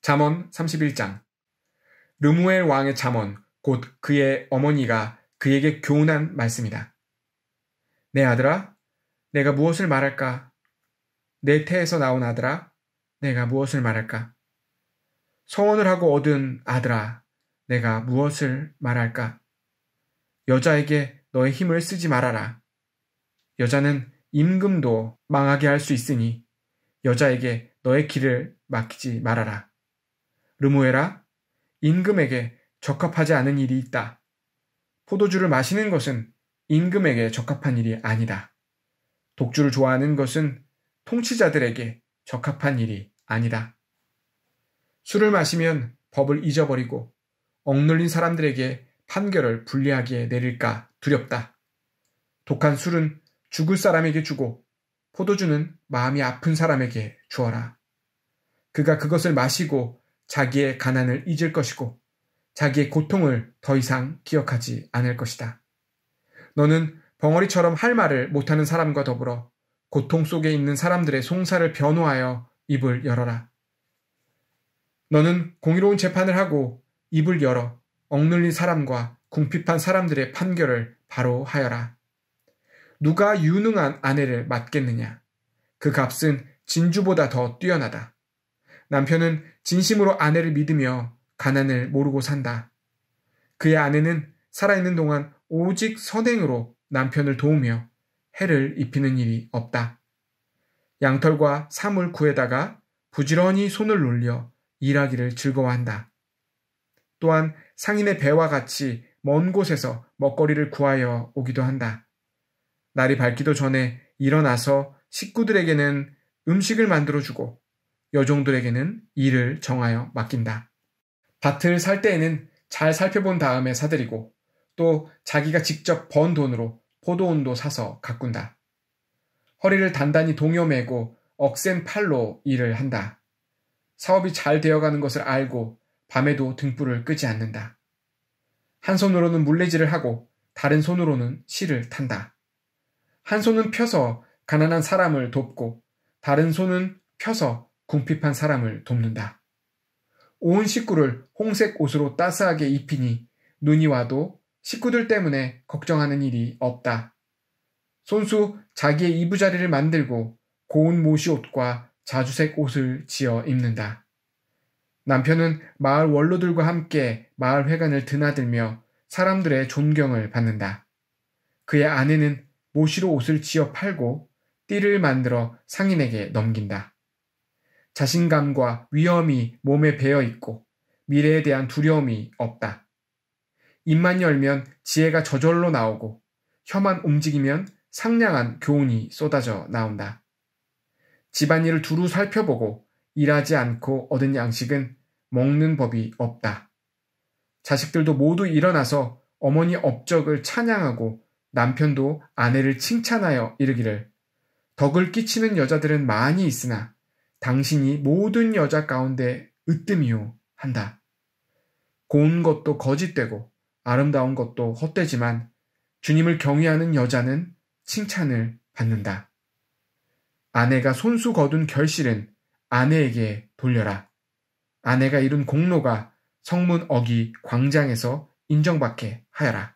잠언 31장. 르무엘 왕의 잠언 곧 그의 어머니가 그에게 교훈한 말씀이다. 내 아들아, 내가 무엇을 말할까? 내 태에서 나온 아들아, 내가 무엇을 말할까? 서원을 하고 얻은 아들아, 내가 무엇을 말할까? 여자에게 너의 힘을 쓰지 말아라. 여자는 임금도 망하게 할 수 있으니 여자에게 너의 길을 맡기지 말아라. 르무엘아, 임금에게 적합하지 않은 일이 있다. 포도주를 마시는 것은 임금에게 적합한 일이 아니다. 독주를 좋아하는 것은 통치자들에게 적합한 일이 아니다. 술을 마시면 법을 잊어버리고 억눌린 사람들에게 판결을 불리하게 내릴까 두렵다. 독한 술은 죽을 사람에게 주고 포도주는 마음이 아픈 사람에게 주어라. 그가 그것을 마시고 자기의 가난을 잊을 것이고 자기의 고통을 더 이상 기억하지 않을 것이다. 너는 벙어리처럼 할 말을 못하는 사람과 더불어 고통 속에 있는 사람들의 송사를 변호하여 입을 열어라. 너는 공의로운 재판을 하고 입을 열어 억눌린 사람과 궁핍한 사람들의 판결을 바로 하여라. 누가 유능한 아내를 맡겠느냐? 그 값은 진주보다 더 뛰어나다. 남편은 진심으로 아내를 믿으며 가난을 모르고 산다. 그의 아내는 살아있는 동안 오직 선행으로 남편을 도우며 해를 입히는 일이 없다. 양털과 사물 구에다가 부지런히 손을 놀려 일하기를 즐거워한다. 또한 상인의 배와 같이 먼 곳에서 먹거리를 구하여 오기도 한다. 날이 밝기도 전에 일어나서 식구들에게는 음식을 만들어주고 여종들에게는 일을 정하여 맡긴다. 밭을 살 때에는 잘 살펴본 다음에 사들이고 또 자기가 직접 번 돈으로 포도원도 사서 가꾼다. 허리를 단단히 동여매고 억센 팔로 일을 한다. 사업이 잘 되어가는 것을 알고 밤에도 등불을 끄지 않는다. 한 손으로는 물레질을 하고 다른 손으로는 실을 탄다. 한 손은 펴서 가난한 사람을 돕고 다른 손은 펴서 궁핍한 사람을 돕는다. 온 식구를 홍색 옷으로 따스하게 입히니 눈이 와도 식구들 때문에 걱정하는 일이 없다. 손수 자기의 이부자리를 만들고 고운 모시옷과 자주색 옷을 지어 입는다. 남편은 마을 원로들과 함께 마을 회관을 드나들며 사람들의 존경을 받는다. 그의 아내는 모시로 옷을 지어 팔고 띠를 만들어 상인에게 넘긴다. 자신감과 위엄이 몸에 배어 있고 미래에 대한 두려움이 없다. 입만 열면 지혜가 저절로 나오고 혀만 움직이면 상냥한 교훈이 쏟아져 나온다. 집안일을 두루 살펴보고 일하지 않고 얻은 양식은 먹는 법이 없다. 자식들도 모두 일어나서 어머니 업적을 찬양하고 남편도 아내를 칭찬하여 이르기를 덕을 끼치는 여자들은 많이 있으나 당신이 모든 여자 가운데 으뜸이요 한다. 고운 것도 거짓되고 아름다운 것도 헛되지만 주님을 경외하는 여자는 칭찬을 받는다. 아내가 손수 거둔 결실은 아내에게 돌려라. 아내가 이룬 공로가 성문 어기 광장에서 인정받게 하여라.